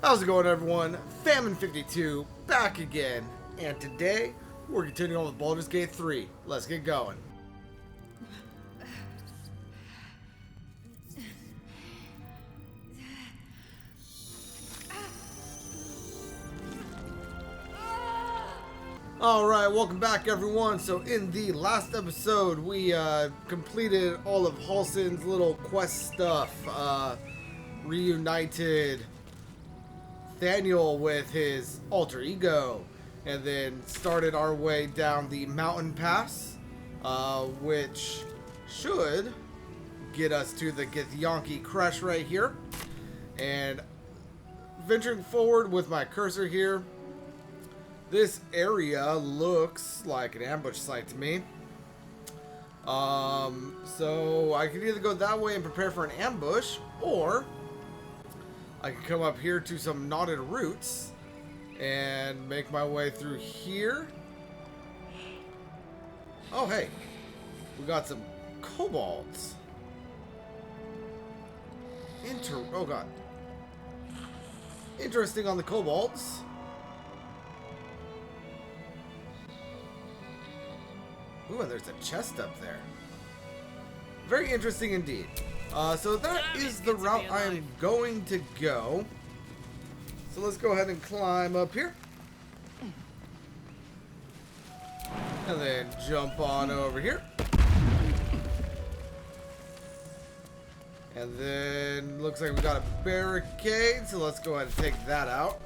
How's it going, everyone? Famine52 back again, and today we're continuing on with Baldur's Gate 3. Let's get going. Alright, welcome back, everyone. So in the last episode, we completed all of Halsin's little quest stuff, reunited Thaniel with his alter ego, and then started our way down the mountain pass, which should get us to the Githyanki Crest right here. And venturing forward with my cursor here, this area looks like an ambush site to me. So I could either go that way and prepare for an ambush, or I could come up here to some knotted roots and make my way through here. Oh, hey. We got some kobolds. Oh, God. Interesting on the kobolds. Ooh, and there's a chest up there. Very interesting indeed. So that is the route I am going to go. So let's go ahead and climb up here. And then jump on over here. And then looks like we got a barricade, so let's go ahead and take that out.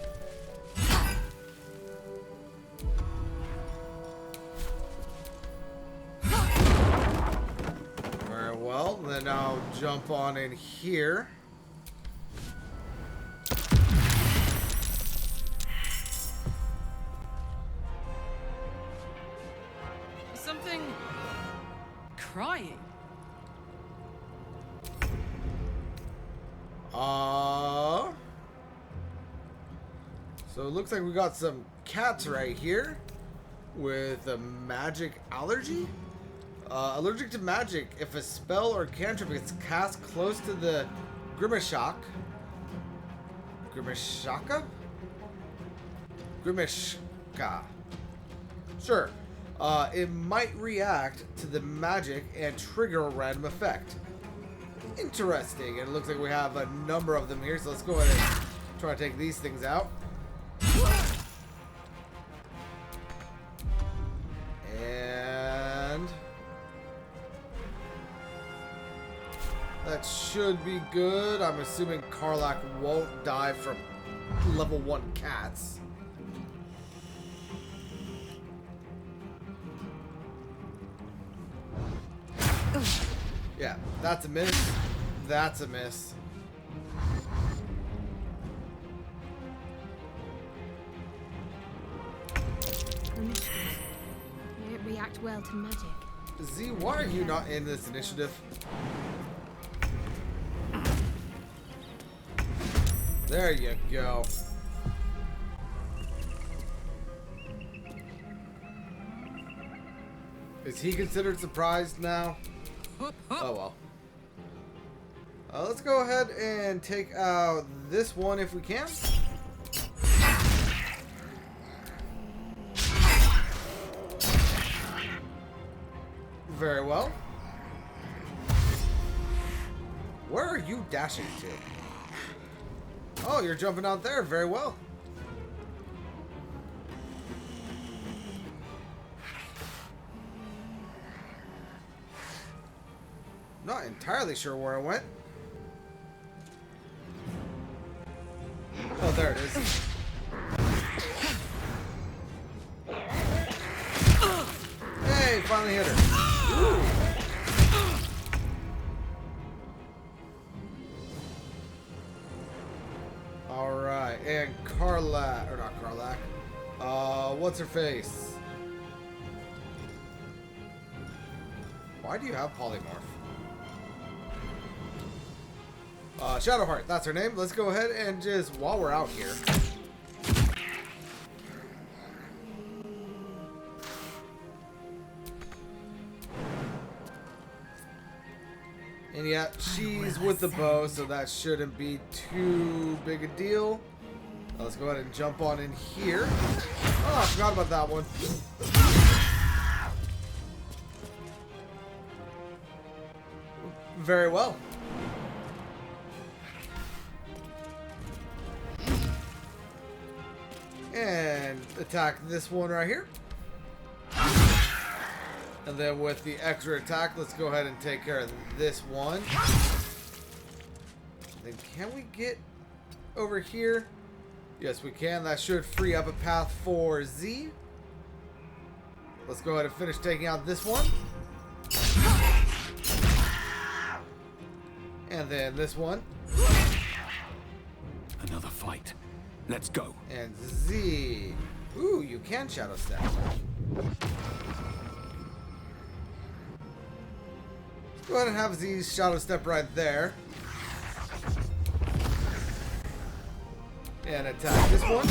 Well, then I'll jump on in here. Something crying. So it looks like we got some cats right here with a magic allergy. Allergic to magic. If a spell or cantrip is cast close to the Grimishaka? Sure. It might react to the magic and trigger a random effect. Interesting. And it looks like we have a number of them here, so let's go ahead and try to take these things out. That should be good. I'm assuming Karlach won't die from level 1 cats. Yeah, that's a miss. That's a miss. They don't react well to magic. Z, why are you not in this initiative? There you go. Is he considered surprised now? Oh well. Let's go ahead and take out this one if we can. Very well. Where are you dashing to? Oh, you're jumping out there. Very well. Not entirely sure where it went. Oh, there it is. Hey, finally hit her. Ooh. Alright, and Karlach, or not Karlach, what's her face? Why do you have polymorph? Shadowheart, that's her name. Let's go ahead and just, while we're out here. And yeah, she's with the bow, so that shouldn't be too big a deal. Let's go ahead and jump on in here. Oh, I forgot about that one. Very well. And attack this one right here. And then with the extra attack, let's go ahead and take care of this one. Then can we get over here? Yes, we can. That should free up a path for Z. Let's go ahead and finish taking out this one. And then this one. Another fight. Let's go. And Z. Ooh, you can Shadow Step. Go ahead and have Z Shadow Step right there. And attack this one.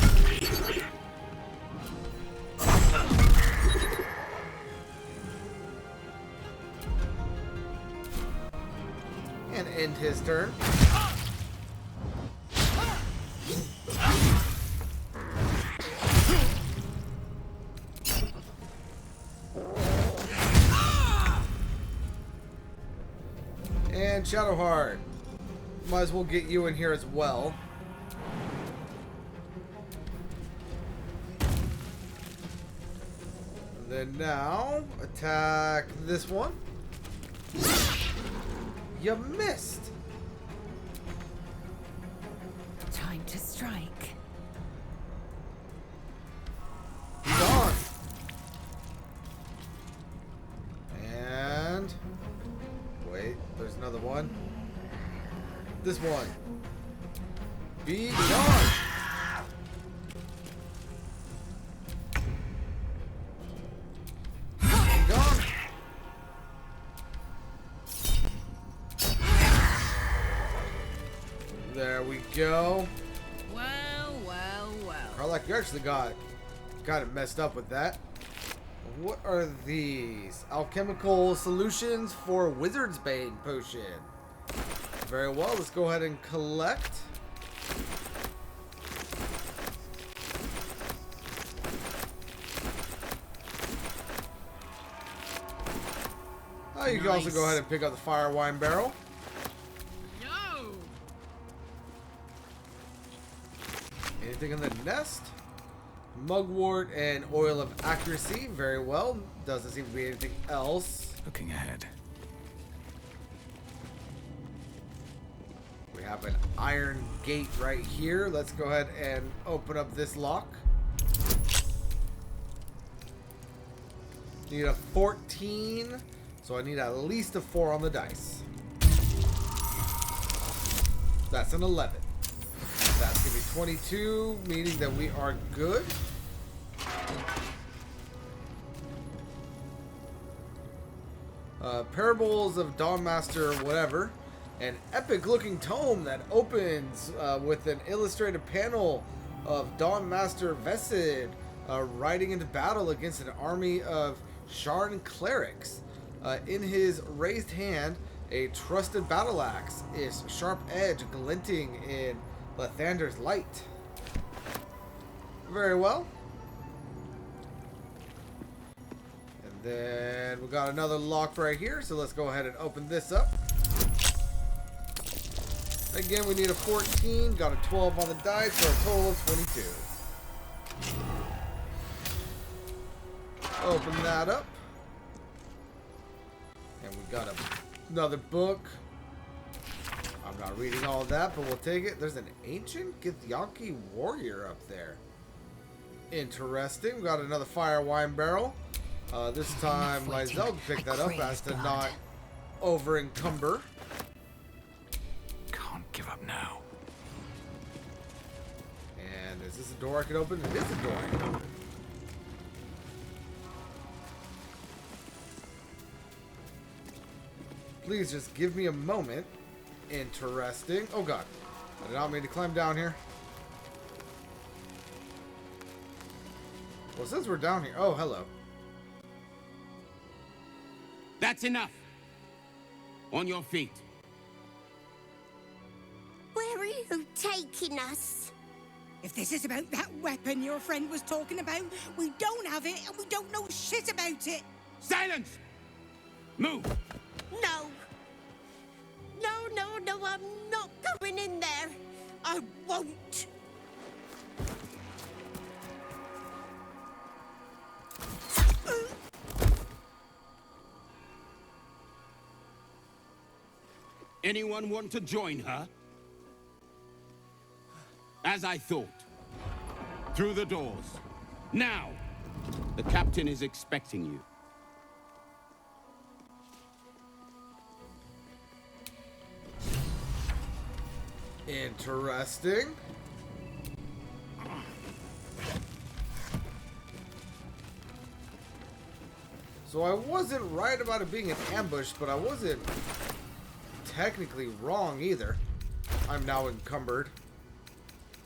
And end his turn. And Shadowheart. Might as well get you in here as well. And then now, attack this one. You missed. Time to strike. Gone. And wait, there's another one. This one. Be gone. Be gone. There we go. Well, well, well. Karlach, you actually got it messed up with that. What are these? Alchemical solutions for Wizard's Bane potion. Very well, let's go ahead and collect. Oh, you can also go ahead and pick up the Fire Wine Barrel. Yo! Anything in the nest? Mugwort and Oil of Accuracy. Very well. Doesn't seem to be anything else. Looking ahead. We have an iron gate right here. Let's go ahead and open up this lock. Need a 14, so I need at least a 4 on the dice. That's an 11. That's going to be 22, meaning that we are good. Parables of Dawnmaster, whatever. An epic looking tome that opens with an illustrated panel of Dawnmaster Vesid riding into battle against an army of Sharn clerics. In his raised hand, a trusted battle axe, its sharp edge glinting in Lathander's light. Very well. And then we got another lock right here, so let's go ahead and open this up. Again, we need a 14, got a 12 on the dice, for a total of 22. Open that up. And we got another book. I'm not reading all that, but we'll take it. There's an ancient Githyanki warrior up there. Interesting. We got another Fire Wine Barrel. This time, Lizelle picked that up as to not over encumber. Can't give up now. And is this a door I can open? It is a door I can open. Please just give me a moment. Interesting. Oh god. I did not mean to climb down here. Well, since we're down here. Oh, hello. That's enough. On your feet. Where are you taking us? If this is about that weapon your friend was talking about, we don't have it and we don't know shit about it. Silence! Move! No. No, I'm not going in there. I won't. Anyone want to join her? As I thought. Through the doors. Now! The captain is expecting you. Interesting. So I wasn't right about it being an ambush, but I wasn't technically wrong either. I'm now encumbered.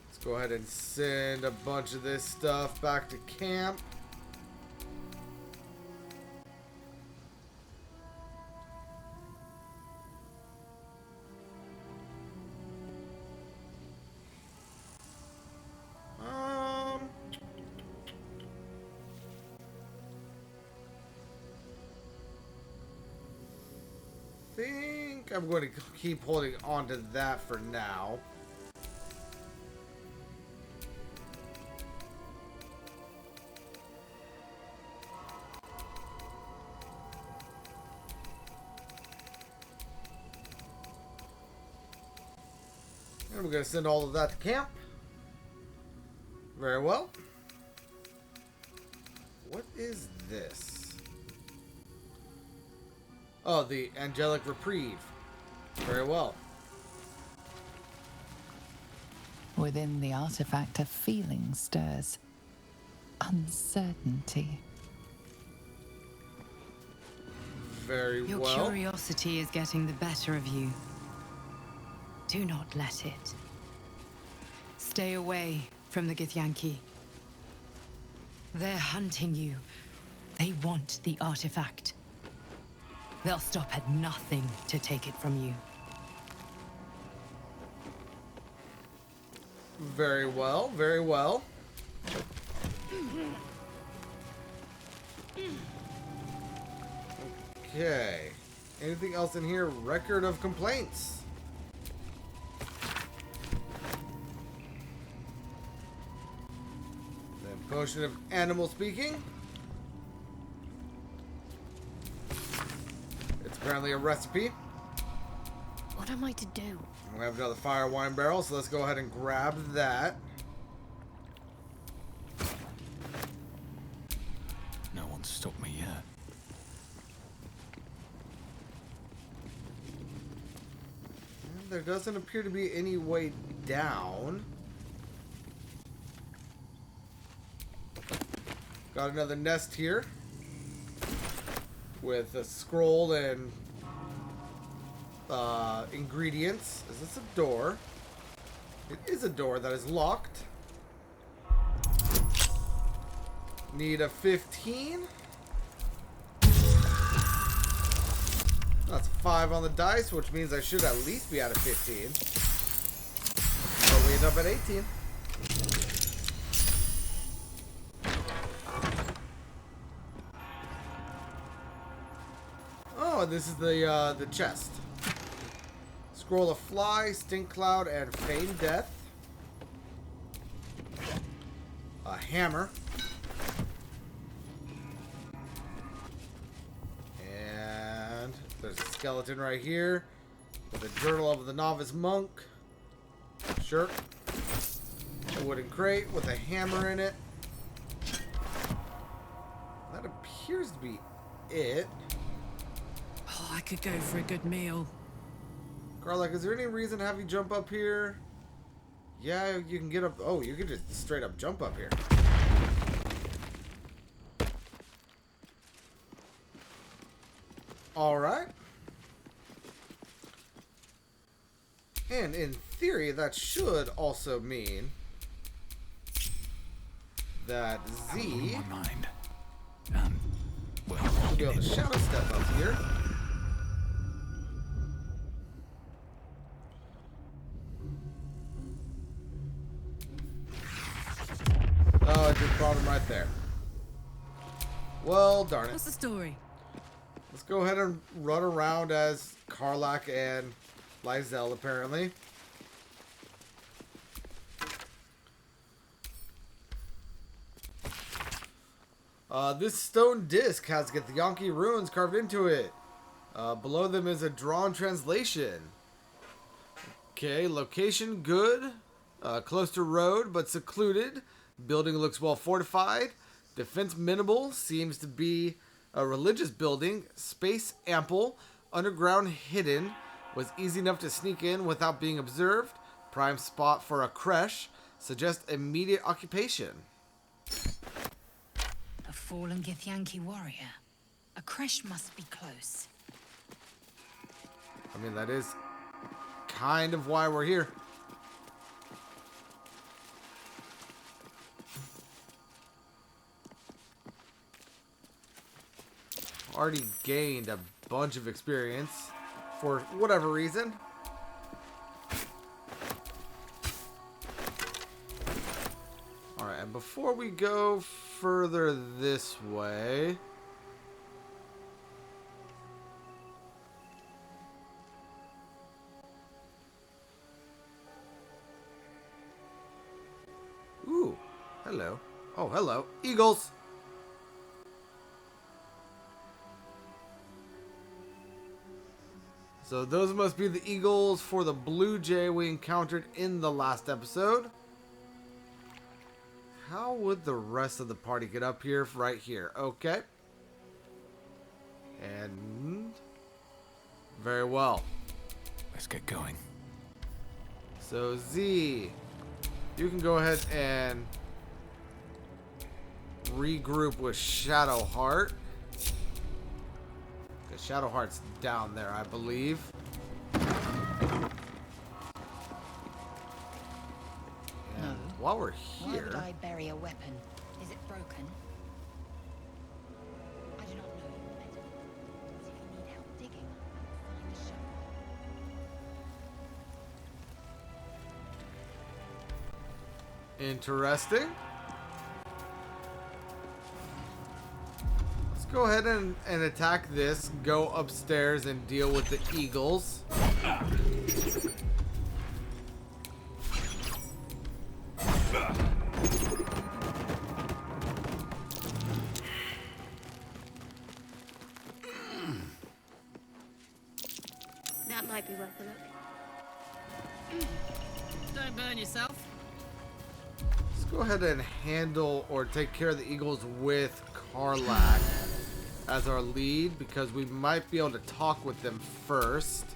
Let's go ahead and send a bunch of this stuff back to camp. Think I'm going to keep holding on to that for now. And we're going to send all of that to camp. Very well. What is this? Oh, the Angelic Reprieve. Very well. Within the artifact, a feeling stirs. Uncertainty. Very Your well. curiosity is getting the better of you. Do not let it. Stay away from the Githyanki. They're hunting you. They want the artifact. They'll stop at nothing to take it from you. Very well, very well. Okay. Anything else in here? Record of complaints. Then potion of animal speaking. It's apparently a recipe. What am I to do? We have another fire wine barrel, so let's go ahead and grab that. No one's stopped me yet. There doesn't appear to be any way down. Got another nest here with a scroll and ingredients. Is this a door? It is a door that is locked. Need a 15. That's 5 on the dice, which means I should at least be at a 15. But we end up at 18. Oh, and this is the chest. Scroll of Fly, Stink Cloud, and Feign Death. A hammer. And there's a skeleton right here with a Journal of the Novice Monk. Sure. A wooden crate with a hammer in it. That appears to be it. Oh, I could go for a good meal. Garlic, is there any reason to have you jump up here? Yeah, you can get up. Oh, you can just straight up jump up here. Alright. And in theory, that should also mean that Z On my mind. Well, will be able to shadow step up here. good problem right there. Well, darn it. What's the story? Let's go ahead and run around as Karlach and Lae'zel, apparently. This stone disc has Githyanki runes carved into it. Below them is a drawn translation. Okay, location good. Close to road, but secluded. Building looks well fortified. Defense minimal. Seems to be a religious building. Space ample. Underground hidden. Was easy enough to sneak in without being observed. Prime spot for a creche. Suggest immediate occupation. A fallen Githyanki warrior. A creche must be close. I mean, that is kind of why we're here. Already gained a bunch of experience for whatever reason. Alright, and before we go further this way, ooh, hello. Oh, hello. Eagles! So those must be the eagles for the blue jay we encountered in the last episode. How would the rest of the party get up here? Right here. Okay. And very well. Let's get going. So Z, you can go ahead and regroup with Shadowheart. Shadowheart's down there, I believe. And while we're Why here, would I bury a weapon? Is it broken? I do not know. But if you need help digging, find a shovel. interesting. Go ahead and attack this. Go upstairs and deal with the eagles. That might be worth a look. Don't burn yourself. Let's go ahead and handle or take care of the eagles with Karlach as our lead, because we might be able to talk with them first.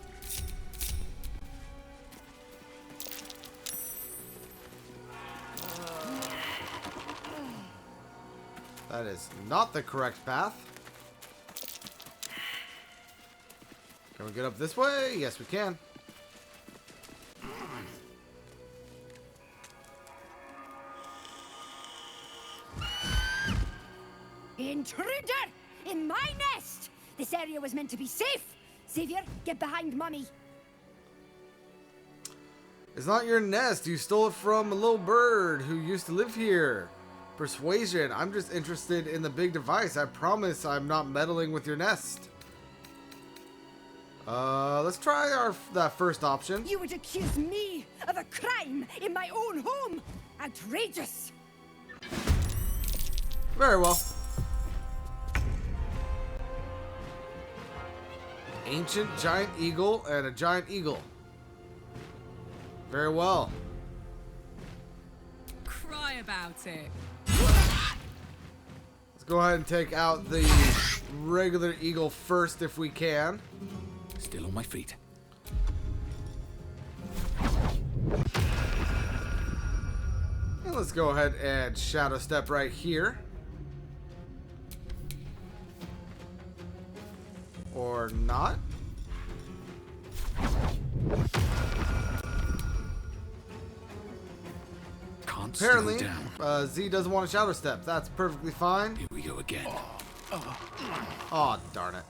That is not the correct path. Can we get up this way? Yes, we can. Intruder! In my nest! This area was meant to be safe! Xavier, get behind Mummy. It's not your nest. You stole it from a little bird who used to live here. Persuasion. I'm just interested in the big device. I promise I'm not meddling with your nest. Let's try that first option. You would accuse me of a crime in my own home! Outrageous! Very well. Ancient giant eagle and a giant eagle. Very well. Cry about it. Let's go ahead and take out the regular eagle first if we can. Still on my feet. And let's go ahead and shadow step right here. Or not. Can't Apparently, slow down. Z doesn't want a shadow step. That's perfectly fine. Here we go again. Oh, darn it.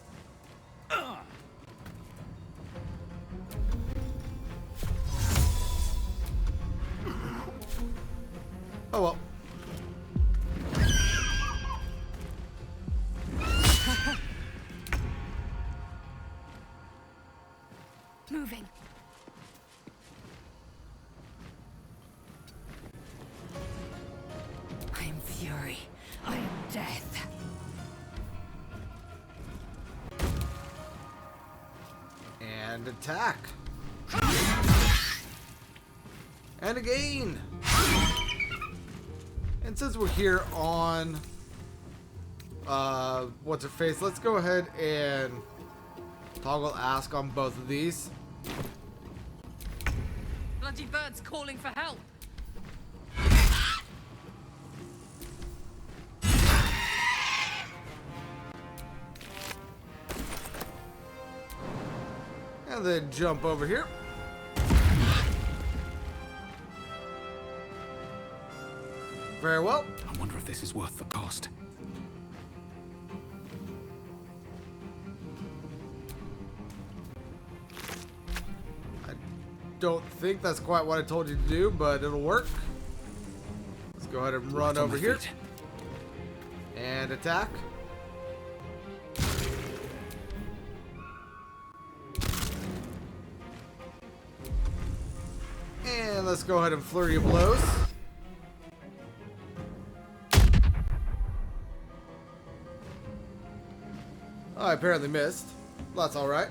Oh well. And attack. And again. And since we're here on what's her face, let's go ahead and toggle ask on both of these. Bloody bird's calling for help. And then jump over here. Very well. I wonder if this is worth the cost. I don't think that's quite what I told you to do, but it'll work. Let's go ahead and run Right on over my here. feet. And attack. And let's go ahead and flurry of blows. Oh, I apparently missed. That's alright.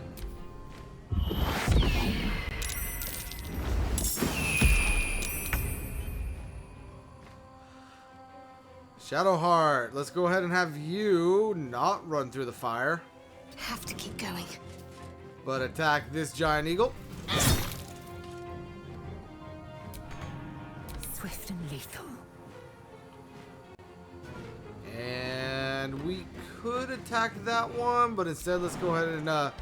Shadowheart, let's go ahead and have you not run through the fire, Have to keep going. but attack this giant eagle. Swift and lethal. And we could attack that one, but instead let's go ahead and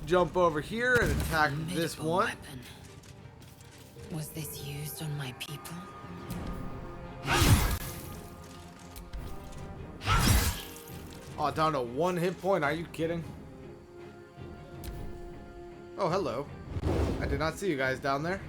jump over here and attack this Formidable one. weapon. Was this used on my people? Oh, down to 1 hit point. Are you kidding? Oh, hello. I did not see you guys down there.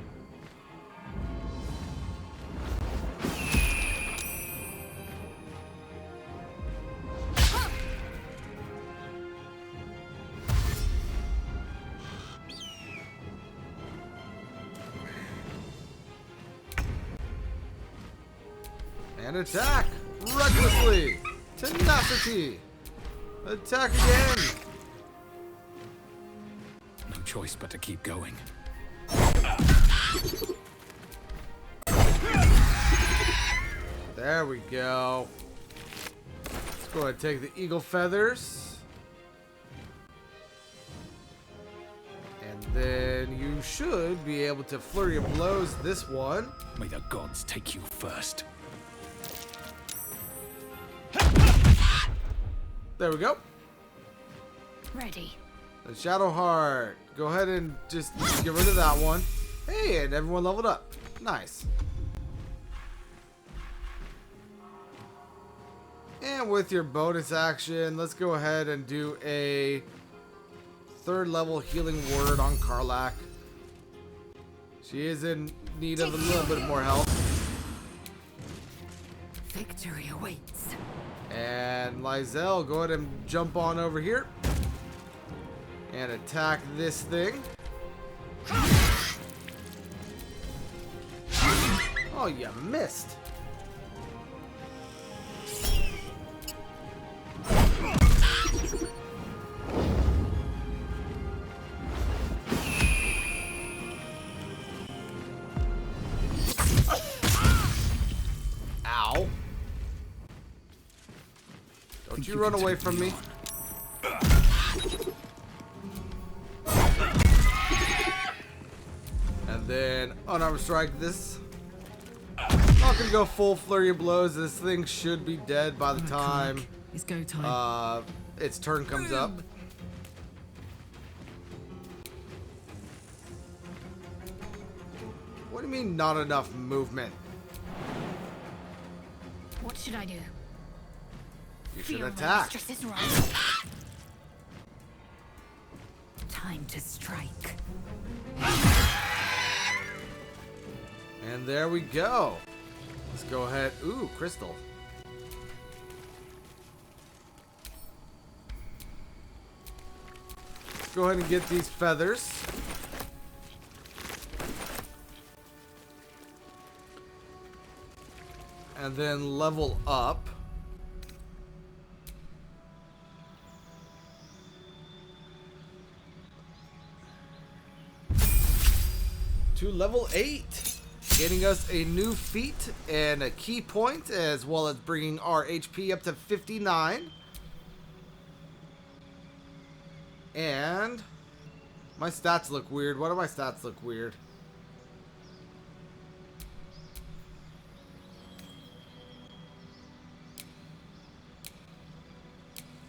And attack! Recklessly! Tenacity! Attack again! No choice but to keep going. There we go. Let's go ahead and take the eagle feathers. And then you should be able to flurry of blows this one. May the gods take you first. There we go. Ready. The Shadowheart. Go ahead and just get rid of that one. Hey, and everyone leveled up. Nice. And with your bonus action, let's go ahead and do a 3rd level healing word on Karlach. She is in need of a little bit more help. Victory awaits. And Lizelle, go ahead and jump on over here. And attack this thing. Oh, you missed. Ow. Don't you run away from me. And then unarmed strike this. Not gonna go full flurry of blows. This thing should be dead by the time It's go time. its turn comes up. What do you mean not enough movement? What should I do? You should Feel my attack. mistress is right. Time to strike. And there we go. Let's go ahead. Ooh, crystal. Let's go ahead and get these feathers. And then level up. to level 8, getting us a new feat and a key point, as well as bringing our HP up to 59. And my stats look weird. Why do my stats look weird?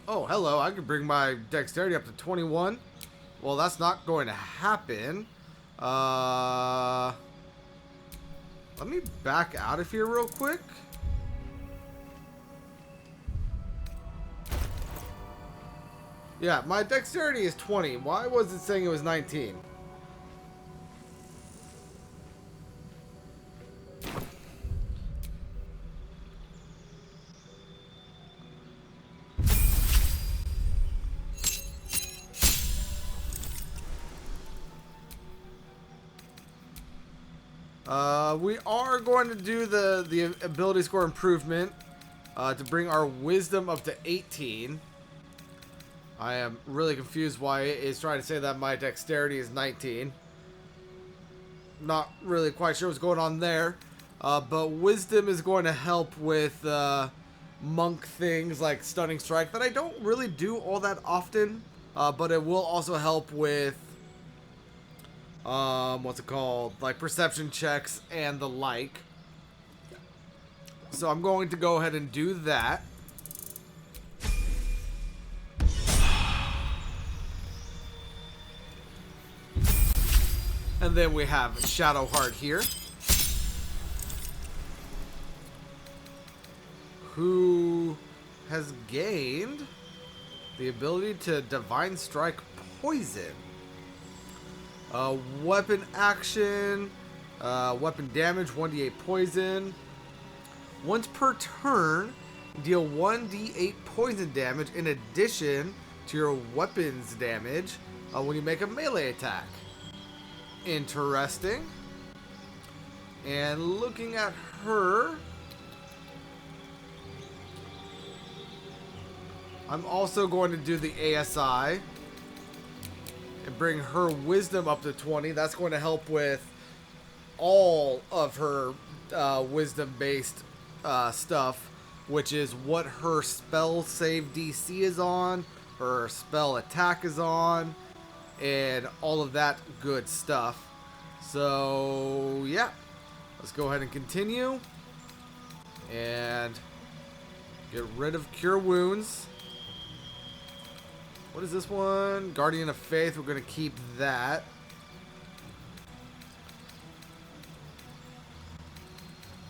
Oh, hello. I could bring my dexterity up to 21. Well, that's not going to happen. Let me back out of here real quick. Yeah, my dexterity is 20. Why was it saying it was 19? We are going to do the ability score improvement to bring our wisdom up to 18. I am really confused why it is trying to say that my dexterity is 19. Not really quite sure what's going on there. But wisdom is going to help with monk things like stunning strike that I don't really do all that often. But it will also help with what's it called? Like perception checks and the like. So I'm going to go ahead and do that. And then we have Shadowheart here, who has gained the ability to Divine Strike Poison. Weapon action, weapon damage, 1d8 poison. Once per turn, deal 1d8 poison damage in addition to your weapon's damage when you make a melee attack. Interesting. And looking at her, I'm also going to do the ASI and bring her wisdom up to 20. That's going to help with all of her wisdom based stuff, which is what her spell save DC is on, her spell attack is on, and all of that good stuff. So yeah, let's go ahead and continue and get rid of Cure Wounds. What is this one? Guardian of Faith. We're going to keep that.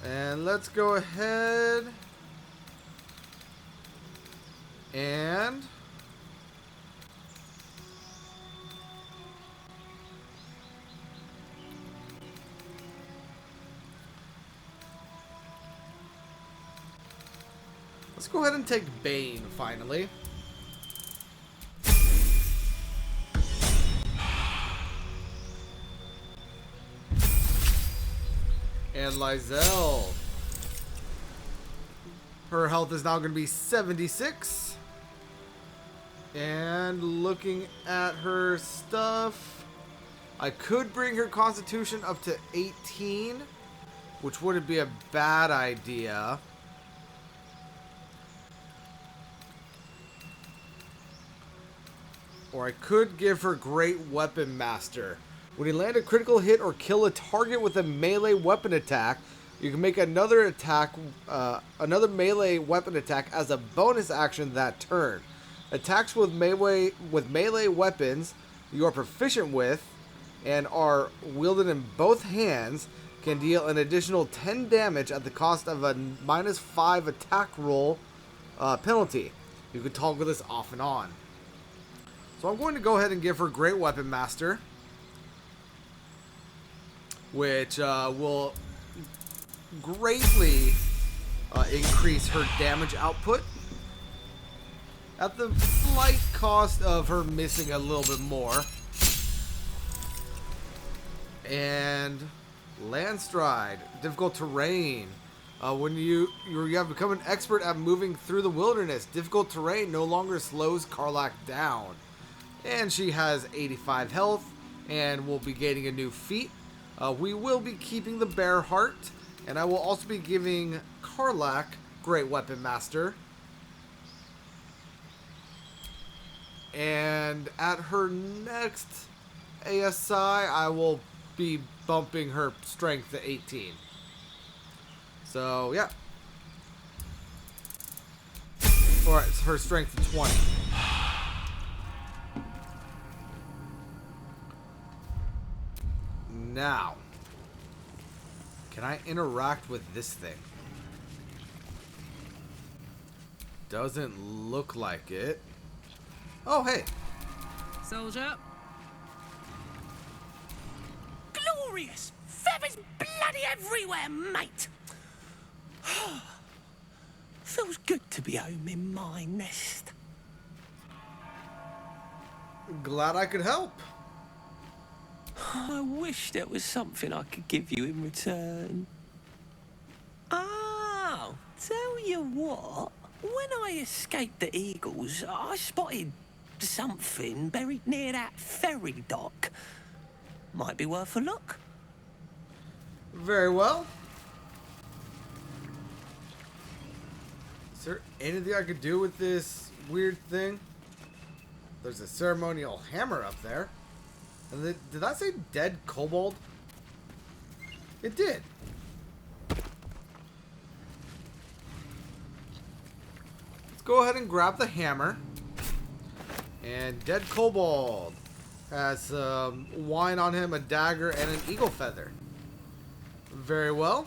And let's go ahead and let's go ahead and take Bane finally. And Lizelle, her health is now going to be 76. And looking at her stuff, I could bring her constitution up to 18, which wouldn't be a bad idea. Or I could give her Great Weapon Master. When you land a critical hit or kill a target with a melee weapon attack, you can make another attack, another melee weapon attack as a bonus action that turn. Attacks with melee weapons you are proficient with and are wielded in both hands can deal an additional 10 damage at the cost of a -5 attack roll penalty. You can toggle this off and on. So I'm going to go ahead and give her Great Weapon Master, which will greatly increase her damage output at the slight cost of her missing a little bit more. And Landstride, difficult terrain. When you have become an expert at moving through the wilderness, difficult terrain no longer slows Karlach down. And she has 85 health and will be gaining a new feat, We will be keeping the Bear Heart, and I will also be giving Karlach Great Weapon Master. And at her next ASI, I will be bumping her strength to 18. So, yeah. Or it's her strength to 20. Now, can I interact with this thing? Doesn't look like it. Oh, hey. Soldier. Glorious! Feathers bloody everywhere, mate! Feels good to be home in my nest. Glad I could help. I wish there was something I could give you in return. Oh, tell you what. When I escaped the Eagles, I spotted something buried near that ferry dock. Might be worth a look. Very well. Is there anything I could do with this weird thing? There's a ceremonial hammer up there. And did that say dead kobold? It did. Let's go ahead and grab the hammer. And dead kobold has wine on him, a dagger, and an eagle feather. Very well.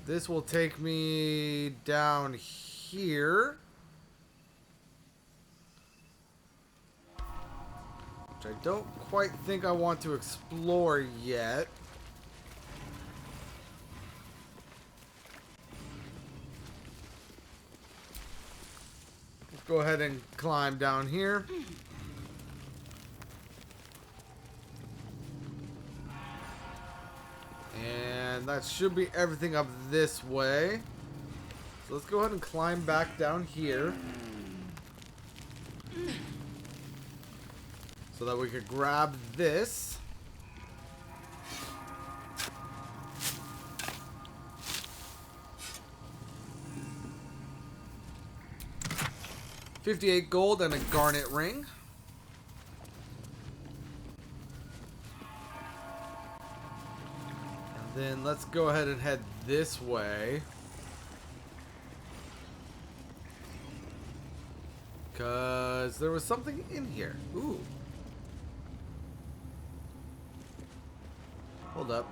This will take me down here. Which I don't quite think I want to explore yet. Let's go ahead and climb down here. And that should be everything up this way. So let's go ahead and climb back down here. So that we could grab this. $58 gold and a garnet ring. And then let's go ahead and head this way. Because there was something in here. Ooh. Hold up.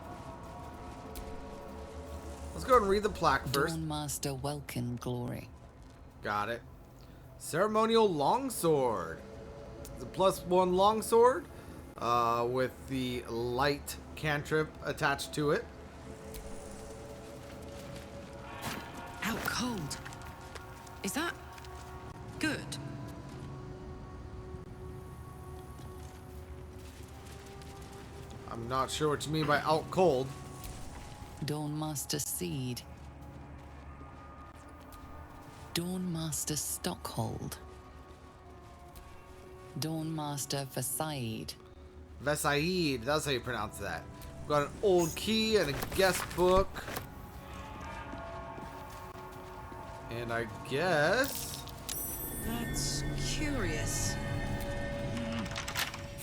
Let's go ahead and read the plaque first. Dawnmaster Welkin Glory. Got it. Ceremonial longsword. It's a +1 longsword with the light cantrip attached to it. Out cold. Is that good? I'm not sure what you mean by out cold. Dawnmaster Seed. Dawnmaster Stockhold. Dawnmaster Versailles. Vesaid, that's how you pronounce that. We've got an old key and a guest book. And I guess... That's curious.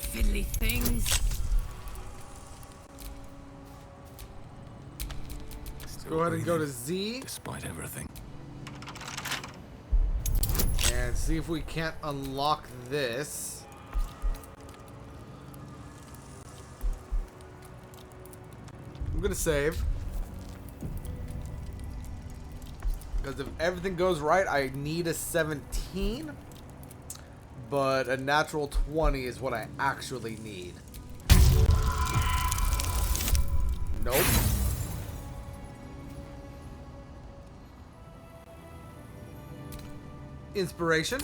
Fiddly things. Let's go ahead and go to Z. Despite everything. And see if we can't unlock this. I'm gonna save. Because if everything goes right, I need a 17. But a natural 20 is what I actually need. Nope. Inspiration.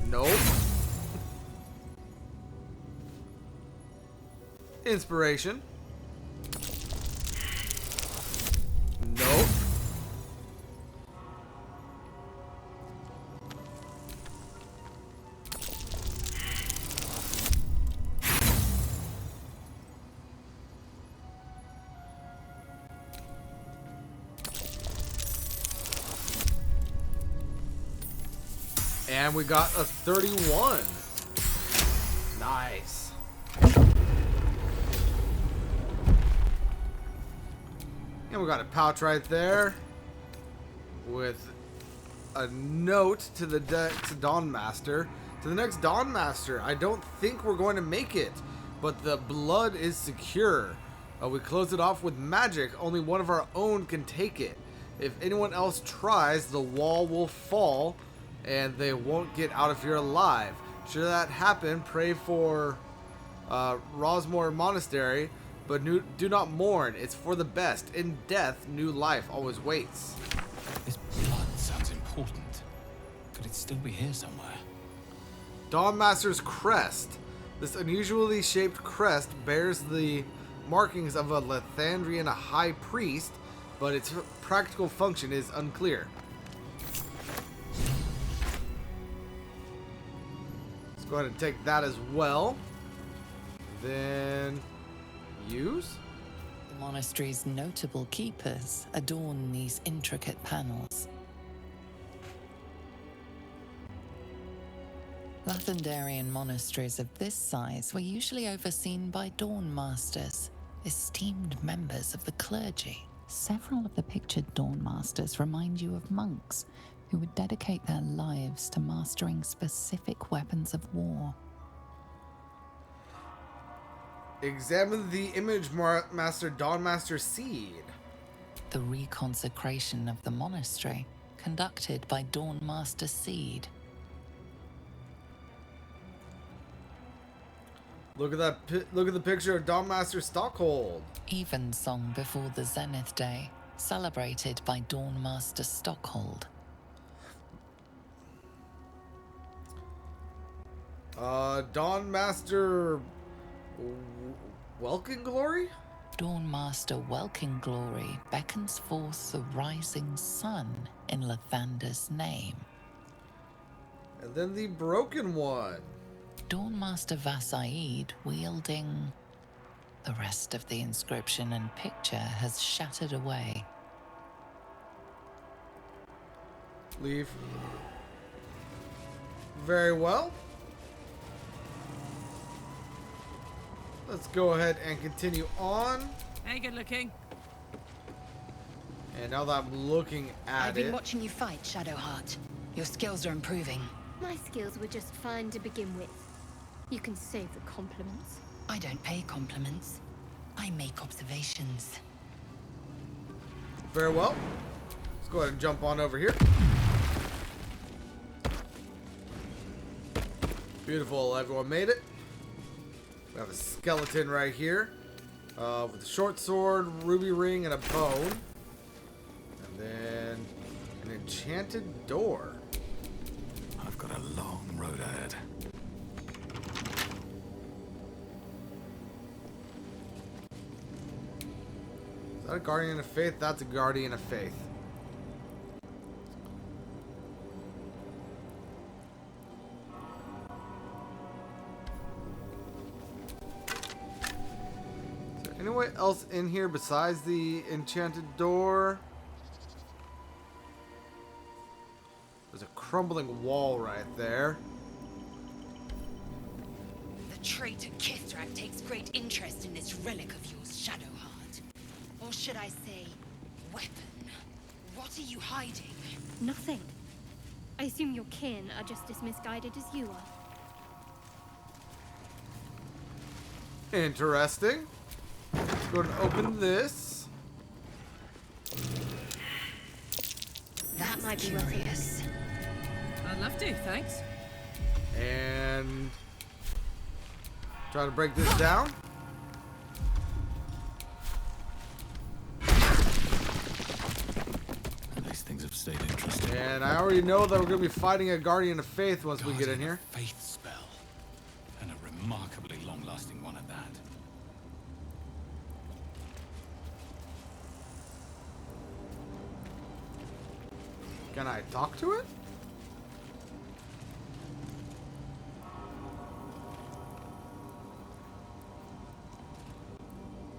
Nope. Inspiration. Nope. And we got a 31. Nice. And we got a pouch right there with a note to the Dawn Master. To the next Dawn Master. I don't think we're going to make it, but the blood is secure. We close it off with magic. Only one of our own can take it. If anyone else tries, the wall will fall and they won't get out of here alive. Should that happen, pray for Rosmore Monastery, but do not mourn. It's for the best. In death, new life always waits. This blood sounds important. Could it still be here somewhere? Dawnmaster's crest. This unusually shaped crest bears the markings of a Lathandrian high priest, but its practical function is unclear. Let's go ahead and take that as well. Then use. The monastery's notable keepers adorn these intricate panels. Lathandarian monasteries of this size were usually overseen by Dawn Masters, esteemed members of the clergy. Several of the pictured Dawn Masters remind you of monks who would dedicate their lives to mastering specific weapons of war. Examine the image master Dawnmaster Seed. The reconsecration of the monastery, conducted by Dawnmaster Seed. Look at that! Look at the picture of Dawnmaster Stockhold. Evensong before the Zenith Day, celebrated by Dawnmaster Stockhold. Dawnmaster Welkin Glory? Dawnmaster Welkin Glory beckons forth the rising sun in Lathander's name. And then the broken one. Dawnmaster Vassaid wielding... The rest of the inscription and picture has shattered away. Leave. Very well. Let's go ahead and continue on. Hey, good looking. And now that I'm looking at I've been it, watching you fight, Shadowheart. Your skills are improving. My skills were just fine to begin with. You can save the compliments. I don't pay compliments. I make observations. very well. Let's go ahead and jump on over here. Beautiful, everyone made it. We have a skeleton right here with a short sword, ruby ring, and a bone. And then an enchanted door. I've got a long road ahead. Is that a guardian of faith? That's a guardian of faith. Is there anyone else in here besides the enchanted door? There's a crumbling wall right there. The traitor Kithrak takes great interest in this relic of yours, Shadowheart. Or should I say, weapon? What are you hiding? Nothing. I assume your kin are just as misguided as you are. Interesting. Let's go and open this. That might be curious. I'd love to, thanks. And try to break this down. These things have stayed interesting. And I already know that we're going to be fighting a Guardian of Faith once we get in here. Faith spell. And a remarkably long-lasting one at that. Can I talk to it?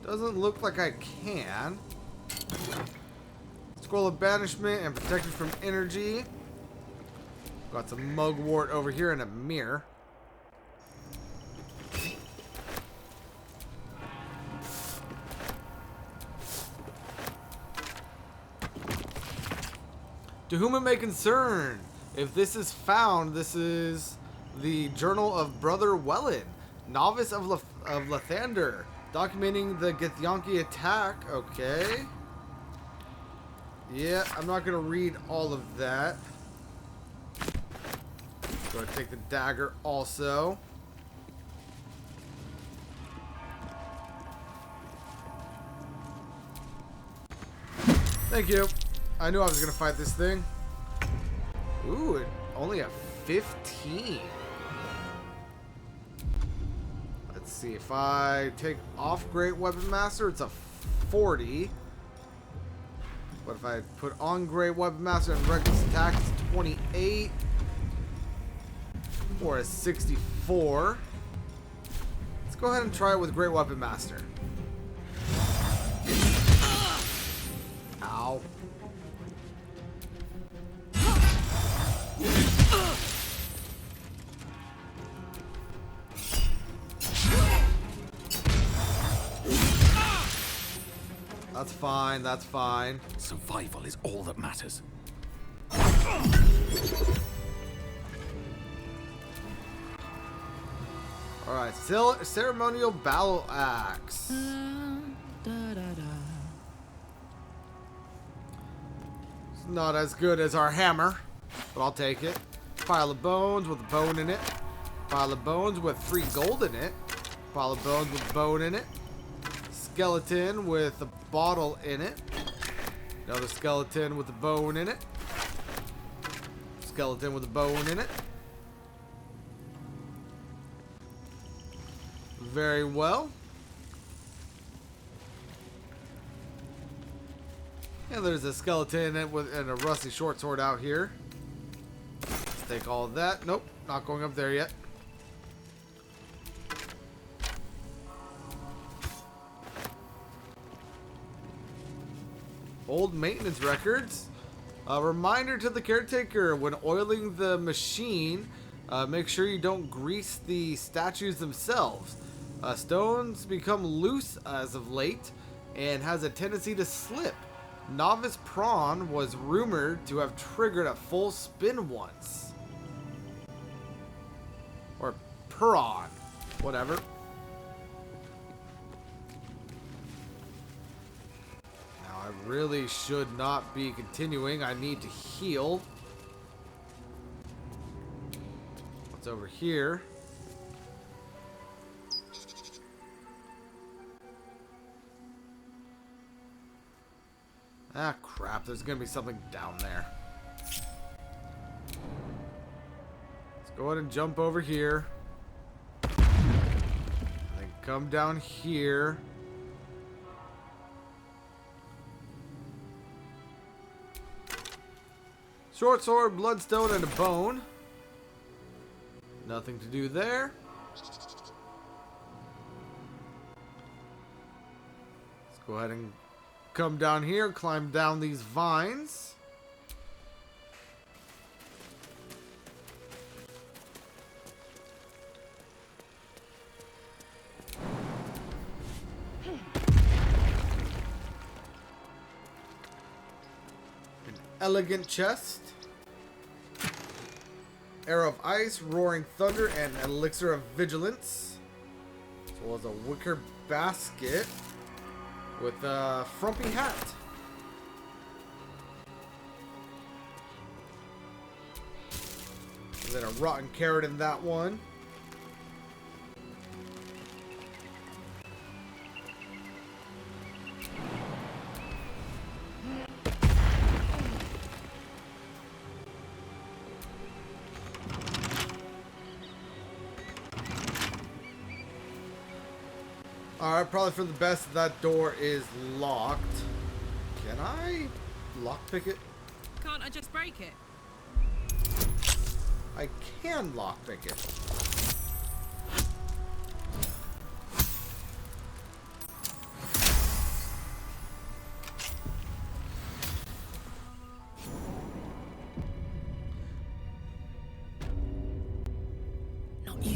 Doesn't look like I can. Scroll of banishment and protected from energy. Go Got some mugwort over here and a mirror. To whom it may concern, if this is found, this is the Journal of Brother Wellen, novice of Lathander, documenting the Githyanki attack. Okay. Yeah, I'm not going to read all of that. Going to take the dagger also. Thank you. I knew I was going to fight this thing. Ooh, only a 15. Let's see. If I take off Great Weapon Master, it's a 40. But if I put on Great Weapon Master and Reckless Attack, it's 28. Or a 64. Let's go ahead and try it with Great Weapon Master. Ow. That's fine, that's fine. Survival is all that matters. Alright, ceremonial battle axe. It's not as good as our hammer, but I'll take it. Pile of bones with a bone in it. Pile of bones with 3 gold in it. Pile of bones with bone in it. Skeleton with a bottle in it. Another skeleton with a bone in it. Skeleton with a bone in it. Very well. And there's a skeleton and a rusty short sword out here. Let's take all of that. Nope, not going up there yet. Old maintenance records. A reminder to the caretaker when oiling the machine, make sure you don't grease the statues themselves. Stones become loose as of late and has a tendency to slip. Novice Prawn was rumored to have triggered a full spin once. Or Prawn. Whatever. Now I really should not be continuing. I need to heal. What's over here? Ah, crap. There's going to be something down there. Let's go ahead and jump over here. And then come down here. Short sword, bloodstone, and a bone. Nothing to do there. Let's go ahead and come down here, climb down these vines. An elegant chest. Arrow of ice, roaring thunder, and elixir of vigilance. As well as a wicker basket with a frumpy hat. And then a rotten carrot in that one. Alright, probably for the best that door is locked. Can I lockpick it? Can't I just break it? I can lockpick it.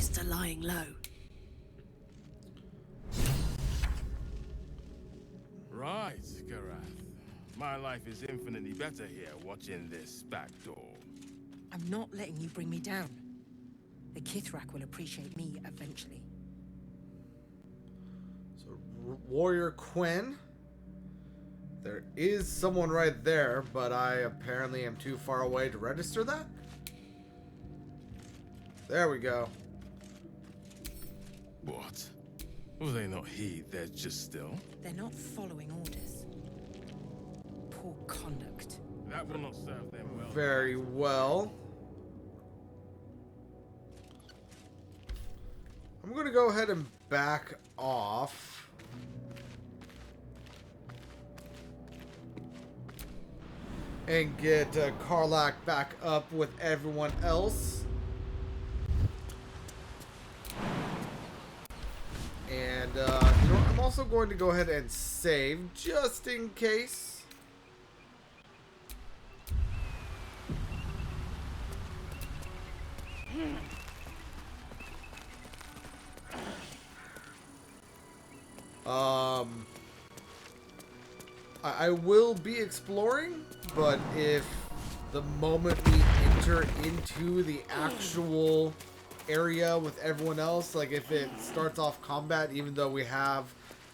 used to lying low. Right, Garath. My life is infinitely better here watching this back door. I'm not letting you bring me down. The Kithrak will appreciate me eventually. So, Warrior Quinn. There is someone right there, but I apparently am too far away to register that. There we go. What? Will they not heed their just still? They're not following orders. Poor conduct. That will not serve them well. Very well. I'm going to go ahead and back off. And get Karlach back up with everyone else. And you know what? I'm also going to go ahead and save just in case. I will be exploring, but if the moment we enter into the actual area with everyone else, like if it starts off combat, even though we have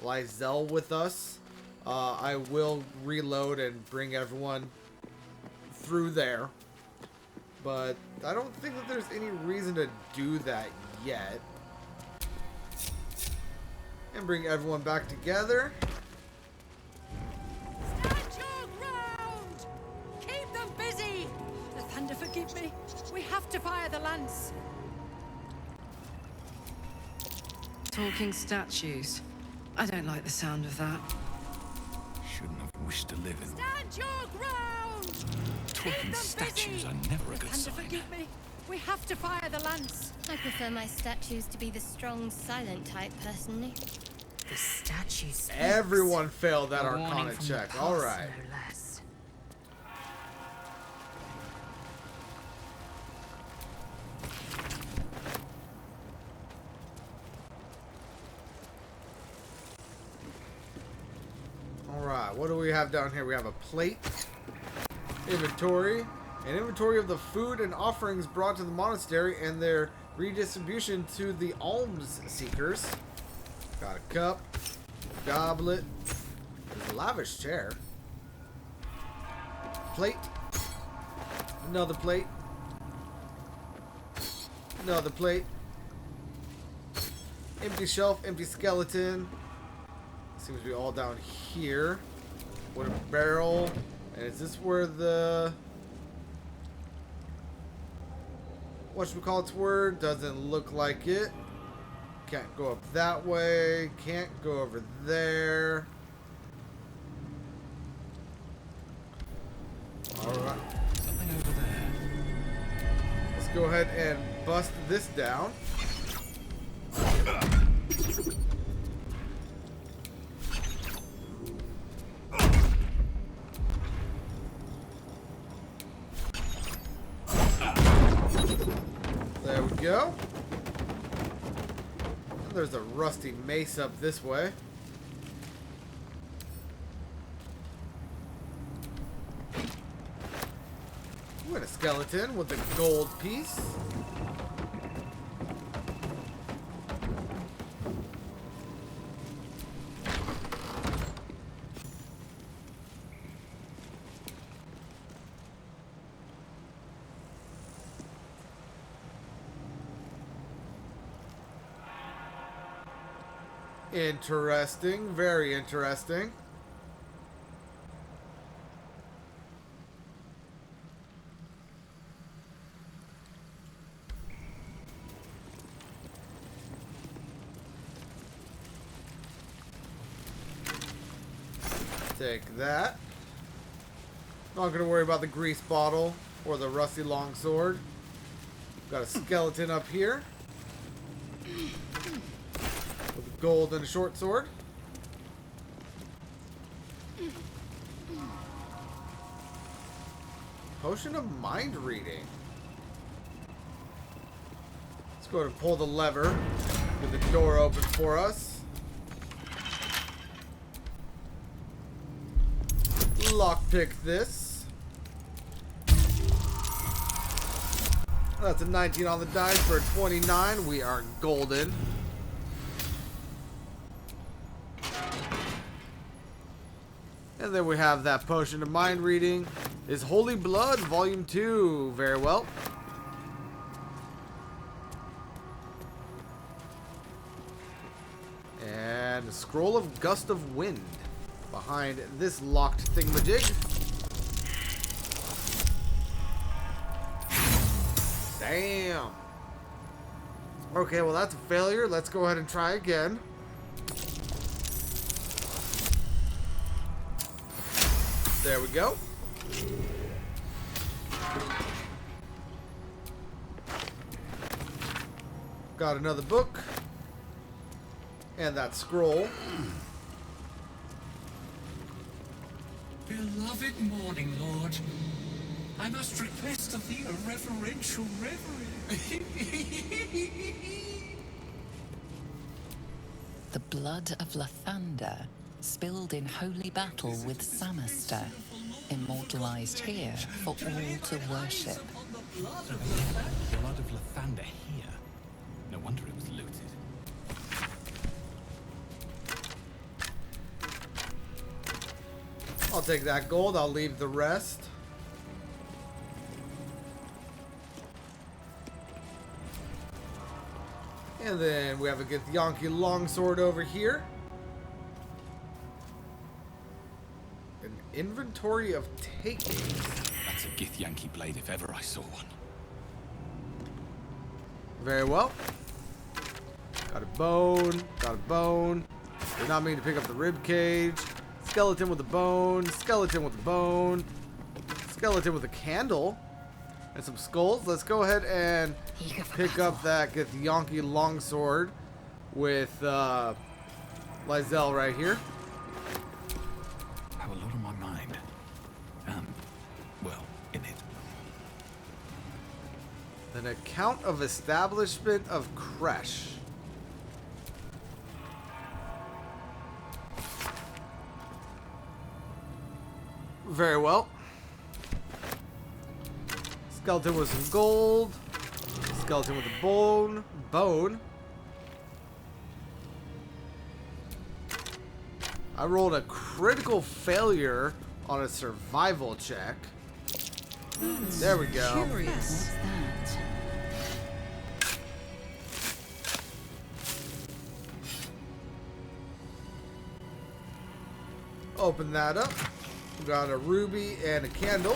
Lysel with us, I will reload and bring everyone through there. But I don't think that there's any reason to do that yet. And bring everyone back together. Stand your ground! Keep them busy! The thunder forgive me. We have to fire the lance. Talking statues. I don't like the sound of that. Shouldn't have wished to live in. Stand your ground! Talking statues are never a good Thunder sign. forgive me. We have to fire the lance. I prefer my statues to be the strong, silent type, personally. The statues. Everyone failed that A warning Arcana from the check. past, Alright. no less. Alright, what do we have down here? We have a plate. Inventory. An inventory of the food and offerings brought to the monastery and their redistribution to the alms seekers. Got a cup. Goblet. There's a lavish chair. Plate. Another plate. Another plate. Empty shelf, empty skeleton. Seems to be all down here. Wooden barrel. And is this where the... whatchamacallit's word? Doesn't look like it. Can't go up that way. Can't go over there. Alright. Something over there. Let's go ahead and bust this down. There we go. And there's a rusty mace up this way. Ooh, and a skeleton with a gold piece. Interesting, very interesting. Take that. Not gonna worry about the grease bottle or the rusty longsword. Got a skeleton up here. With gold and a short sword. Potion of mind reading. Let's go go ahead and pull the lever. Get the door open for us. Lockpick this. That's a 19 on the dice for a 29. We are golden. And then we have that potion of mind reading. Is Holy Blood, Volume 2. Very well. And a Scroll of Gust of Wind behind this locked thingamajig. Damn. Okay, well that's a failure. Let's go ahead and try again. There we go. Got another book. And that scroll. Beloved Morning Lord, I must request of thee a reverential reverie. The blood of Lathander, spilled in holy battle with Samaster, immortalized here for all to worship. Blood of Lathander here. No wonder it was looted. I'll take that gold. I'll leave the rest. And then we have a Githyanki longsword over here. An inventory of takings. That's a Githyanki blade if ever I saw one. Very well. Got a bone. Got a bone. Did not mean to pick up the rib cage. Skeleton with a bone. Skeleton with a bone. Skeleton with a candle. And some skulls. Let's go ahead and pick up that Githyanki longsword with Lizelle right here. I have a lot on my mind. Well, in it. An account of establishment of Kresh. Very well. Skeleton with some gold. Skeleton with a bone. I rolled a critical failure on a survival check. There we go. What's that? Open that up. We got a ruby and a candle.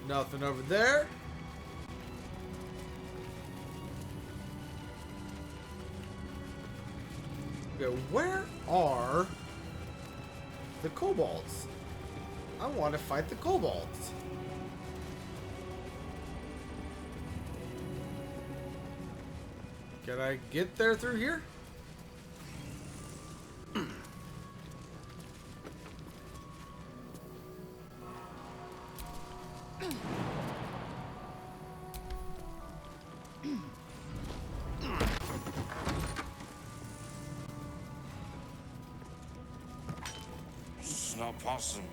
Nothing over there. Okay, where are the kobolds? I want to fight the kobolds. Can I get there through here? It's not possible.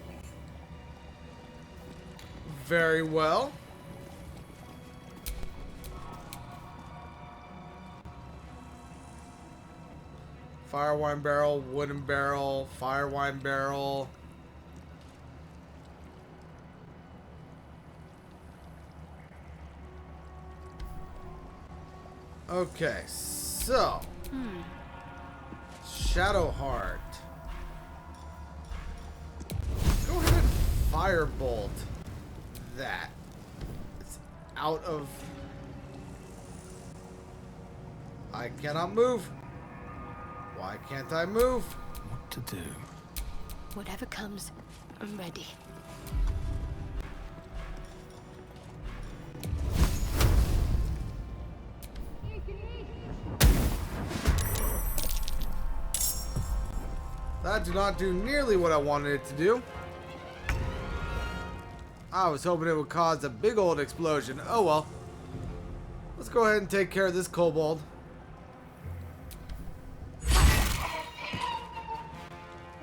Very well. Fire wine barrel, wooden barrel, fire wine barrel. Okay, so Shadowheart. Go ahead and firebolt that. It's out of. I cannot move. Why can't I move? What to do? Whatever comes, I'm ready. That did not do nearly what I wanted it to do. I was hoping it would cause a big old explosion. Oh well. Let's go ahead and take care of this kobold.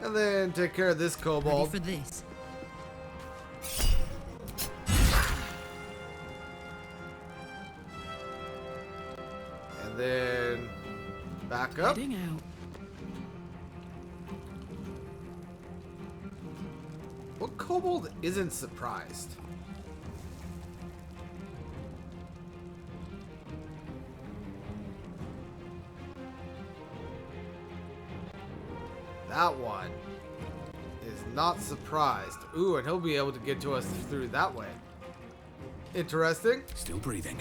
And then take care of this kobold. Ready for this? And then back up. Heading out. What kobold isn't surprised? That one is not surprised. Ooh, and he'll be able to get to us through that way. Interesting. Still breathing,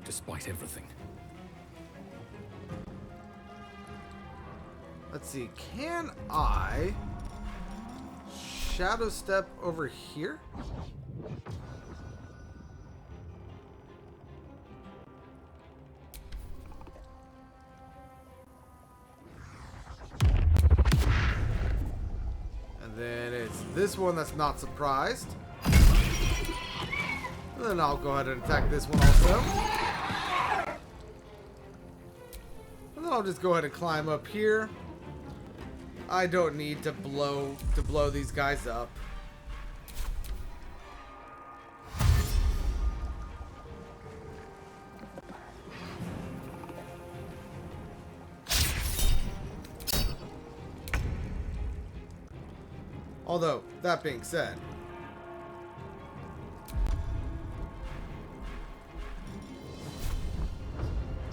despite everything. Let's see, can I shadow step over here? And then it's this one that's not surprised. And then I'll go ahead and attack this one also. And then I'll just go ahead and climb up here. I don't need to blow these guys up. Although, that being said,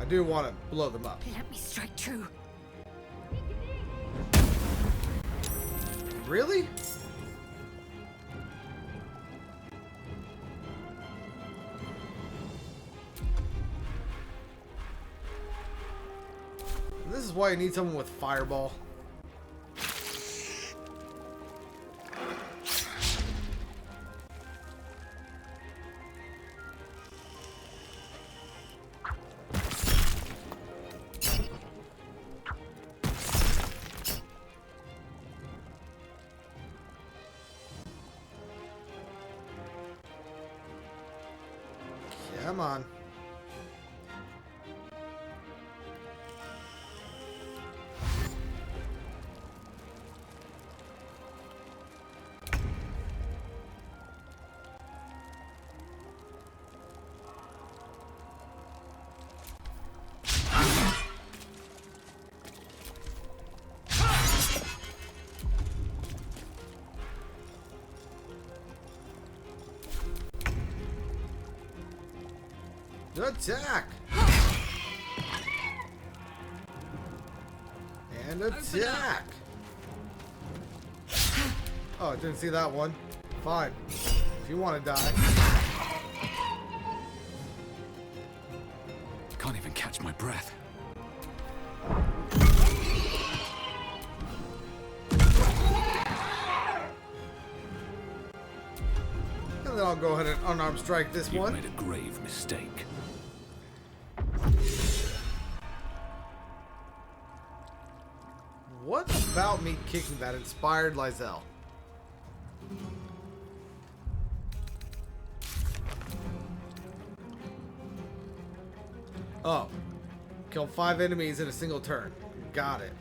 I do want to blow them up. Let me strike true. Really? This is why you need someone with fireball. Come on. Attack! And attack! Oh, I didn't see that one. Fine. If you want to die. Can't even catch my breath. And then I'll go ahead and unarmed strike this one. You've made a grave mistake. What about me kicking that inspired Lysel? Oh. Kill 5 enemies in a single turn. Got it.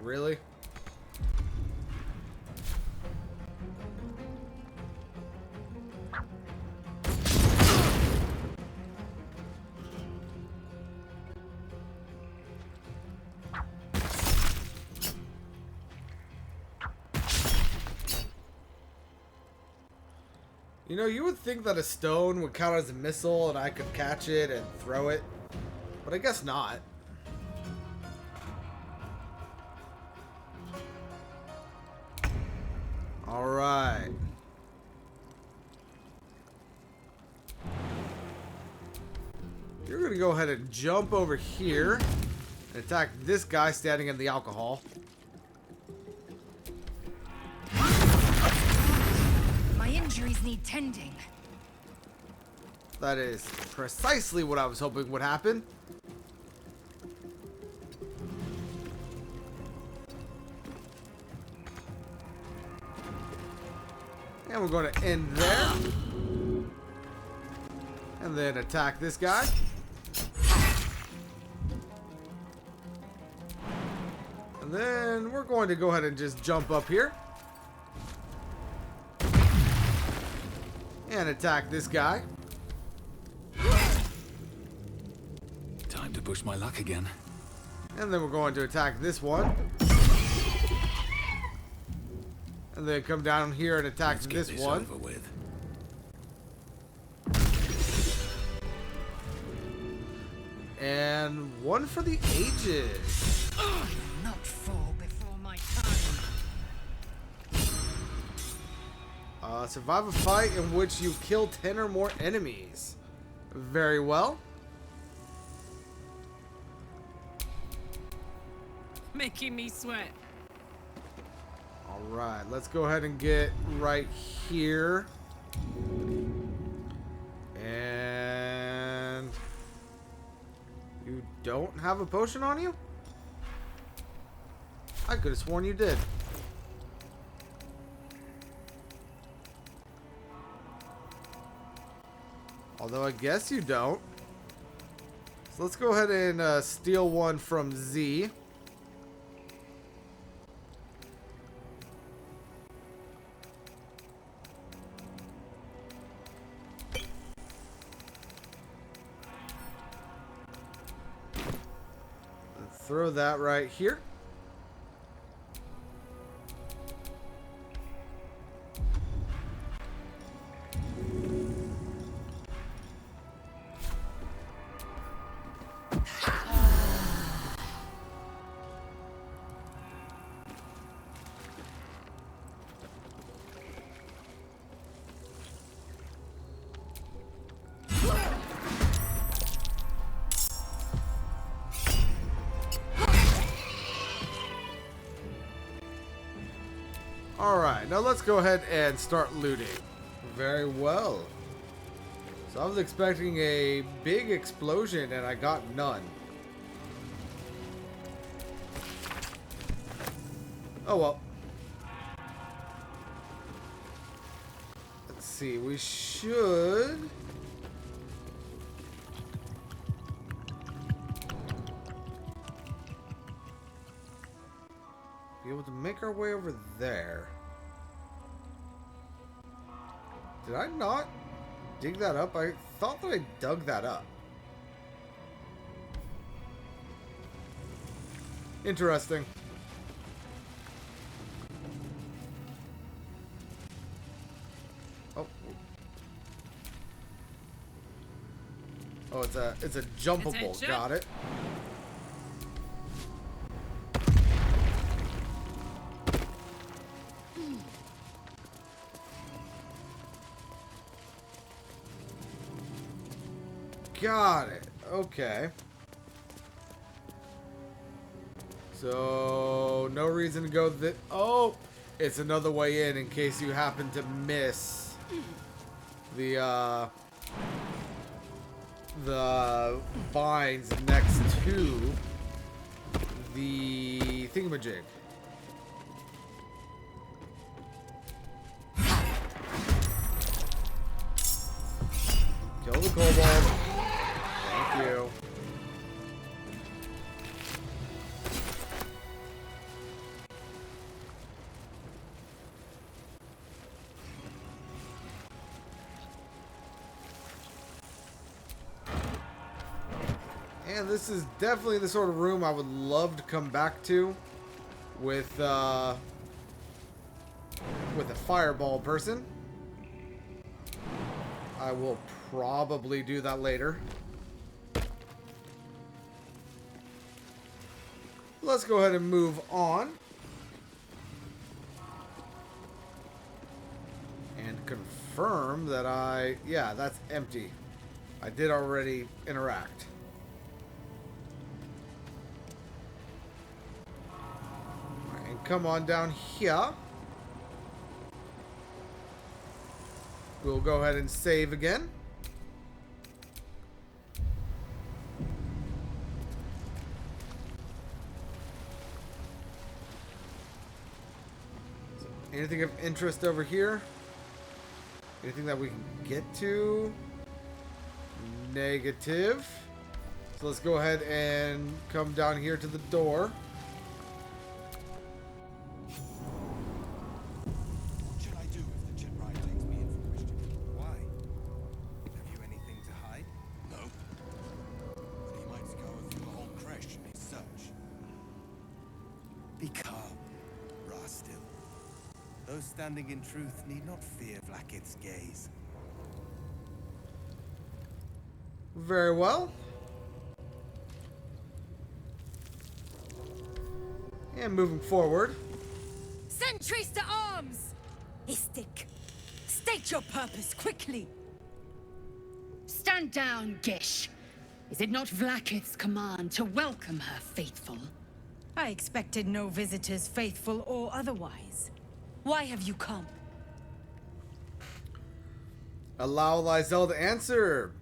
Really? You know, you would think that a stone would count as a missile and I could catch it and throw it, but I guess not. Alright. You're gonna go ahead and jump over here and attack this guy standing in the alcohol. injuries need tending. That is precisely what I was hoping would happen. And we're going to end there. And then attack this guy. And then we're going to go ahead and just jump up here. And attack this guy. Time to push my luck again. And then we're going to attack this one. And then come down here and attack this one. Over with. And one for the ages. Not fall before my time. Survive a fight in which you kill 10 or more enemies. Very well. Making me sweat. Alright, let's go ahead and get right here. And you don't have a potion on you? I could have sworn you did. Although I guess you don't. So let's go ahead and steal one from Z. Throw that right here. Alright, now let's go ahead and start looting. Very well. So I was expecting a big explosion and I got none. Oh well. Let's see, we should... be able to make our way over there. Did I not dig that up? I thought that I dug that up. Interesting. Oh. Oh, it's a jumpable. Attention. Got it. Got it. Okay. So, no reason to go that. Oh, it's another way in case you happen to miss the vines next to the thingamajig. Kill the kobold. Thank you. And this is definitely the sort of room I would love to come back to with a fireball person. I will probably do that later. Let's go ahead and move on. And confirm that yeah, that's empty. I did already interact. Alright, and come on down here. we'll go ahead and save again. Anything of interest over here? Anything that we can get to? Negative. So let's go ahead and come down here to the door. What should I do if the Chitrai takes me in for questioning? Why? Have you anything to hide? No. Then he might scour through the whole creche in his search. Be calm, Rastil. Those standing in truth need not fear Vlaakith's gaze. Very well. And moving forward. Sentries to arms! Istik, state your purpose quickly. Stand down, Gish. Is it not Vlaakith's command to welcome her faithful? I expected no visitors, faithful or otherwise. Why have you come? Allow Lysel to answer.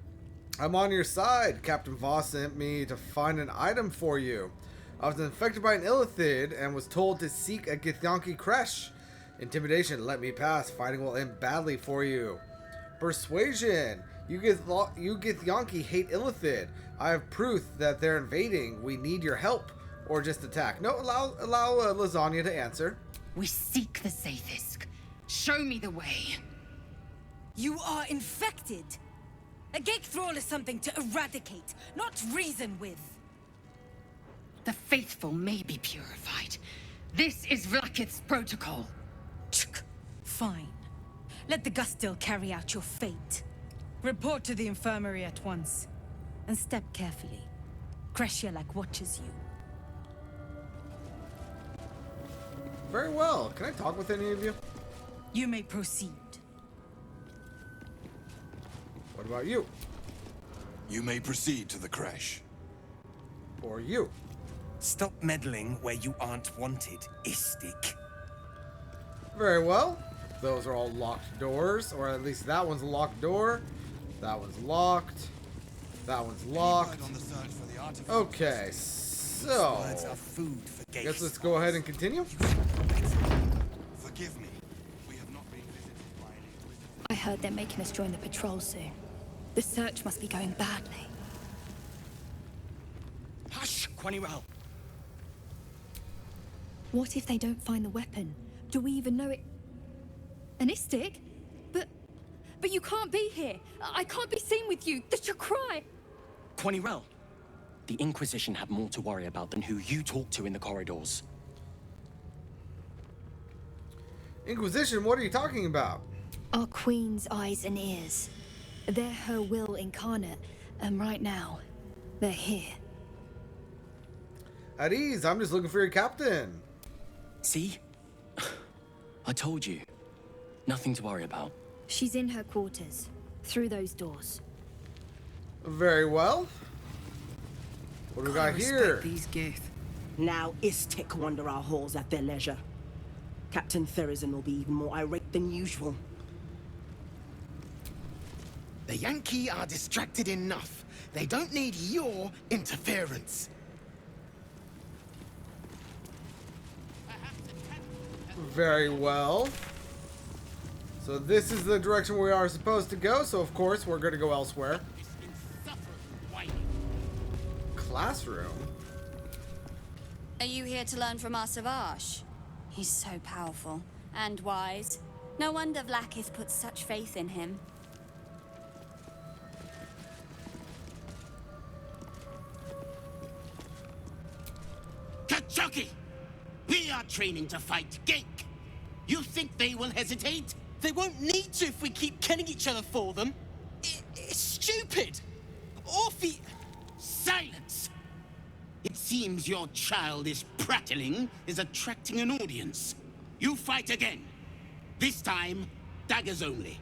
I'm on your side. Captain Voss sent me to find an item for you. I was infected by an illithid and was told to seek a Githyanki creche. Intimidation, let me pass. Fighting will end badly for you. Persuasion, you Githyanki hate illithid. I have proof that they're invading. We need your help. Or just attack. No, allow Lasagna to answer. We seek the Sathisk. Show me the way. You are infected. A Gek Thrall is something to eradicate, not reason with. The faithful may be purified. This is Vlaakith's protocol. Fine. Let the Gustil carry out your fate. Report to the infirmary at once. And step carefully. Kreshia watches you. Very well. Can I talk with any of you? You may proceed. What about you? You may proceed to the creche. Or you? Stop meddling where you aren't wanted, Istik. Very well. Those are all locked doors, or at least that one's a locked door. That one's locked. That one's locked. Okay, so guess let's go ahead and continue. Forgive me. We have not been visited by any. I heard they're making us join the patrol soon. The search must be going badly. Hush, Quaniral. What if they don't find the weapon? Do we even know it? An Istik? But you can't be here. I can't be seen with you. The Chakrai. Quaniral, the Inquisition have more to worry about than who you talk to in the corridors. Inquisition, what are you talking about? Our Queen's eyes and ears. They're her will incarnate, and right now, they're here. At ease, I'm just looking for your captain. See? I told you. Nothing to worry about. She's in her quarters, through those doors. Very well. What do we got here? These Gith. Now Istik wander our halls at their leisure. Captain Therizin will be even more irate than usual. The Yankee are distracted enough. They don't need your interference. Very well. So this is the direction we are supposed to go, so of course we're going to go elsewhere. Classroom? Are you here to learn from our Savage? He's so powerful and wise. No wonder Vlaakith put such faith in him. Kachoki! We are training to fight Gake. You think they will hesitate? They won't need to if we keep killing each other for them. It's stupid. Orphe... Silence! It seems your childish prattling is attracting an audience. You fight again. This time, daggers only.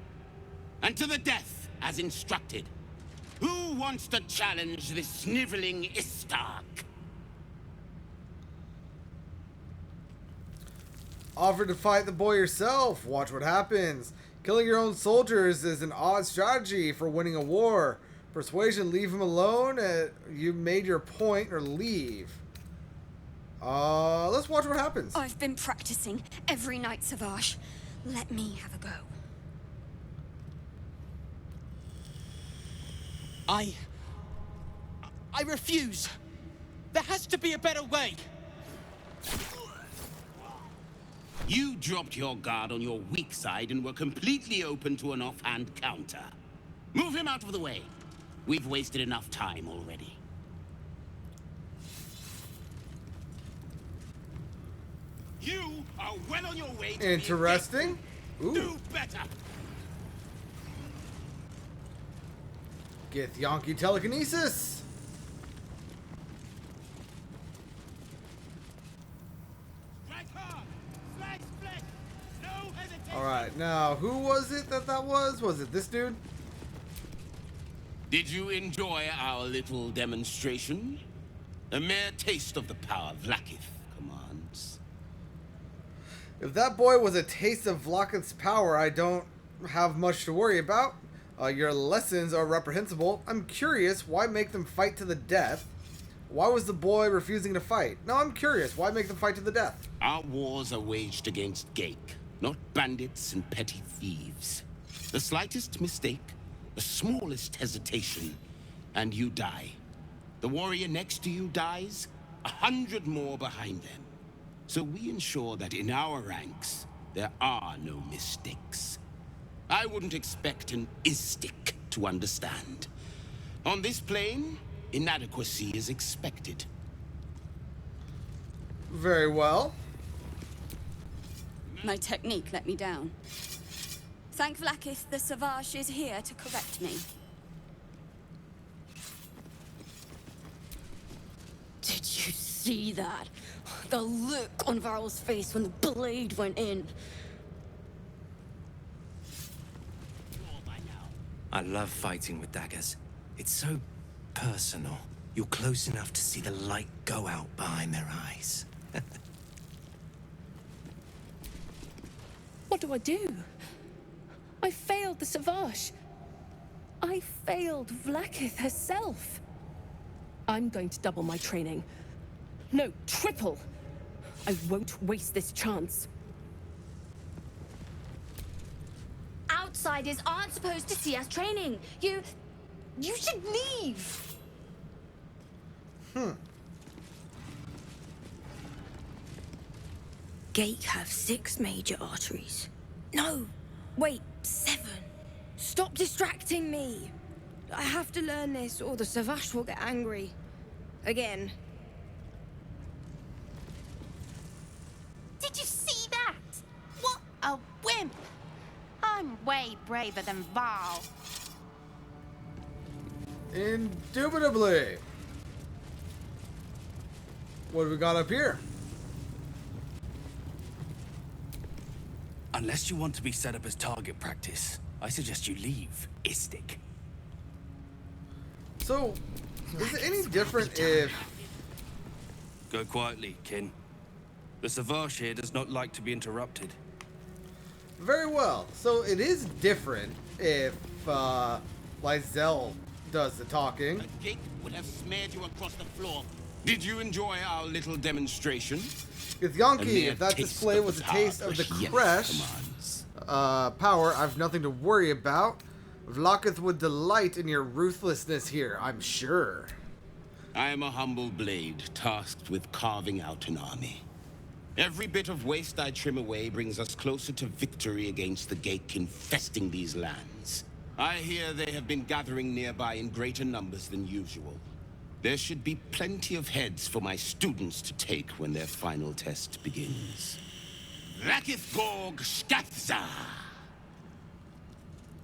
And to the death, as instructed. Who wants to challenge this sniveling Istark? Offer to fight the boy yourself. Watch what happens. Killing your own soldiers is an odd strategy for winning a war. Persuasion, leave him alone. You made your point or leave. Let's watch what happens. I've been practicing every night, Savage. Let me have a go. I refuse. There has to be a better way. You dropped your guard on your weak side and were completely open to an offhand counter. Move him out of the way. We've wasted enough time already. You are well on your way to Interesting. Ooh. Do better. Githyanki telekinesis. Alright, now who was it that was? Was it this dude? Did you enjoy our little demonstration? A mere taste of the power Vlaakith commands. If that boy was a taste of Vlaakith's power, I don't have much to worry about. Your lessons are reprehensible. I'm curious, why make them fight to the death? Why was the boy refusing to fight? No, I'm curious, why make them fight to the death? Our wars are waged against Ghaik, not bandits and petty thieves. The slightest mistake, the smallest hesitation, and you die. The warrior next to you dies, 100 more behind them. So we ensure that in our ranks, there are no mistakes. I wouldn't expect an Istik to understand. On this plane, inadequacy is expected. Very well. My technique let me down. Thank Vlaakith, the Savage is here to correct me. Did you see that? The look on Varl's face when the blade went in. I love fighting with daggers. It's so personal. You're close enough to see the light go out behind their eyes. What do I do? I failed the Savage. I failed Vlaakith herself. I'm going to double my training. No, triple. I won't waste this chance. Outsiders aren't supposed to see us training. You should leave. Ghaik have 6 major arteries. No, wait, 7. Stop distracting me. I have to learn this or the Savage will get angry. Again. Did you see that? What a wimp! I'm way braver than Varl. Indubitably. What do we got up here? Unless you want to be set up as target practice, I suggest you leave, Istik. So, is it any different if... Go quietly, kin. The Savage here does not like to be interrupted. Very well. So it is different if Lae'zel does the talking. A Ghaik would have smeared you across the floor. Did you enjoy our little demonstration? Githyanki, if that display was a taste of the Kresh power, I've nothing to worry about. Vlaakith would delight in your ruthlessness here, I'm sure. I am a humble blade, tasked with carving out an army. Every bit of waste I trim away brings us closer to victory against the Ghaik infesting these lands. I hear they have been gathering nearby in greater numbers than usual. There should be plenty of heads for my students to take when their final test begins. Vlaakith Gorg Skathza!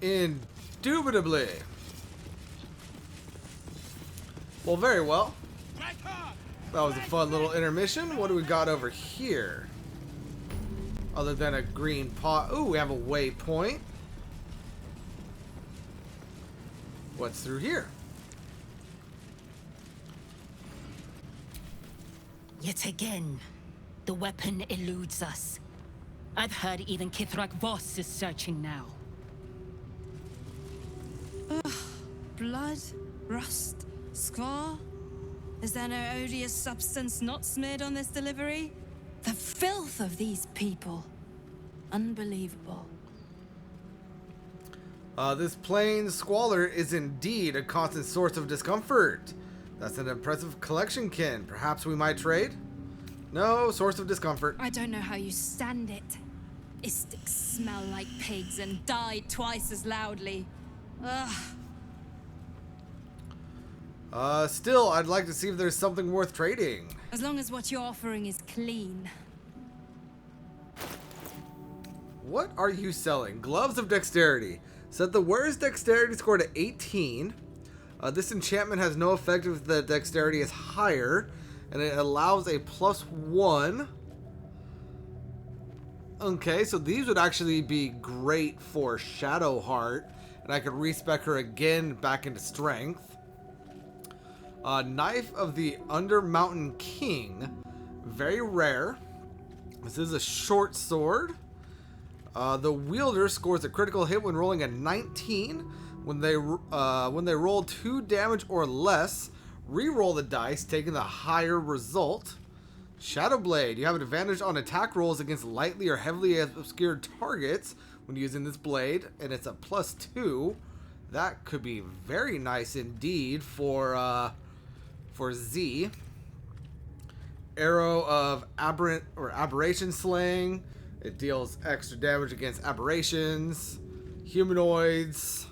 Indubitably. Well, very well. That was a fun little intermission. What do we got over here? Other than a green pot. Ooh, we have a waypoint. What's through here? Yet again, the weapon eludes us. I've heard even Kithrak Voss is searching now. Blood? Rust? Scar? Is there no odious substance not smeared on this delivery? The filth of these people. Unbelievable. This plain squalor is indeed a constant source of discomfort. That's an impressive collection, Kin. Perhaps we might trade? No, source of discomfort. I don't know how you stand it. Istics smell like pigs and die twice as loudly. Ugh. Still, I'd like to see if there's something worth trading. As long as what you're offering is clean. What are you selling? Gloves of Dexterity. Set the wearer's Dexterity score to 18. This enchantment has no effect if the Dexterity is higher, and it allows a +1. Okay, so these would actually be great for Shadowheart, and I could respec her again back into strength. Knife of the Undermountain King. Very rare. This is a short sword. The wielder scores a critical hit when rolling a 19. When they roll 2 damage or less, re-roll the dice, taking the higher result. Shadowblade. You have an advantage on attack rolls against lightly or heavily obscured targets when using this blade, and it's a +2. That could be very nice indeed for Z. Arrow of Aberration Slaying. It deals extra damage against aberrations, humanoids.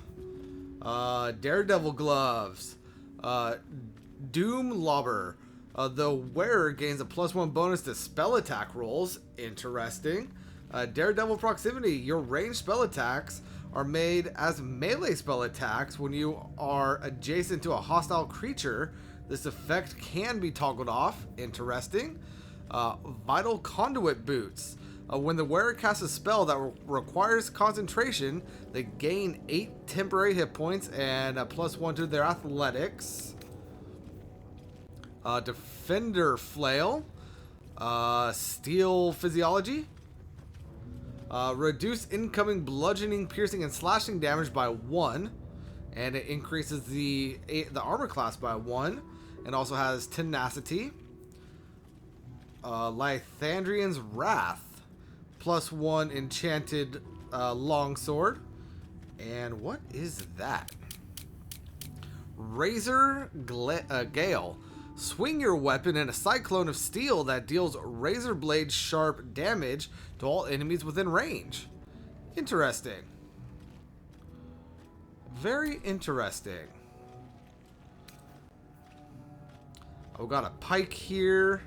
Daredevil Gloves. Doom Lobber. The wearer gains a +1 bonus to spell attack rolls. Interesting. Daredevil Proximity. Your ranged spell attacks are made as melee spell attacks when you are adjacent to a hostile creature. This effect can be toggled off. Interesting. Vital Conduit Boots. When the wearer casts a spell that requires concentration, they gain 8 temporary hit points and a +1 to their athletics. Defender Flail. Steel Physiology. Reduce incoming bludgeoning, piercing, and slashing damage by 1. And it increases the armor class by 1. And also has Tenacity. Lythandrian's Wrath. +1 enchanted longsword. And what is that? Razor Gale. Swing your weapon in a cyclone of steel that deals razor blade sharp damage to all enemies within range. Interesting. Very interesting. Oh, we got a pike here.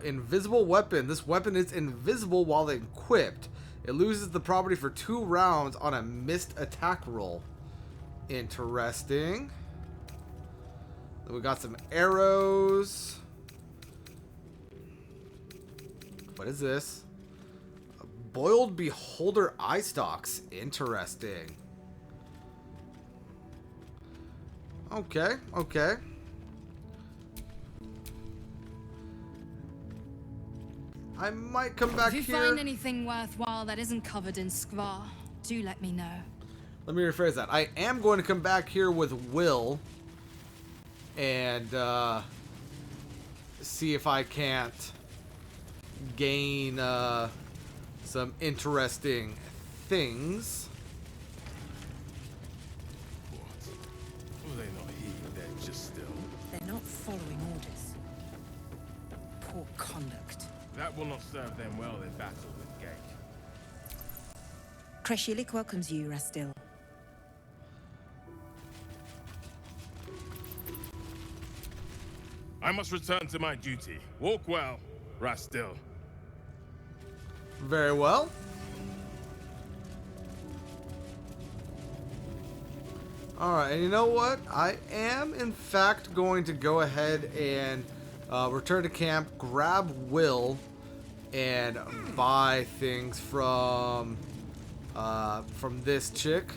Invisible weapon. This weapon is invisible while equipped. It loses the property for 2 rounds on a missed attack roll. Interesting. Then we got some arrows. What is this? Boiled Beholder eye stalks. Interesting. Okay, okay. I might come back here. If you find anything worthwhile that isn't covered in Skvar, do let me know. Let me rephrase that. I am going to come back here with Will and see if I can't gain some interesting things. What? Will they not heed? They're just still. They're not following orders. Poor conduct. That will not serve them well in battle with Gek. Kreshilik welcomes you, Rastil. I must return to my duty. Walk well, Rastil. Very well. Alright, and you know what? I am, in fact, going to go ahead and return to camp, grab Will, and buy things from this chick.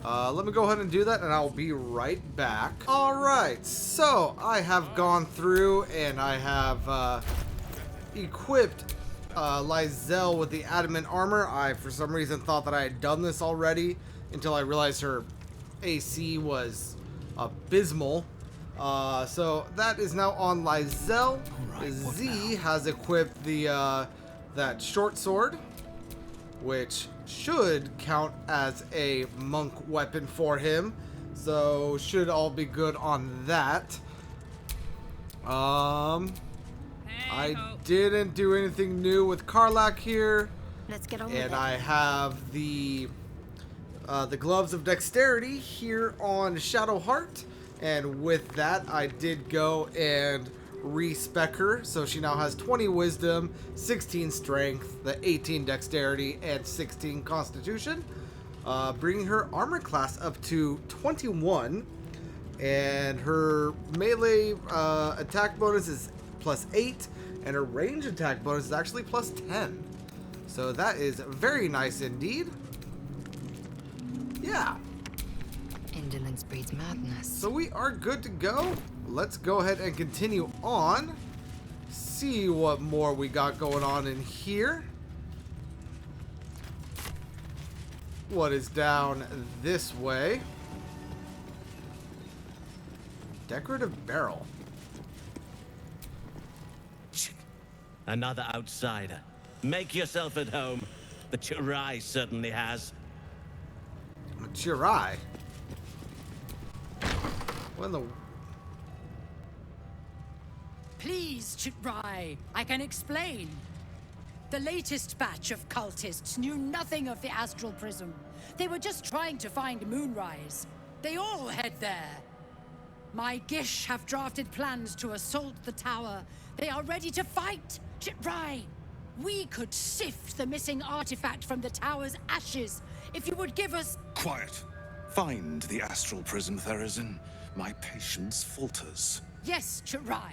Let me go ahead and do that, and I'll be right back. Alright, so I have gone through and I have equipped Lae'zel with the adamant armor. I, for some reason, thought that I had done this already until I realized her AC was abysmal. So that is now on Lysel. Z has equipped the that short sword, which should count as a monk weapon for him. So should all be good on that. I didn't do anything new with Karlach here. Let's get on with it. And I have the gloves of dexterity here on Shadowheart, and with that I did go and respec her, so she now has 20 wisdom, 16 strength, the 18 dexterity, and 16 constitution, bringing her armor class up to 21, and her melee attack bonus is +8, and her range attack bonus is actually +10. So that is very nice indeed. Yeah. Indolence breeds madness. So we are good to go. Let's go ahead and continue on. See what more we got going on in here. What is down this way? Decorative barrel. Another outsider. Make yourself at home. The Chirai certainly has. Chirai? What in the... Please, Chitrai, I can explain. The latest batch of cultists knew nothing of the Astral Prism. They were just trying to find Moonrise. They all head there. My Gish have drafted plans to assault the tower. They are ready to fight, Chitrai. We could sift the missing artifact from the tower's ashes if you would give us... Quiet. Find the Astral Prism, Therazin. My patience falters. Yes, Chitrai.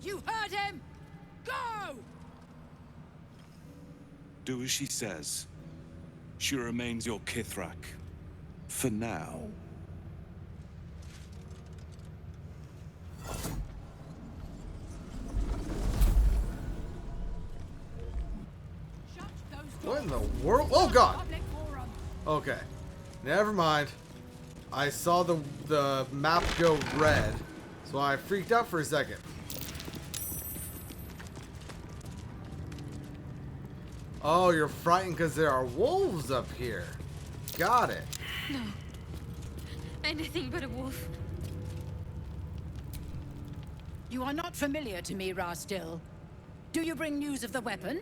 You heard him! Go! Do as she says. She remains your Kithrak. For now. What in the world? Oh god! Okay. Never mind. I saw the map go red, so I freaked out for a second. Oh, you're frightened because there are wolves up here. Got it. No. Anything but a wolf. You are not familiar to me, Rastil. Do you bring news of the weapon?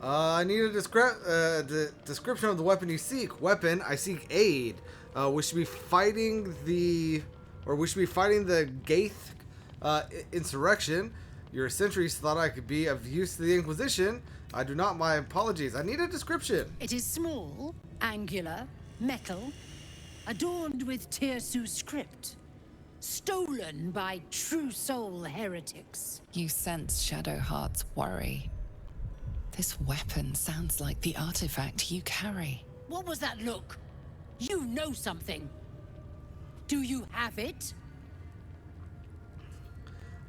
I need a description of the weapon you seek. Weapon, I seek aid. We should be fighting the Gaith insurrection. Your sentries thought I could be of use to the Inquisition. I do not. My apologies. I need a description. It is small, angular, metal, adorned with Tirsu script. Stolen by true soul heretics. You sense Shadowheart's worry. This weapon sounds like the artifact you carry. What was that look? You know something. Do you have it?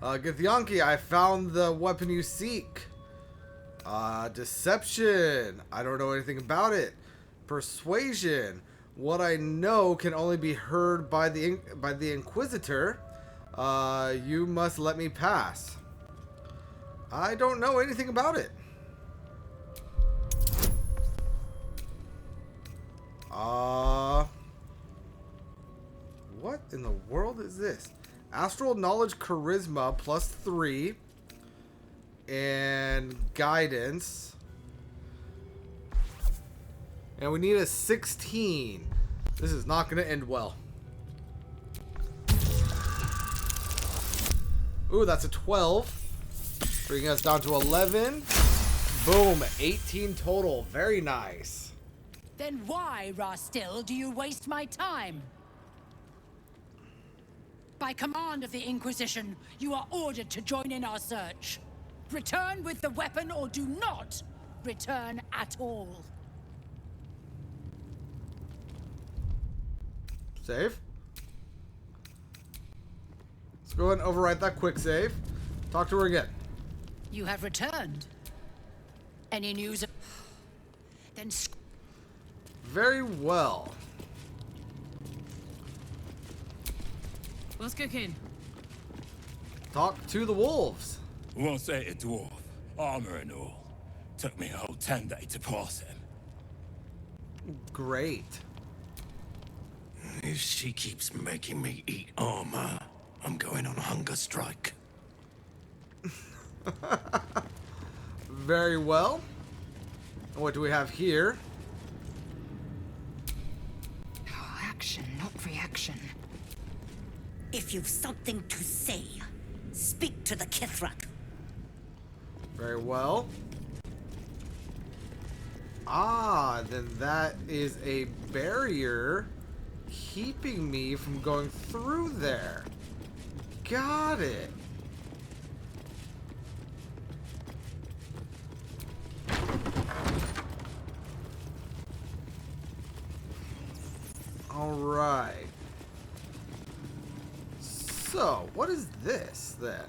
Githyanki, I found the weapon you seek. Deception. I don't know anything about it. Persuasion. What I know can only be heard by the Inquisitor. You must let me pass. I don't know anything about it. What in the world is this? Astral Knowledge Charisma +3 and Guidance. And we need a 16. This is not going to end well. Ooh, that's a 12. Bringing us down to 11. Boom, 18 total. Very nice. Then why, Rastil, do you waste my time? By command of the Inquisition, you are ordered to join in our search. Return with the weapon or do not return at all. Save. Let's go ahead and overwrite that quick save. Talk to her again. You have returned. Any news of... Then... Very well. What's cooking? Talk to the wolves. Once ate a dwarf, armor and all. Took me a whole 10 days to pass him. Great. If she keeps making me eat armor, I'm going on hunger strike. Very well. What do we have here? Action, not reaction. If you've something to say, speak to the Kithrak. Very well. Ah, then that is a barrier keeping me from going through there. Got it. All right. So, what is this then?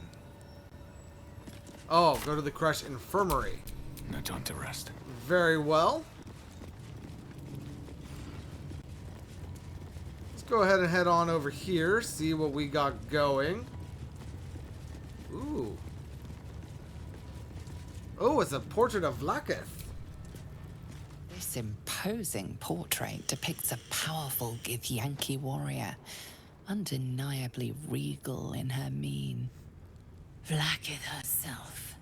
Oh, go to the Crush Infirmary. No time to rest. Very well. Let's go ahead and head on over here, see what we got going. Ooh. Oh, it's a portrait of Vlakith. This imposing portrait depicts a powerful Githyanki warrior, undeniably regal in her mien. Vlakith herself.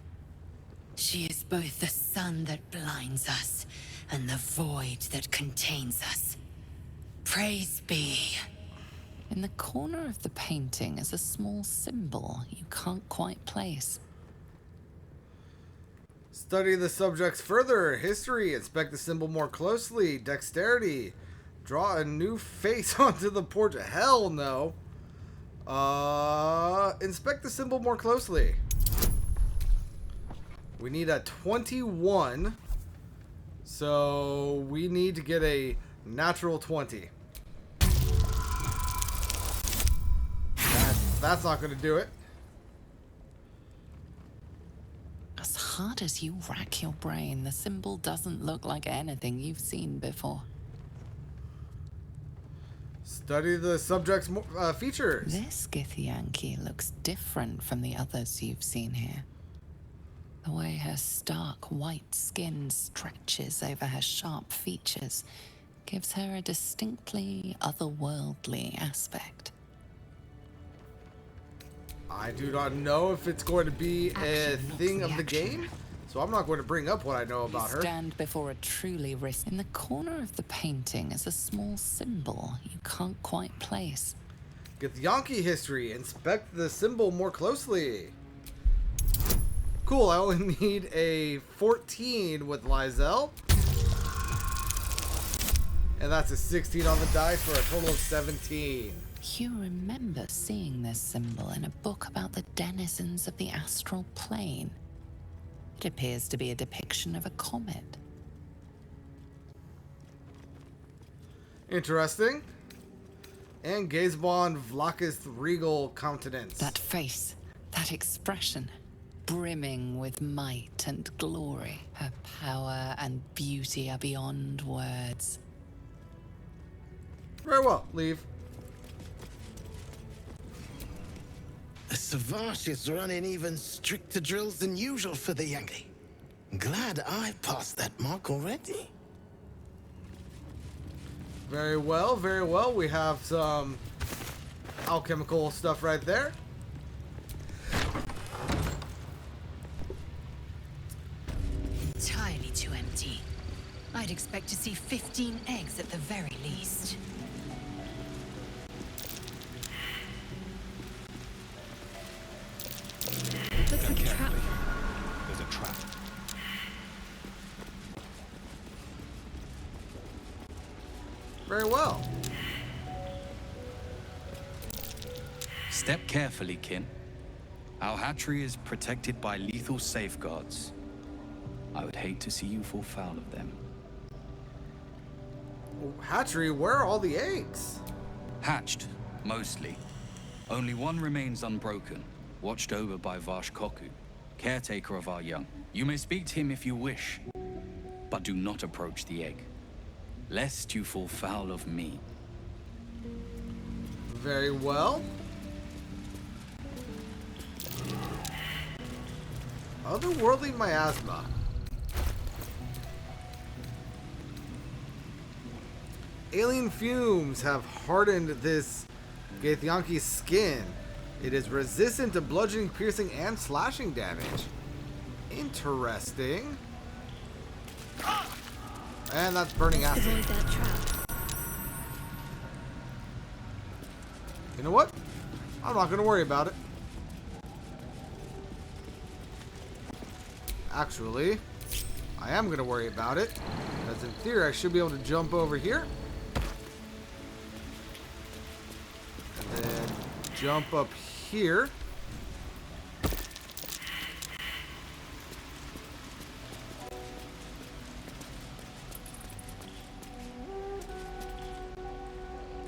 She is both the sun that blinds us and the void that contains us. Praise be. In the corner of the painting is a small symbol you can't quite place. Study the subjects further. History. Inspect the symbol more closely. Dexterity. Draw a new face onto the portrait. Hell no. Inspect the symbol more closely. We need a 21. So we need to get a natural 20. That's not going to do it. As hard as you rack your brain, the symbol doesn't look like anything you've seen before. Study the subject's features. This Githyanki looks different from the others you've seen here. The way her stark white skin stretches over her sharp features gives her a distinctly otherworldly aspect. I do not know if it's going to be a thing of the game, so I'm not going to bring up what I know about her. Stand before a truly risk. In the corner of the painting is a small symbol you can't quite place. Githyanki history. Inspect the symbol more closely. Cool, I only need a 14 with Lysel. And that's a 16 on the die for a total of 17. You remember seeing this symbol in a book about the denizens of the astral plane. It appears to be a depiction of a comet. Interesting. And gaze upon Vlakith's regal countenance. That face, that expression, brimming with might and glory. Her power and beauty are beyond words. Very well, leave. The Savage is running even stricter drills than usual for the Yankee. Glad I passed that mark already. Very well, very well. We have some alchemical stuff right there. Entirely too empty. I'd expect to see 15 eggs at the very least. Looks like a trap. There's a trap. Very well. Step carefully, kin. Our hatchery is protected by lethal safeguards. I would hate to see you fall foul of them. Hatchery, where are all the eggs? Hatched, mostly. Only one remains unbroken, watched over by Vash Koku, caretaker of our young. You may speak to him if you wish, but do not approach the egg. lest you fall foul of me. Very well. Otherworldly miasma. Alien fumes have hardened this Githyanki's skin. It is resistant to bludgeoning, piercing, and slashing damage. Interesting. And that's burning acid. Avoid that trap. You know what? I'm not going to worry about it. Actually, I am going to worry about it. Because in theory, I should be able to jump over here. And then jump up here.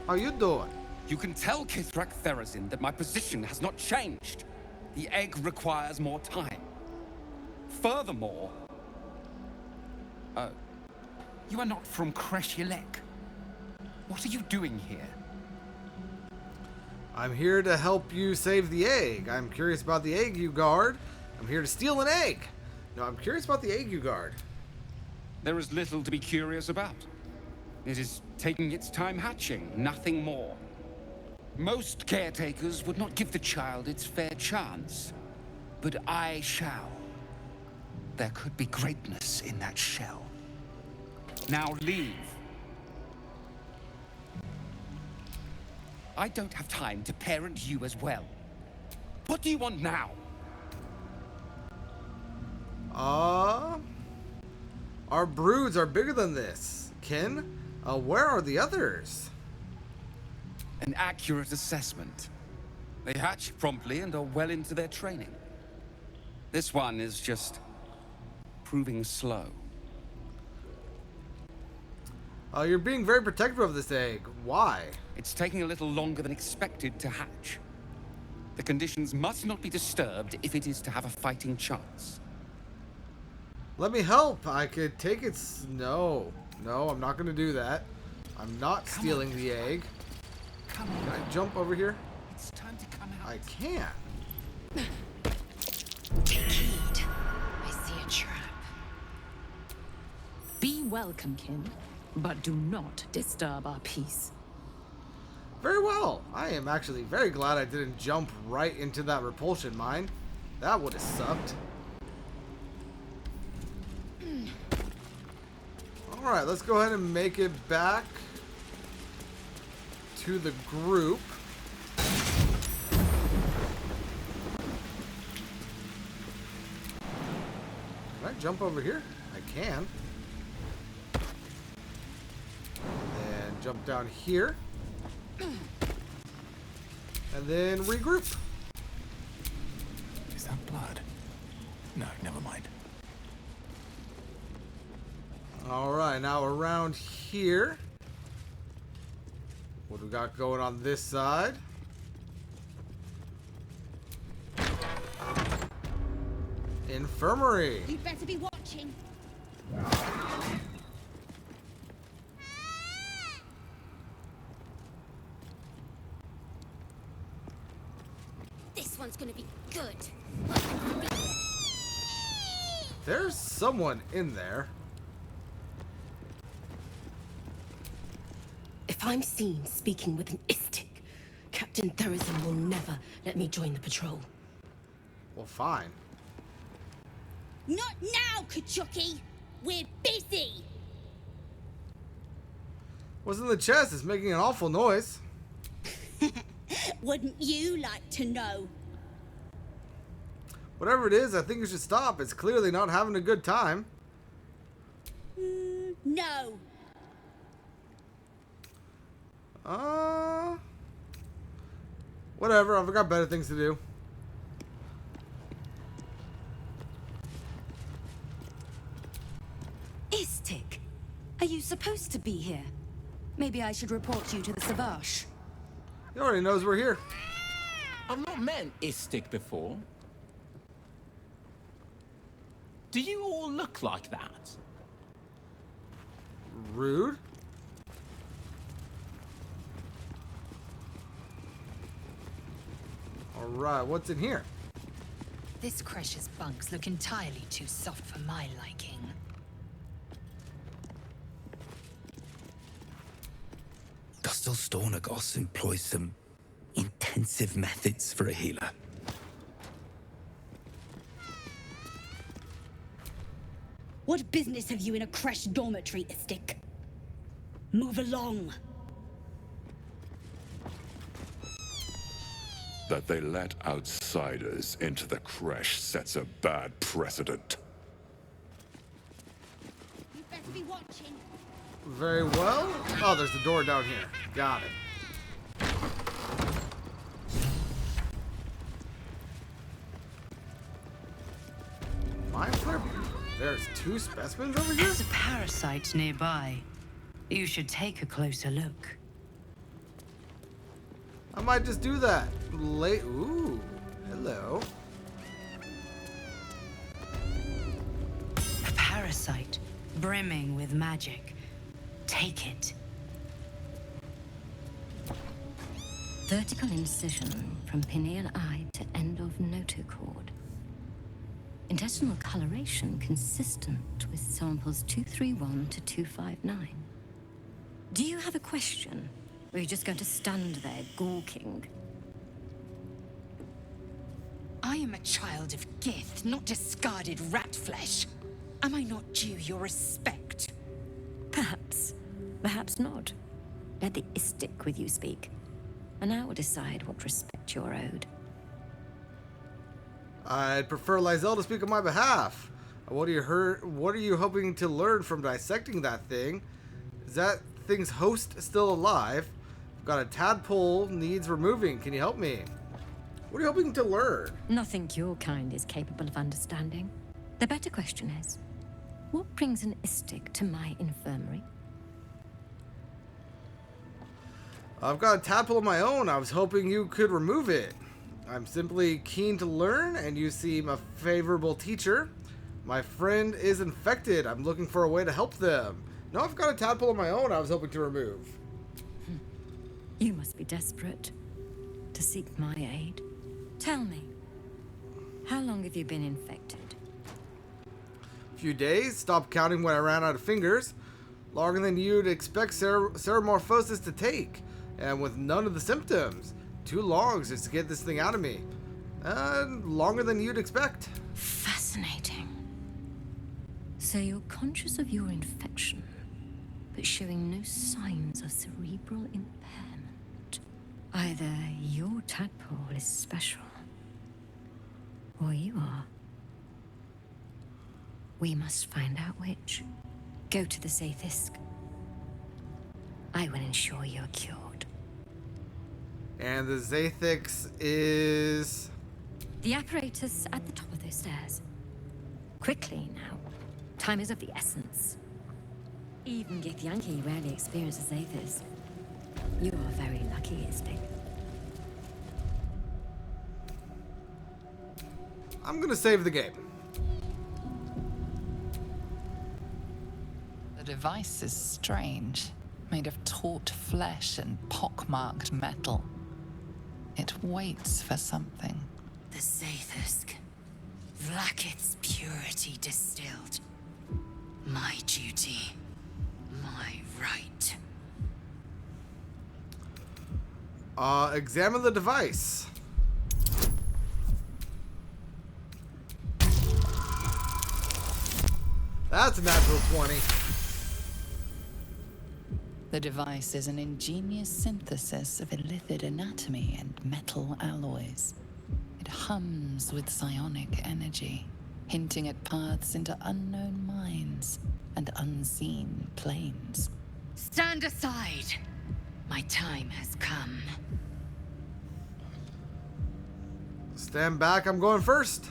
How you doing? You can tell Kithrak Therazin that my position has not changed. The egg requires more time. Furthermore, you are not from Kreshilek. What are you doing here? I'm here to help you save the egg. I'm curious about the egg you guard. I'm here to steal an egg. No, I'm curious about the egg you guard. There is little to be curious about. It is taking its time hatching, nothing more. Most caretakers would not give the child its fair chance. But I shall. There could be greatness in that shell. Now leave. I don't have time to parent you as well. What do you want now? Our broods are bigger than this, Kin. Where are the others? An accurate assessment. They hatch promptly and are well into their training. This one is just proving slow. You're being very protective of this egg. Why? It's taking a little longer than expected to hatch. The conditions must not be disturbed if it is to have a fighting chance. Let me help. I could take its... No, I'm not going to do that. I'm not stealing the egg. Can I jump over here? It's time to come out. I can. Take heed. I see a trap. Be welcome, Kin, but do not disturb our peace. Very well. I am actually very glad I didn't jump right into that repulsion mine. That would have sucked. Alright, let's go ahead and make it back to the group. Can I jump over here? I can. And jump down here. And then regroup. Is that blood? No, never mind. Alright, now around here. What do we got going on this side? Infirmary. You'd better be watching. This one's gonna be good. There's someone in there. If I'm seen speaking with an Istik, Captain Therazin will never let me join the patrol. Well, fine. Not now, Kachuki! We're busy! What's in the chest? It's making an awful noise. Wouldn't you like to know? Whatever it is, I think you should stop. It's clearly not having a good time. No. Whatever, I've got better things to do. Istik, are you supposed to be here? Maybe I should report you to the Savage. He already knows we're here. I've not met an Istik before. Do you all look like that? Rude. Alright, what's in here? This Cresh's bunks look entirely too soft for my liking. Gustil Stornagos employs some intensive methods for a healer. What business have you in a Kresh dormitory, Istik? Move along. That they let outsiders into the Kresh sets a bad precedent. You best be watching. Very well. Oh, there's the door down here. Got it. Mind flare? There's 2 specimens over here? There's a parasite nearby. You should take a closer look. I might just do that. Ooh, hello. A parasite brimming with magic. Take it. Vertical incision from pineal eye to end of notochord. Intestinal coloration consistent with samples 231 to 259. Do you have a question? Or are you just going to stand there gawking? I am a child of Gith, not discarded rat flesh. Am I not due your respect? Perhaps. Perhaps not. Let the Istik with you speak, and I will decide what respect you're owed. I'd prefer Lae'zel to speak on my behalf. What are you hoping to learn from dissecting that thing? Is that thing's host still alive? I've got a tadpole needs removing. Can you help me? What are you hoping to learn? Nothing your kind is capable of understanding. The better question is, what brings an Istik to my infirmary? I've got a tadpole of my own. I was hoping you could remove it. I'm simply keen to learn, and you seem a favorable teacher. My friend is infected. I'm looking for a way to help them. No, I've got a tadpole of my own I was hoping to remove. You must be desperate to seek my aid. Tell me, how long have you been infected? A few days. Stopped counting when I ran out of fingers. Longer than you'd expect Ceramorphosis to take. And with none of the symptoms. Too long just to get this thing out of me. Longer than you'd expect. Fascinating. So you're conscious of your infection, but showing no signs of cerebral impairment. Either your tadpole is special, or you are. We must find out which. Go to the Zaith'isk. I will ensure you're cured. And the Zaith'isk is... The apparatus at the top of those stairs. Quickly now. Time is of the essence. Even Githyanki rarely experiences Zaith'isk. You are very lucky, Istik. I'm gonna save the game. The device is strange, made of taut flesh and pockmarked metal. It waits for something. The Zaith'isk. Vlaakith's purity distilled. My duty. My right. Examine the device. That's a natural 20. The device is an ingenious synthesis of illithid anatomy and metal alloys. It hums with psionic energy, hinting at paths into unknown minds and unseen planes. Stand aside. My time has come. Stand back, I'm going first.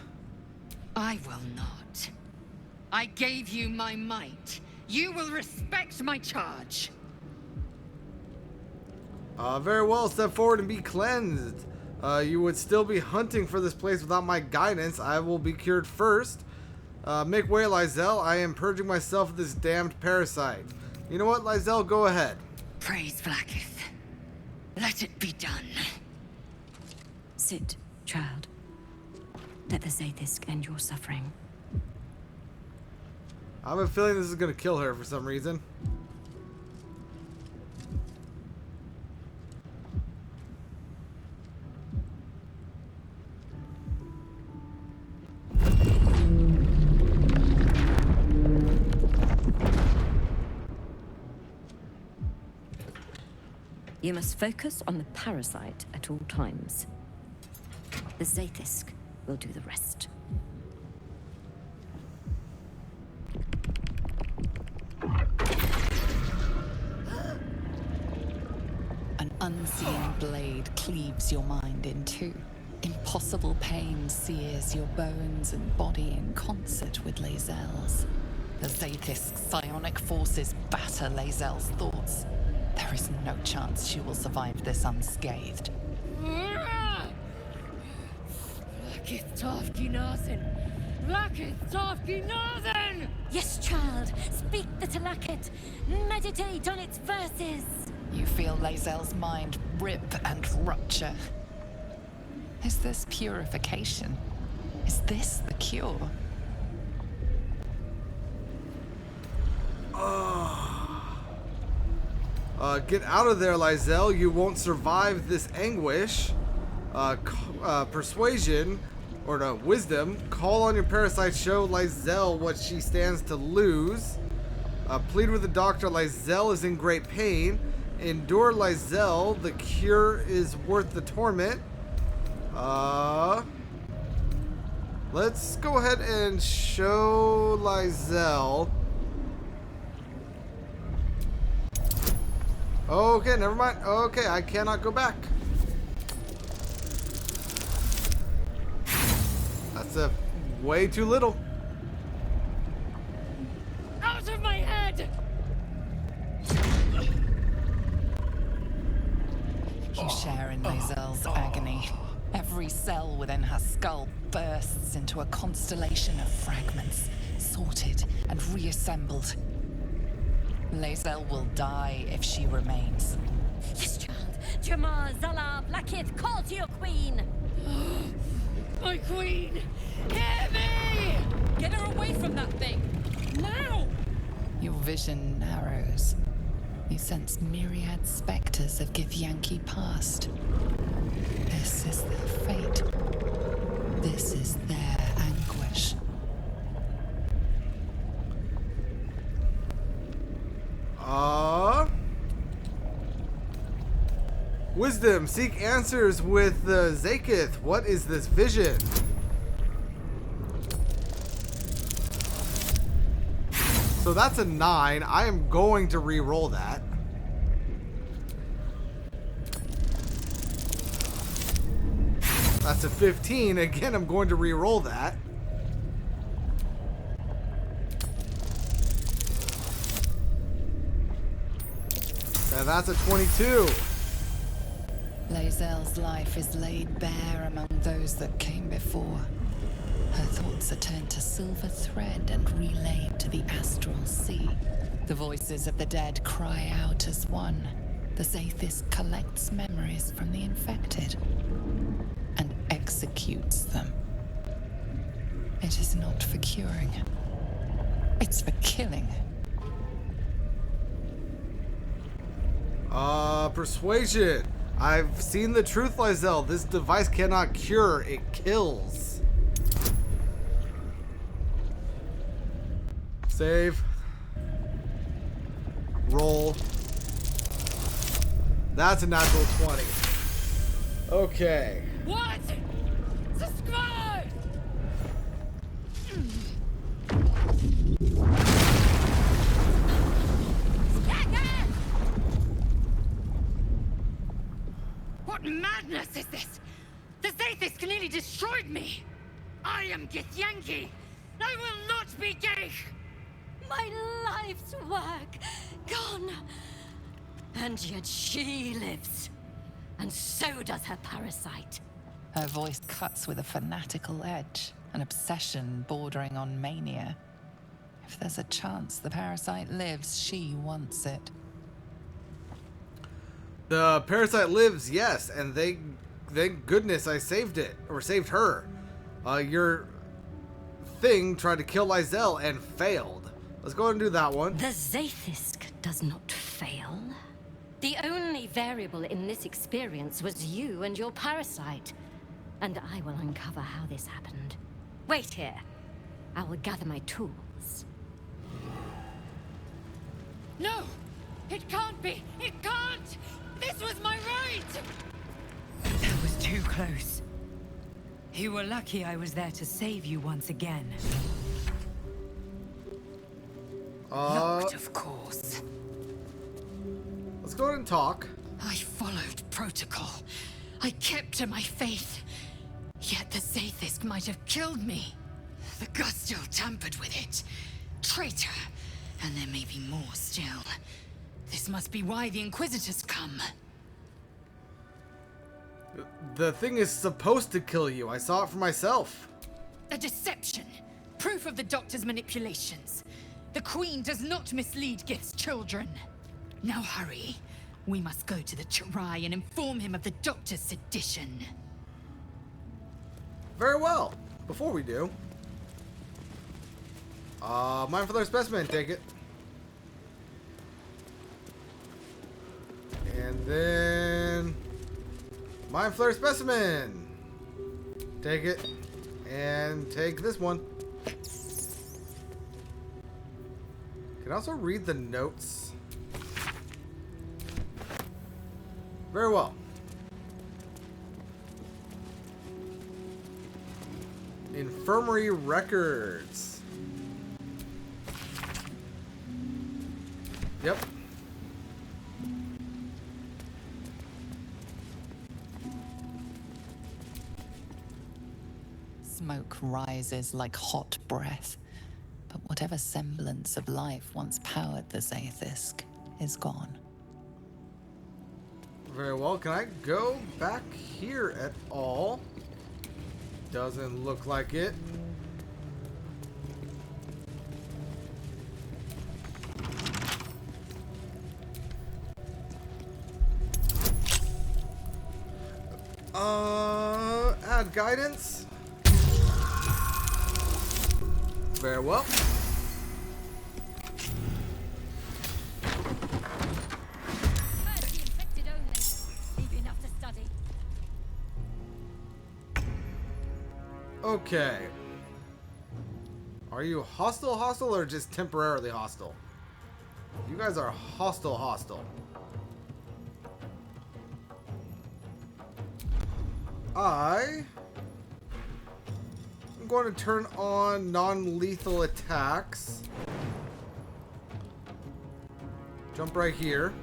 I will not. I gave you my might. You will respect my charge. Very well, step forward and be cleansed. You would still be hunting for this place without my guidance. I will be cured first. Make way, Lae'zel. I am purging myself of this damned parasite. You know what, Lae'zel? Go ahead. Praise Vlaakith. Let it be done. Sit. Child, let the Zaith'isk end your suffering. I have a feeling this is gonna kill her for some reason. You must focus on the parasite at all times. The Zaith'isk will do the rest. An unseen blade cleaves your mind in two. Impossible pain sears your bones and body in concert with Lae'zel's. The Zaith'isk's psionic forces batter Lae'zel's thoughts. There is no chance she will survive this unscathed. Yes, child. Speak the Talakit. Meditate on its verses. You feel Lae'zel's mind rip and rupture. Is this purification? Is this the cure? Get out of there, Lae'zel. You won't survive this anguish. Persuasion, or no, wisdom. Call on your parasite. Show Lae'zel what she stands to lose. Plead with the doctor. Lae'zel is in great pain. Endure, Lae'zel. The cure is worth the torment. Let's go ahead and show Lae'zel. Okay, never mind. Okay, I cannot go back. That's a way too little. Out of my head! You share in Lae'zel's agony. Every cell within her skull bursts into a constellation of fragments, sorted and reassembled. Lae'zel will die if she remains. Yes, child. Jamar, Zala, Blackith, call to your queen. My queen! Hear me! Get her away from that thing! Now! Your vision narrows. You sense myriad specters of Githyanki past. This is their fate. This is their anguish. Wisdom. Seek answers with the Zaith'isk. What is this vision? So that's a 9. I am going to re-roll that. That's a 15. Again, I'm going to re-roll that. And that's a 22. Lae'zel's life is laid bare among those that came before. Her thoughts are turned to silver thread and relayed to the astral sea. The voices of the dead cry out as one. The Zaith'isk collects memories from the infected and executes them. It is not for curing. It's for killing. Persuasion. I've seen the truth, Lae'zel. This device cannot cure, it kills. Save. Roll. That's a natural 20. Okay. What? Subscribe! What madness is this? The Zaith'isk nearly destroyed me! I am Githyanki! I will not be Geich! My life's work gone. And yet she lives. And so does her parasite. Her voice cuts with a fanatical edge, an obsession bordering on mania. If there's a chance the parasite lives, she wants it. The parasite lives, yes, and they thank goodness I saved it, or saved her. Your thing tried to kill Lysel and failed. Let's go ahead and do that one. The Zaithisk does not fail. The only variable in this experience was you and your parasite. And I will uncover how this happened. Wait here. I will gather my tools. No! It can't be! It can't! This was my right! That was too close. You were lucky I was there to save you once again. Locked, of course. Let's go ahead and talk. I followed protocol. I kept to my faith. Yet the Zaithisk might have killed me. The Gustil tampered with it. Traitor. And there may be more still. This must be why the Inquisitors come. The thing is supposed to kill you. I saw it for myself. A deception. Proof of the Doctor's manipulations. The Queen does not mislead Gith's children. Now hurry. We must go to the Chirai and inform him of the Doctor's sedition. Very well. Before we do, mindful their specimen, take it. And then Mind Flare Specimen. Take it. And take this one. Can also read the notes. Very well. Infirmary records. Yep. Smoke rises like hot breath, but whatever semblance of life once powered the Zaithisk is gone. Very well. Can I go back here at all? Doesn't look like it. Add guidance. Very well. Okay. Are you hostile or just temporarily hostile? You guys are hostile. I'm going to turn on non-lethal attacks. Jump right here.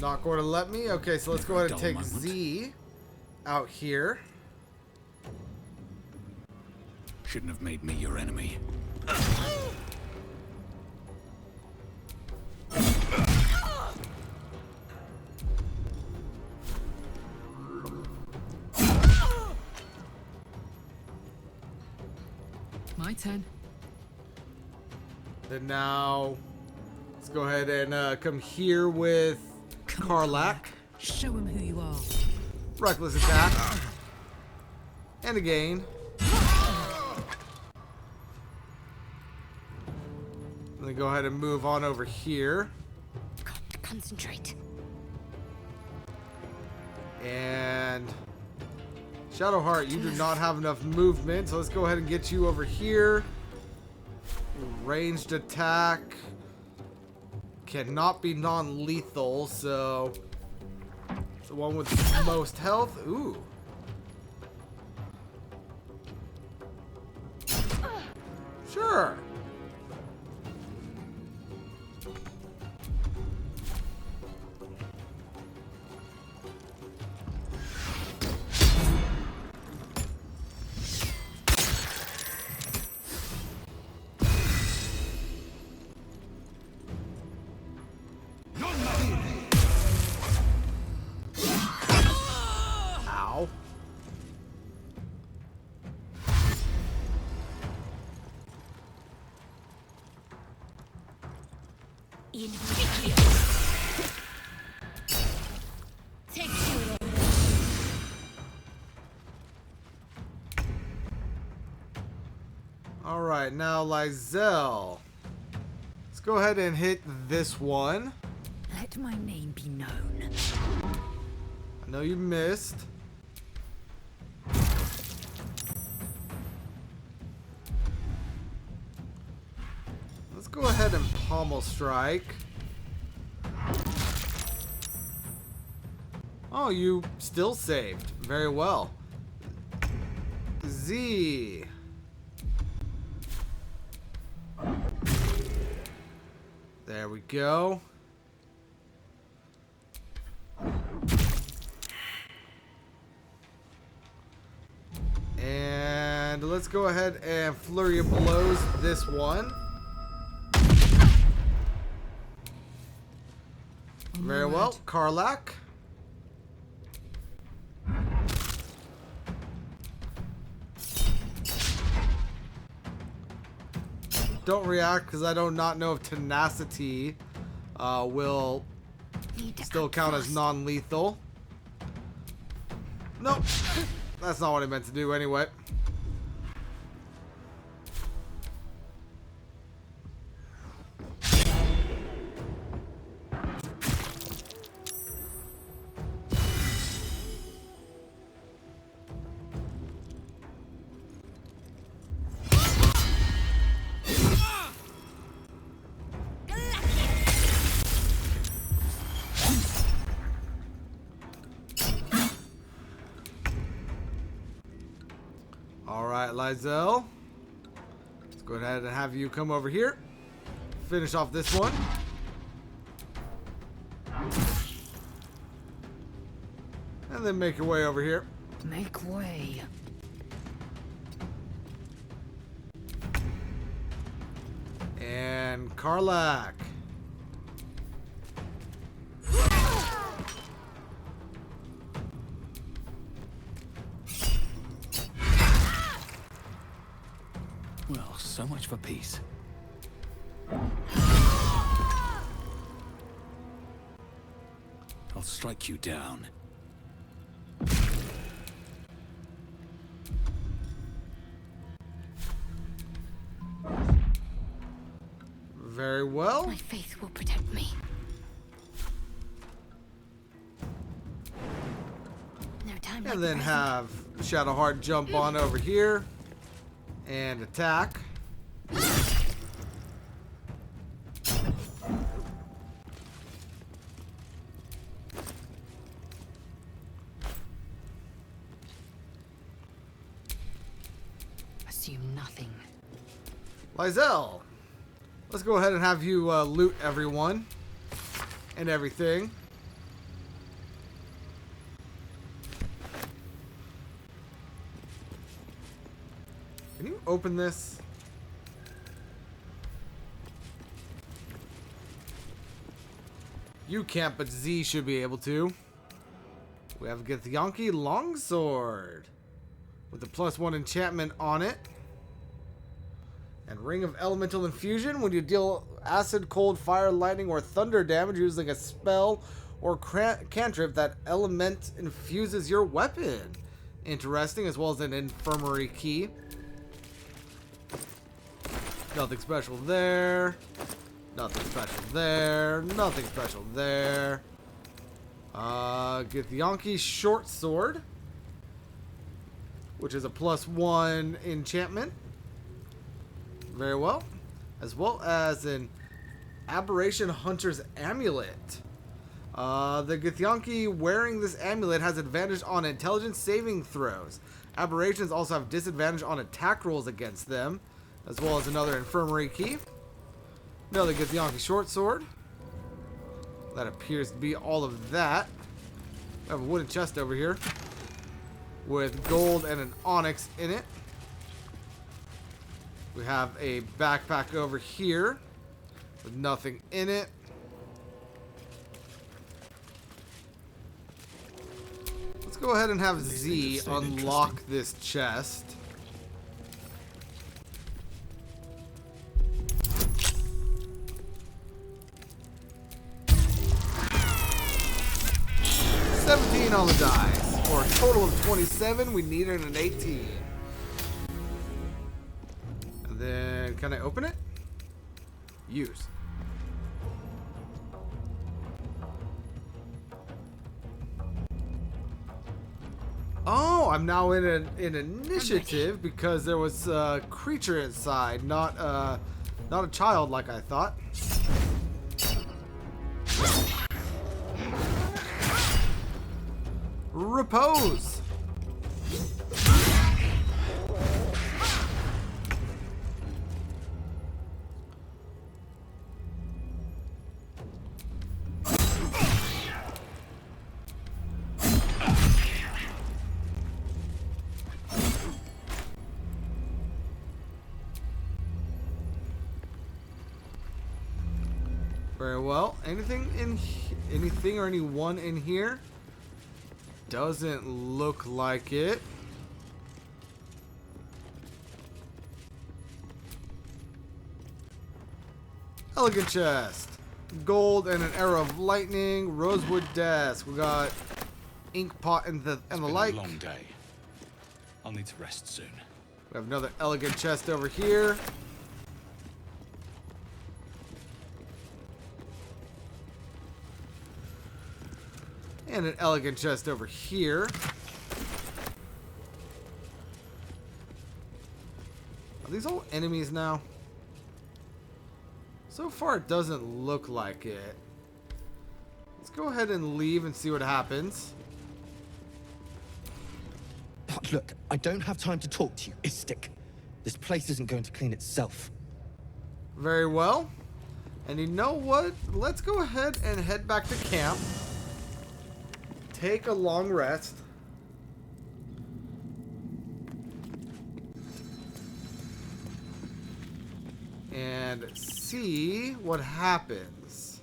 Not going to let me. Okay, so let's go ahead and take Z out here. Shouldn't have made me your enemy. My turn. Then now, let's go ahead and come here with Karlach. Show him who you are. Reckless attack. And again. Let me go ahead and move on over here. Concentrate. And Shadowheart, you do not have enough movement, so let's go ahead and get you over here. Ranged attack. Cannot be non-lethal, so the one with the most health. Ooh. Sure. Ow. Invidious. Take you. Alright, now Lae'zel. Let's go ahead and hit this one. Let my name be known. I know you missed. Let's go ahead and pommel strike. Oh, you still saved. Very well. Z. There we go. And let's go ahead and flurry of blows this one. Very well, Karlach. Don't react because I do not know if tenacity will still count as non-lethal. Nope. That's not what I meant to do anyway. Alright, Lae'zel. Let's go ahead and have you come over here. Finish off this one. And then make your way over here. Make way. And Karlach. Well, so much for peace. I'll strike you down. Very well. My faith will protect me. No time like And the then present. have Shadowheart jump on over here and attack. Assume nothing. Lae'zel, let's go ahead and have you loot everyone and everything. Can you open this? You can't, but Z should be able to. We have Githyanki Longsword with a +1 enchantment on it. And Ring of Elemental Infusion. When you deal acid, cold, fire, lightning, or thunder damage using a spell or cantrip, that element infuses your weapon. Interesting, as well as an infirmary key. Nothing special there. Nothing special there. Nothing special there. Githyanki Short Sword, which is a +1 enchantment. Very well. As well as an Aberration Hunter's Amulet. The Githyanki wearing this amulet has advantage on intelligence saving throws. Aberrations also have disadvantage on attack rolls against them, as well as another infirmary key. Another Githyanki short sword. That appears to be all of that. We have a wooden chest over here with gold and an onyx in it. We have a backpack over here with nothing in it. Let's go ahead and have Z unlock this chest. 18 on the dice. For a total of 27, we needed an 18. And then, can I open it? Use. Oh, I'm now in an initiative because there was a creature inside, not a child like I thought. Repose. Very well. Anything or anyone in here? Doesn't look like it. Elegant chest. Gold and an arrow of lightning. Rosewood desk. We got ink pot and the like. A long day. I'll need to rest soon. We have another elegant chest over here. And an elegant chest over here. Are these all enemies now? So far, it doesn't look like it. Let's go ahead and leave and see what happens. Look, I don't have time to talk to you, Istik. This place isn't going to clean itself. Very well. And you know what? Let's go ahead and head back to camp. Take a long rest. And see what happens.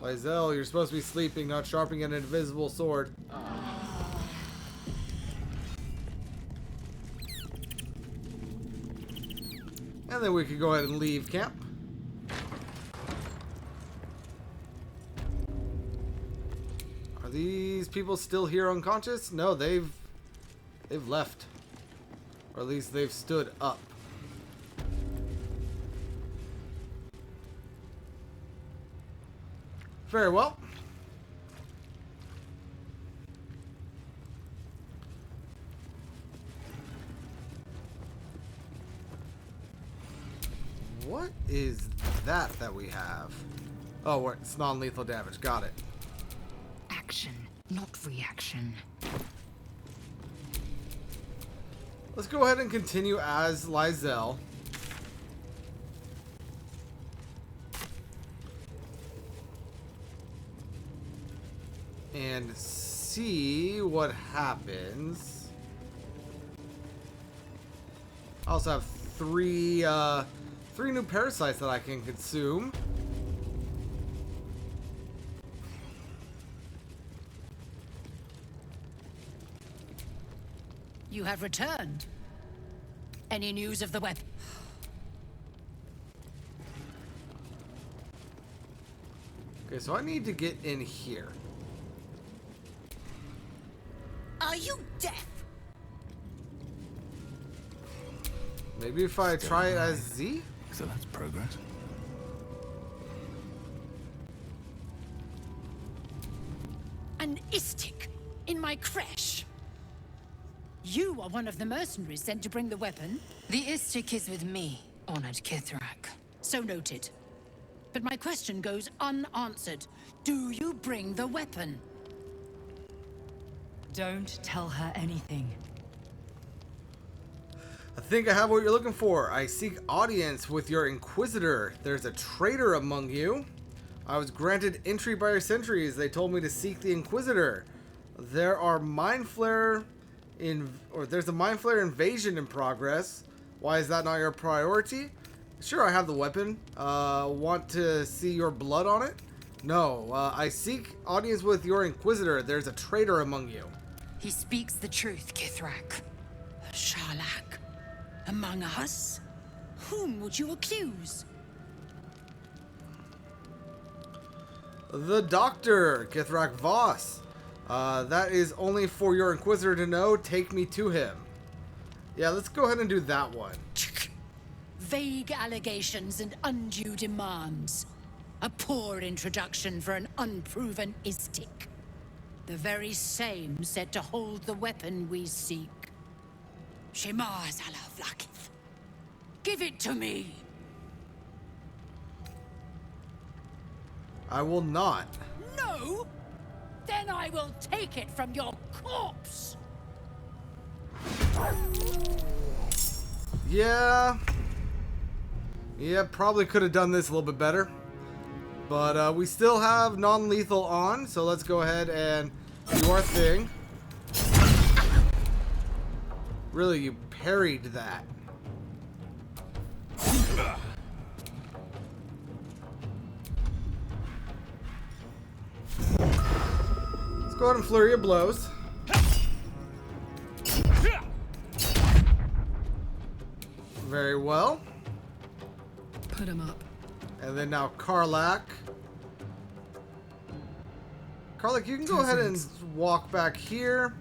Lae'zel, you're supposed to be sleeping, not sharpening an invisible sword. And then we could go ahead and leave camp. Are these people still here unconscious? No, they've left. Or at least they've stood up. Very well. What is that we have? Oh, it's non-lethal damage. Got it. Action, not reaction. Let's go ahead and continue as Lae'zel. And see what happens. I also have three new parasites that I can consume. You have returned. Any news of the weapon? Okay, so I need to get in here. Are you deaf? Maybe if I try it as Z? So that's progress. An Istik in my creche. You are one of the mercenaries sent to bring the weapon. The Istik is with me, honored Kithrak. So noted. But my question goes unanswered. Do you bring the weapon? Don't tell her anything. I think I have what you're looking for. I seek audience with your Inquisitor. There's a traitor among you. I was granted entry by your sentries. They told me to seek the Inquisitor. There's a mind flare invasion in progress. Why is that not your priority? Sure, I have the weapon. Want to see your blood on it? No. I seek audience with your Inquisitor. There's a traitor among you. He speaks the truth, Kithrak. Sharlak? Among us? Whom would you accuse? The Doctor, Kithrak Voss. That is only for your Inquisitor to know. Take me to him. Yeah, let's go ahead and do that one. Vague allegations and undue demands. A poor introduction for an unproven Istik. The very same said to hold the weapon we seek. Shemar Zala Vlakith. Give it to me! I will not. No? Then I will take it from your corpse! Yeah. Yeah, probably could have done this a little bit better. But we still have non-lethal on, so let's go ahead and do our thing. Really, you parried that. Let's go ahead and flurry of blows. Very well. Put him up. And then now Karlach. Karlach, you can go ahead and walk back here.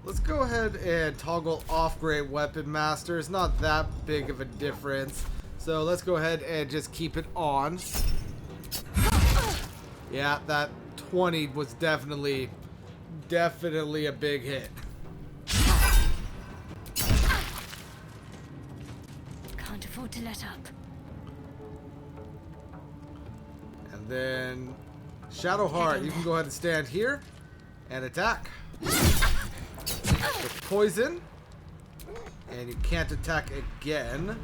Let's go ahead and toggle off Great Weapon Master. It's not that big of a difference. So let's go ahead and just keep it on. Yeah, that 20 was definitely a big hit. Can't afford to let up. And then Shadowheart, you can go ahead and stand here and attack. With poison. And you can't attack again.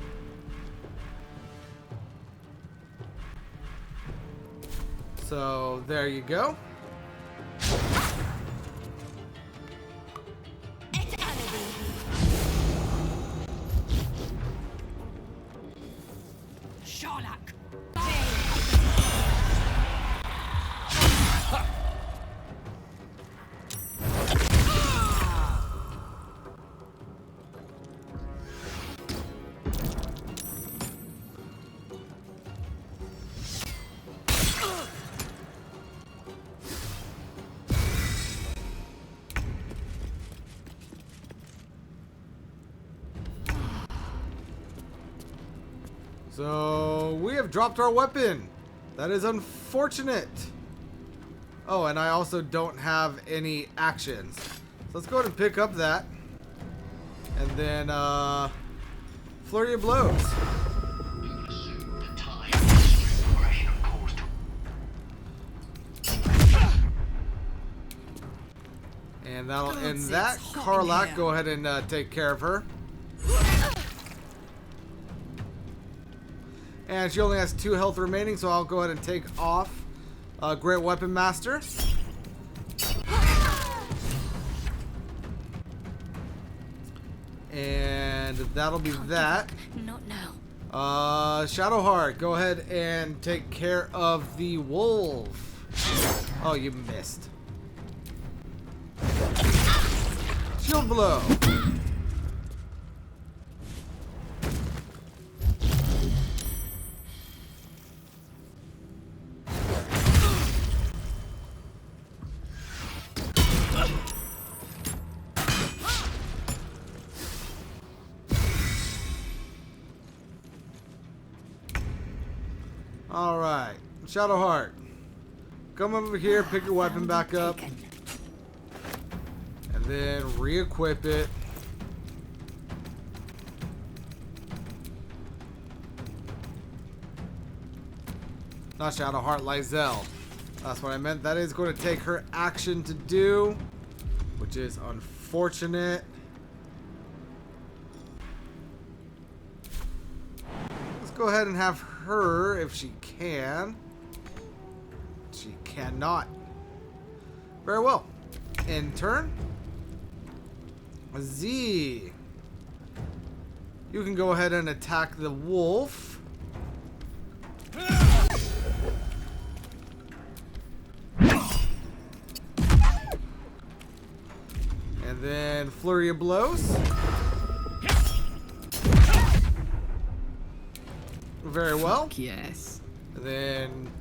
So there you go. Sharlak! So we have dropped our weapon. That is unfortunate. Oh, and I also don't have any actions. So let's go ahead and pick up that. And then flurry of blows. And that'll end that. Karlach, go ahead and take care of her. And she only has 2 health remaining, so I'll go ahead and take off Great Weapon Master. And that'll be that. Not now. Shadowheart, go ahead and take care of the wolf. Oh, you missed. Shield blow. Alright, Shadowheart, come over here, pick your weapon back up, and then re-equip it. Not Shadowheart, Lae'zel. That's what I meant. That is going to take her action to do, which is unfortunate. Let's go ahead and have her if she can. She cannot. Very well. In turn, Z. You can go ahead and attack the wolf. And then flurry of blows. Very well. Yes. And then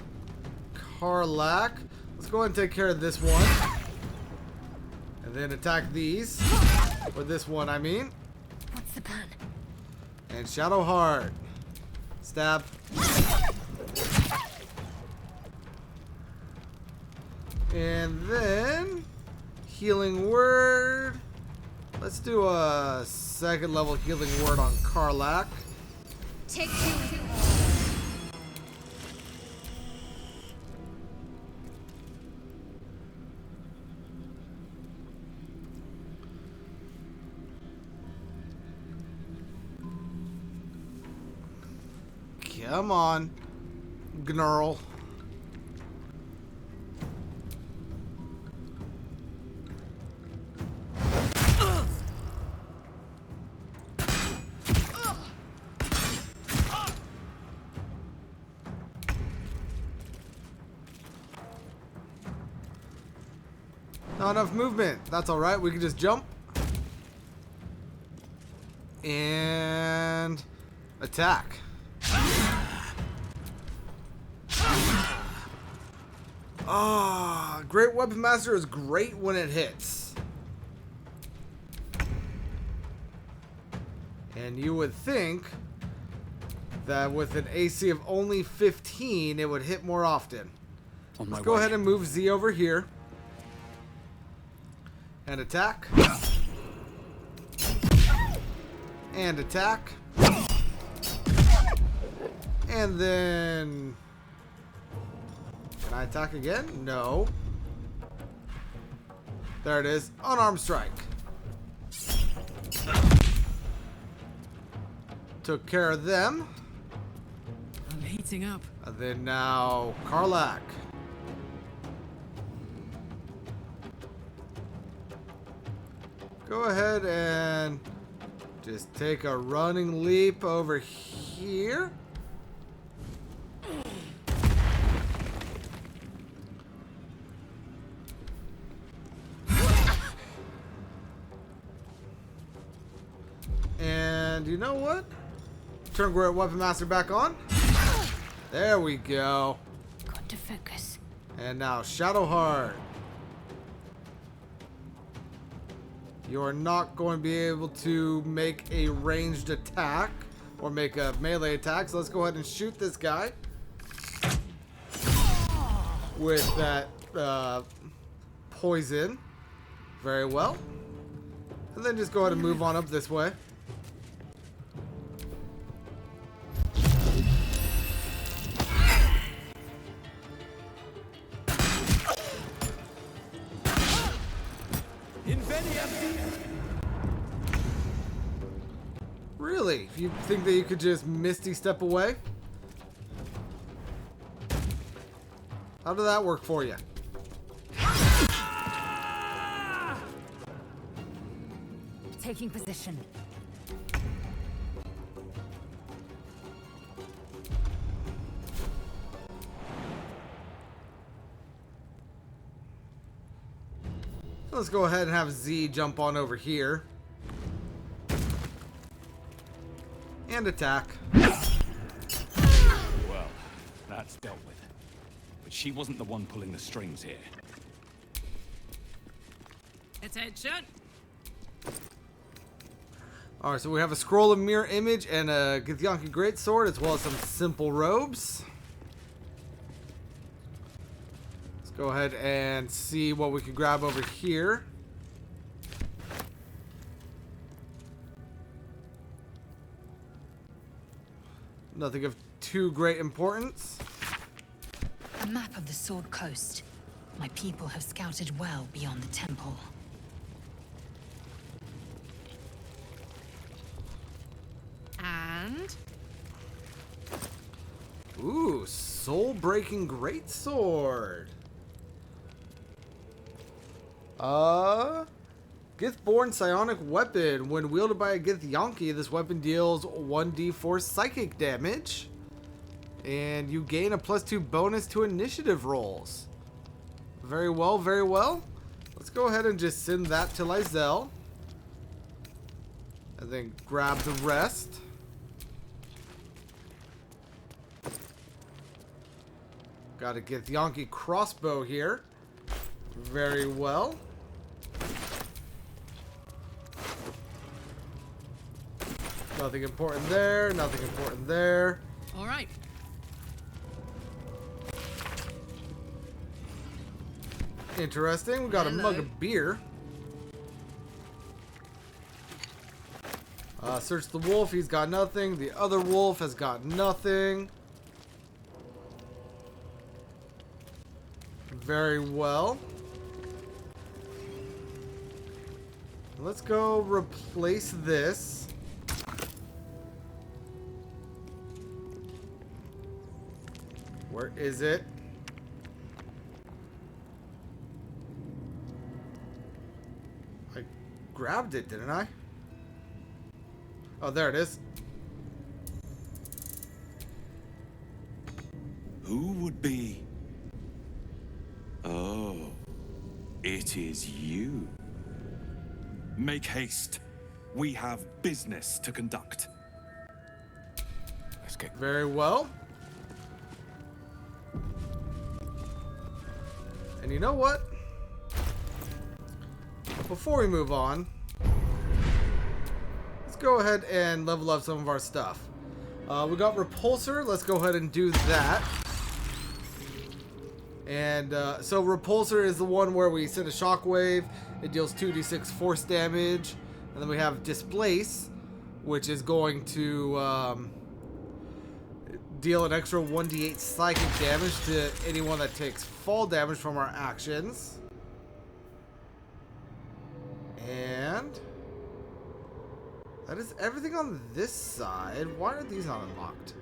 Karlach. Let's go ahead and take care of this one. And then attack these. Or this one, I mean. What's the plan? And Shadowheart. Stab. And then healing word. Let's do a second level healing word on Karlach. Take two. Come on, Gnarl. Not enough movement. That's all right. We can just jump and attack. Ah, Great Weapon Master is great when it hits. And you would think that with an AC of only 15, it would hit more often. Let's go ahead and move Z over here. And attack. And attack. And then... Can I attack again? No. There it is. Unarmed strike. Took care of them. I'm heating up. And then now Karlach. Go ahead and just take a running leap over here. And you know what? Turn Great Weapon Master back on. There we go. Got to focus. And now Shadowheart. You're not going to be able to make a ranged attack or make a melee attack. So let's go ahead and shoot this guy with that poison. Very well. And then just go ahead and move on up this way. Really? You think that you could just Misty Step away? How did that work for you? Taking position. Let's go ahead and have Z jump on over here. And attack. Well, that's dealt with. But she wasn't the one pulling the strings here. Attention. Alright, so we have a scroll of mirror image and a Githyanki greatsword, as well as some simple robes. Let's go ahead and see what we can grab over here. Nothing of too great importance. A map of the Sword Coast. My people have scouted well beyond the temple. And? Ooh, soul-breaking greatsword. Githborn psionic weapon. When wielded by a Githyanki, this weapon deals 1d4 psychic damage. And you gain a +2 bonus to initiative rolls. Very well, very well. Let's let's go ahead and just send that to Lizelle. And then grab the rest. Gotta get the Yankee crossbow here. Very well. Nothing important there. Nothing important there. All right. Interesting. We got a mug of beer. Search the wolf. He's got nothing. The other wolf has got nothing. Very well. Let's go replace this. Where is it? I grabbed it, didn't I? Oh, there it is. Who would be? Oh, it is you. Make haste. We have business to conduct. Let's get very well. And you know what? Before we move on, let's go ahead and level up some of our stuff. We got Repulsor. Let's go ahead and do that. And so Repulsor is the one where we send a shockwave. It deals 2d6 force damage. And then we have Displace, which is going to deal an extra 1d8 psychic damage to anyone that takes fall damage from our actions. And that is everything on this side. Why are these not unlocked?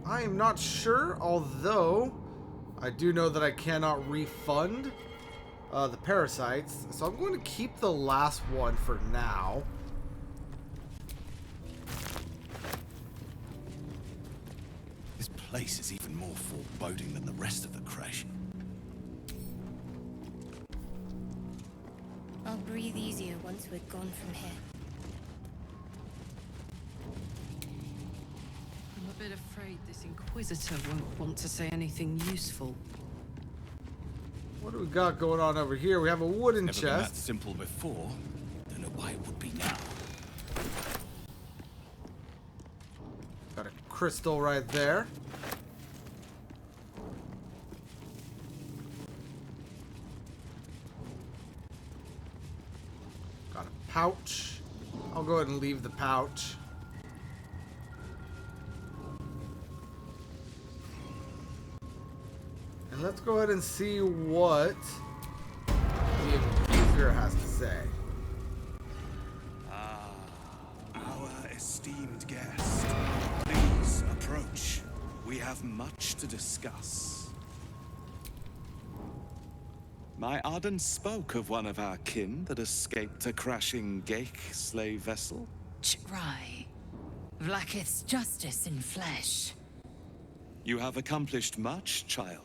I am not sure, although I do know that I cannot refund the parasites, so I'm going to keep the last one for now. This place is even more foreboding than the rest of the crash. I'll breathe easier once we're gone from here. I'm a bit afraid this Inquisitor won't want to say anything useful. What do we got going on over here? We have a wooden Never been that chest. simple before. Don't know why it would be now. Got a crystal right there. Got a pouch. I'll go ahead and leave the pouch. And let's go ahead and see what the Inquisitor has to say. Our esteemed guest, please approach. We have much to discuss. My Arden spoke of one of our kin that escaped a crashing Geik slave vessel. Ch'rai. Vlaakith's justice in flesh. You have accomplished much, child.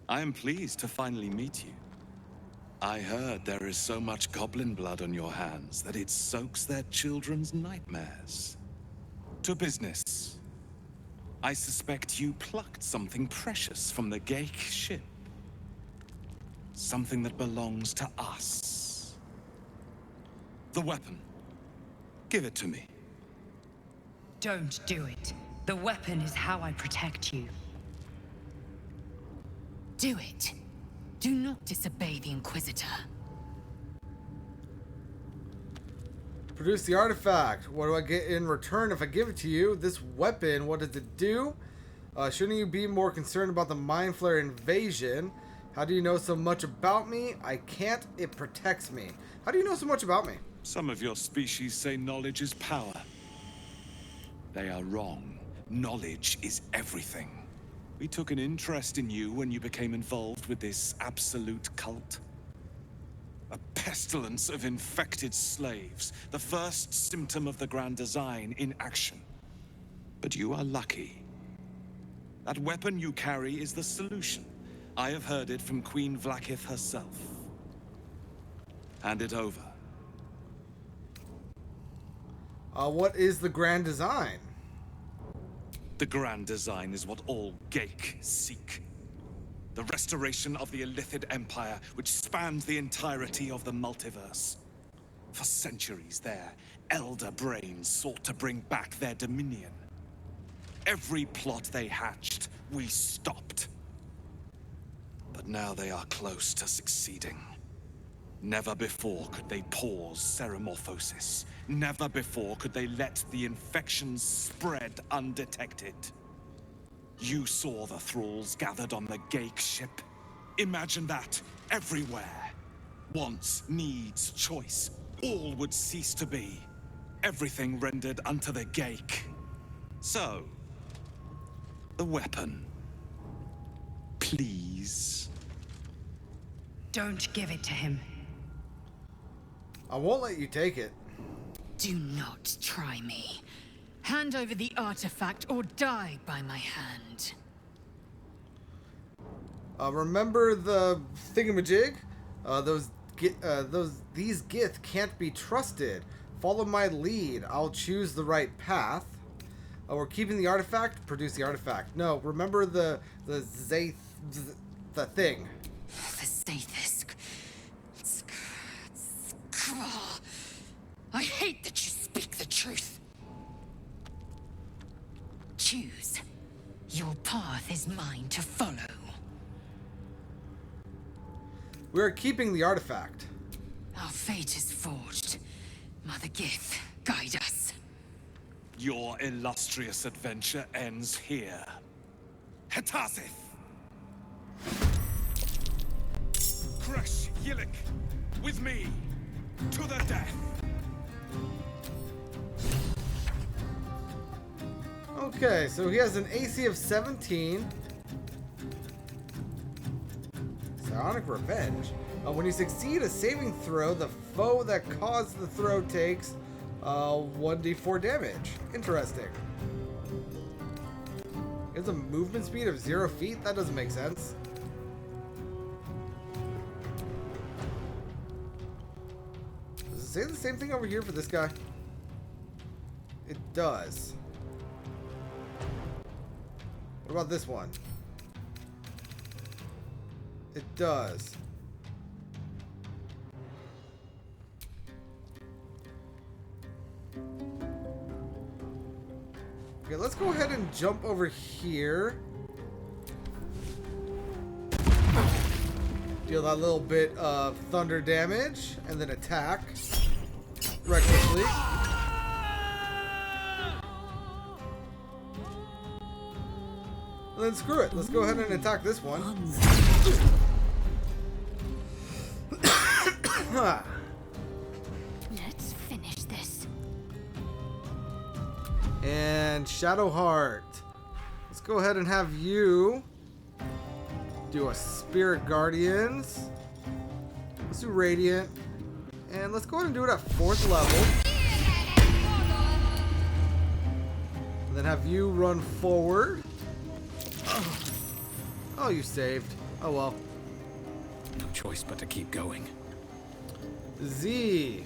I am pleased to finally meet you. I heard there is so much goblin blood on your hands that it soaks their children's nightmares. To business. I suspect you plucked something precious from the Geik ship. Something that belongs to us. The weapon. Give it to me. Don't do it. The weapon is how I protect you. Do it. Do not disobey the Inquisitor. Produce the artifact. What do I get in return if I give it to you? This weapon, what does it do? Shouldn't you be more concerned about the Mind Flayer invasion? How do you know so much about me? I can't. It protects me. How do you know so much about me? Some of your species say knowledge is power. They are wrong. Knowledge is everything. We took an interest in you when you became involved with this absolute cult. A pestilence of infected slaves, the first symptom of the Grand Design in action. But you are lucky. That weapon you carry is the solution. I have heard it from Queen Vlaakith herself. Hand it over. What is the grand design? The grand design is what all Geik seek. The restoration of the Illithid Empire, which spans the entirety of the multiverse. For centuries, their elder brains sought to bring back their dominion. Every plot they hatched, we stopped. But now they are close to succeeding. Never before could they pause Ceremorphosis. Never before could they let the infections spread undetected. You saw the thralls gathered on the Geik ship. Imagine that, everywhere. Wants, needs, choice, all would cease to be. Everything rendered unto the Geik. So, the weapon. Please. Don't give it to him. I won't let you take it. Do not try me. Hand over the artifact or die by my hand. Remember the thingamajig? These Gith can't be trusted. Follow my lead. I'll choose the right path. We're keeping the artifact. Produce the artifact. No, remember the thing. The Zaithis. I hate that you speak the truth. Choose. Your path is mine to follow. We're keeping the artifact. Our fate is forged. Mother Gith, guide us. Your illustrious adventure ends here. Hetazith! Kresh Yillik, with me, to the death! Okay, so he has an AC of 17. Psionic Revenge. When you succeed a saving throw, the foe that caused the throw takes 1d4 damage. Interesting. He has a movement speed of 0 feet? That doesn't make sense. Does it say the same thing over here for this guy? It does. What about this one? It does. Okay, let's go ahead and jump over here. Deal that little bit of thunder damage, and then attack recklessly. And then screw it. Let's go ahead and attack this one. Let's finish this. And Shadowheart. Let's go ahead and have you do a Spirit Guardians. Let's do Radiant. And let's go ahead and do it at 4th level. And then have you run forward. Oh, you saved. Oh well. No choice but to keep going. Z,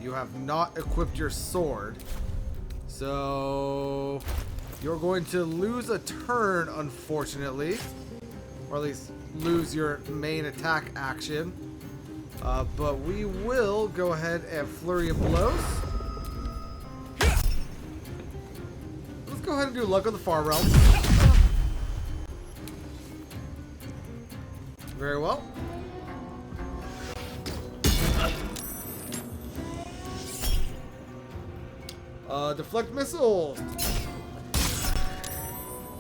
you have not equipped your sword, so you're going to lose a turn, unfortunately, or at least lose your main attack action. But we will go ahead and Flurry of Blows. Let's go ahead and do Luck of the Far Realm. Very well. Deflect missiles.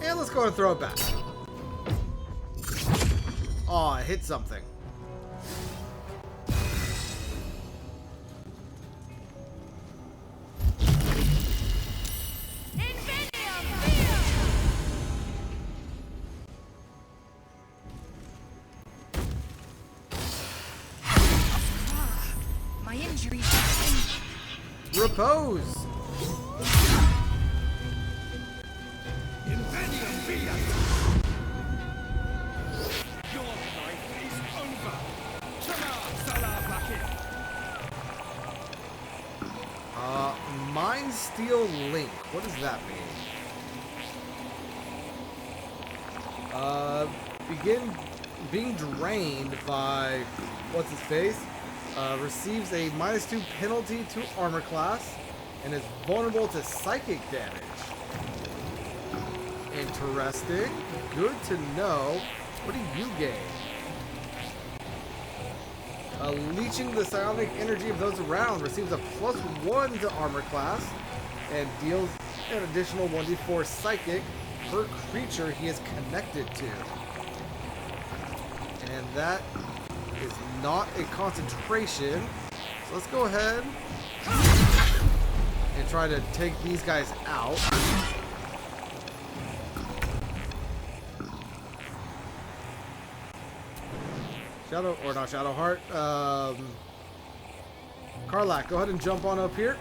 And let's go ahead and throw it back. Oh, I hit something. My injuries. Repose. does that mean? Begin being drained by what's his face. Receives a -2 penalty to armor class and is vulnerable to psychic damage. Interesting. Good to know. What do you gain? Leeching the psionic energy of those around receives a +1 to armor class and deals an additional 1d4 psychic per creature he is connected to. And that is not a concentration. So let's go ahead and try to take these guys out. Shadowheart. Karlach, go ahead and jump on up here.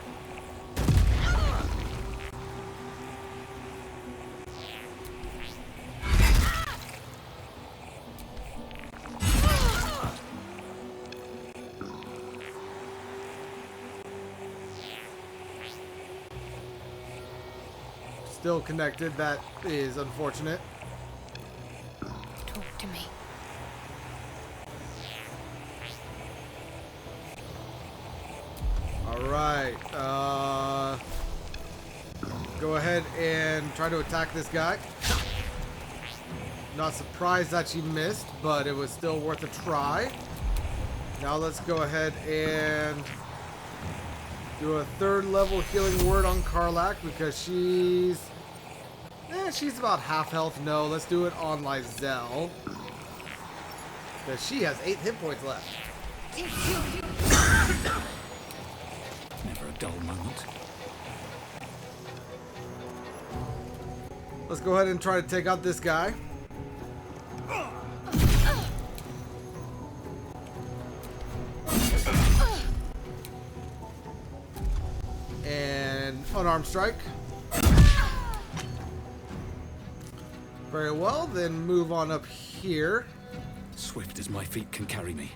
Still connected. That is unfortunate. Talk to me. Alright, go ahead and try to attack this guy. Not surprised that she missed, but it was still worth a try. Now let's go ahead and do a 3rd level healing word on Karlach because she's about half health. No, let's do it on Lizelle because she has 8 hit points left. Never a dull moment. Let's go ahead and try to take out this guy. And unarmed strike. Very well, then move on up here. Swift as my feet can carry me.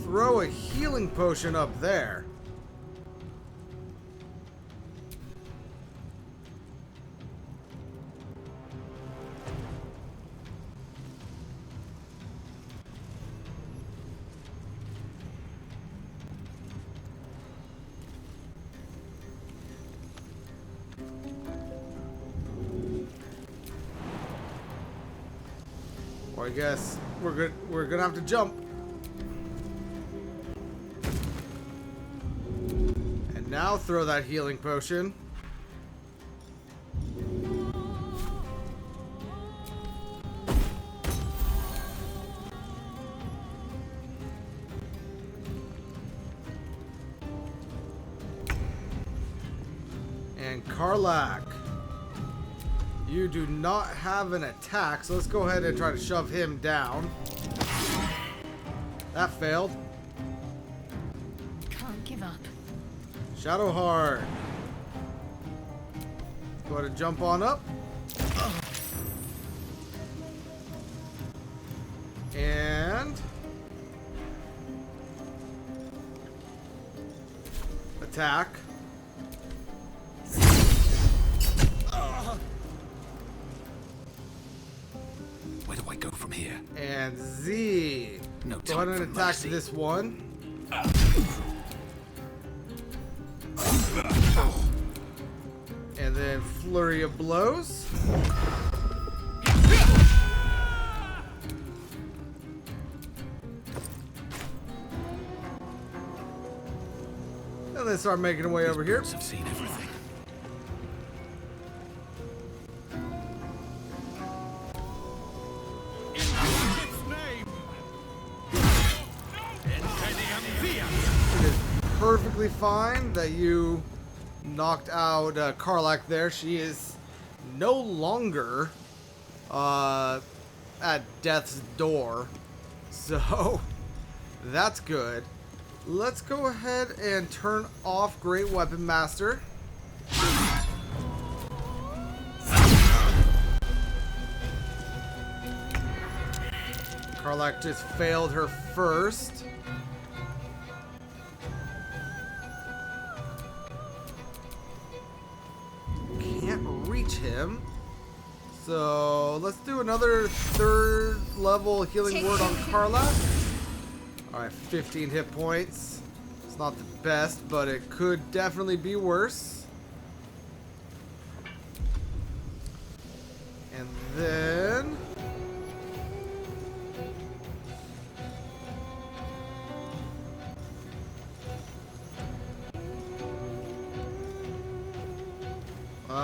Throw a healing potion up there. Well, I guess we're gonna have to jump. Now throw that healing potion. And Karlach, you do not have an attack, so let's go ahead and try to shove him down. That failed. Can't give up. Shadowheart. Go ahead and jump on up. And attack. Where do I go from here? And Z. No go ahead and attack mercy. this one. And then flurry of blows. And then start making our way over here. I've seen everything. perfectly fine that you knocked out Karlach there. She is no longer at death's door. So that's good. Let's go ahead and turn off Great Weapon Master. Karlach just failed her first. Can't reach him. So let's do another 3rd level healing word on Karlach. Alright, 15 hit points. It's not the best, but it could definitely be worse. And then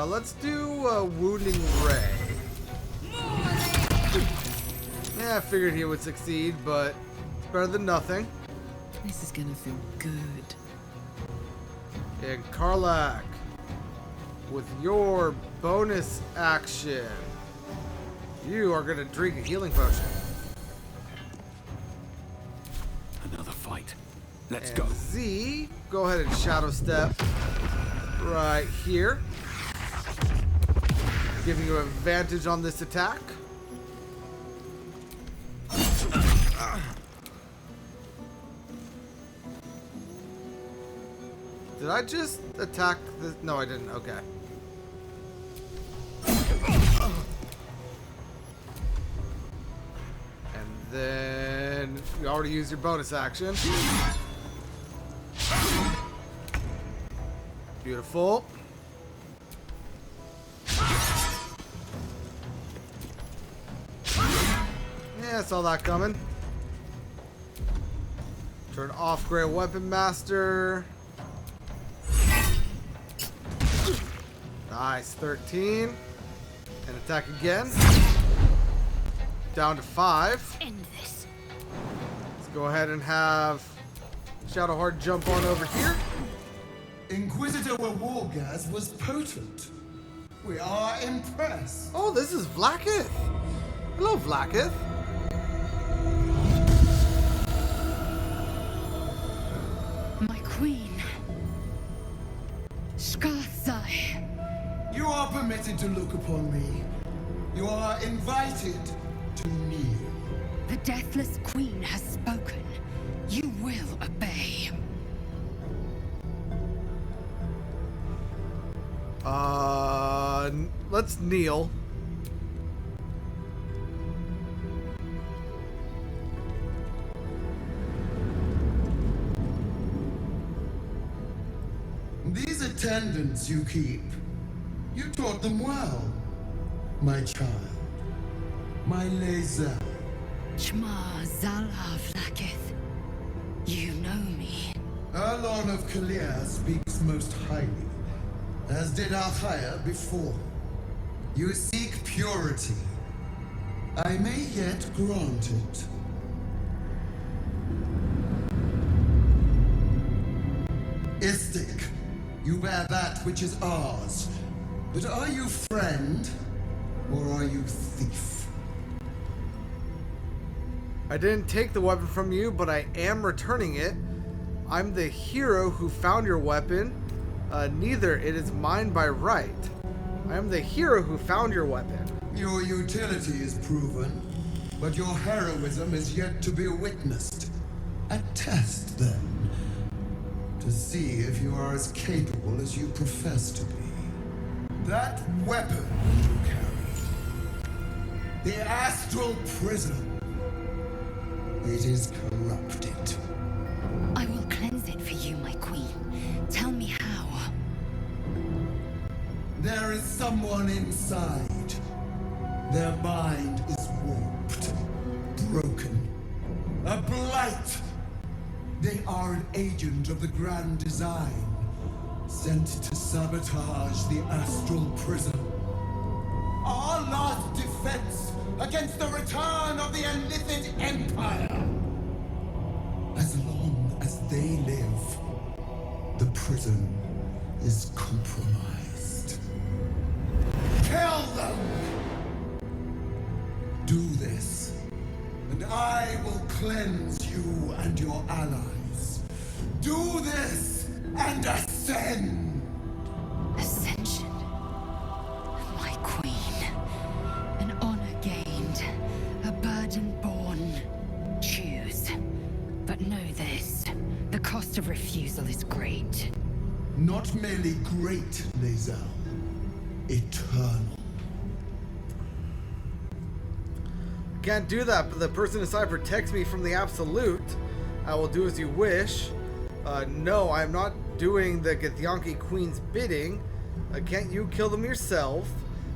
let's do a Wounding Ray. Yeah, I figured he would succeed, but it's better than nothing. This is gonna feel good. And Karlach, with your bonus action, you are gonna drink a healing potion. Another fight. Let's And go. Z, go ahead and shadow step right here, giving you advantage on this attack. Did I just attack this? No, I didn't. Okay. And then you already used your bonus action. Beautiful. Yeah, I saw that coming. Turn off Great Weapon Master. Nice, 13. And attack again. Down to 5. End this. Let's go ahead and have Shadowheart jump on over here. Inquisitor Wargas was potent. We are impressed. Oh, this is Vlaakith. Hello, Vlaakith. My queen. Skarsai. You are permitted to look upon me. You are invited to kneel. The Deathless Queen has spoken. You will obey. Let's kneel. These attendants you keep, you taught them well, my child. My Lae'zel. Shma Zala Vlaakith. You know me. Erlon of Kalir speaks most highly, as did Alchaya before. You seek purity. I may yet grant it. Istik, you bear that which is ours. But are you friend, or are you thief? I didn't take the weapon from you, but I am returning it. I'm the hero who found your weapon. Neither it is mine by right. I am the hero who found your weapon. Your utility is proven, but your heroism is yet to be witnessed. A test, then, to see if you are as capable as you profess to be. That weapon you carry, the Astral Prism, it is corrupted. I will cleanse it for you, my queen. Tell me how. There is someone inside. Their mind is warped, broken, a blight. They are an agent of the Grand Design, sent to sabotage the Astral Prism. Our last defense against the return of the Illithid Empire. As long as they live, prison is compromised. Kill them! Do this, and I will cleanse you and your allies. Do this, and ascend! Ascension. My queen. An honor gained. A burden borne. Choose. But know this. The cost of refusal is great. Not merely great, Lae'zel. Eternal. Can't do that, but the person inside protects me from the absolute. I will do as you wish. No, I'm not doing the Githyanki Queen's bidding. Can't you kill them yourself?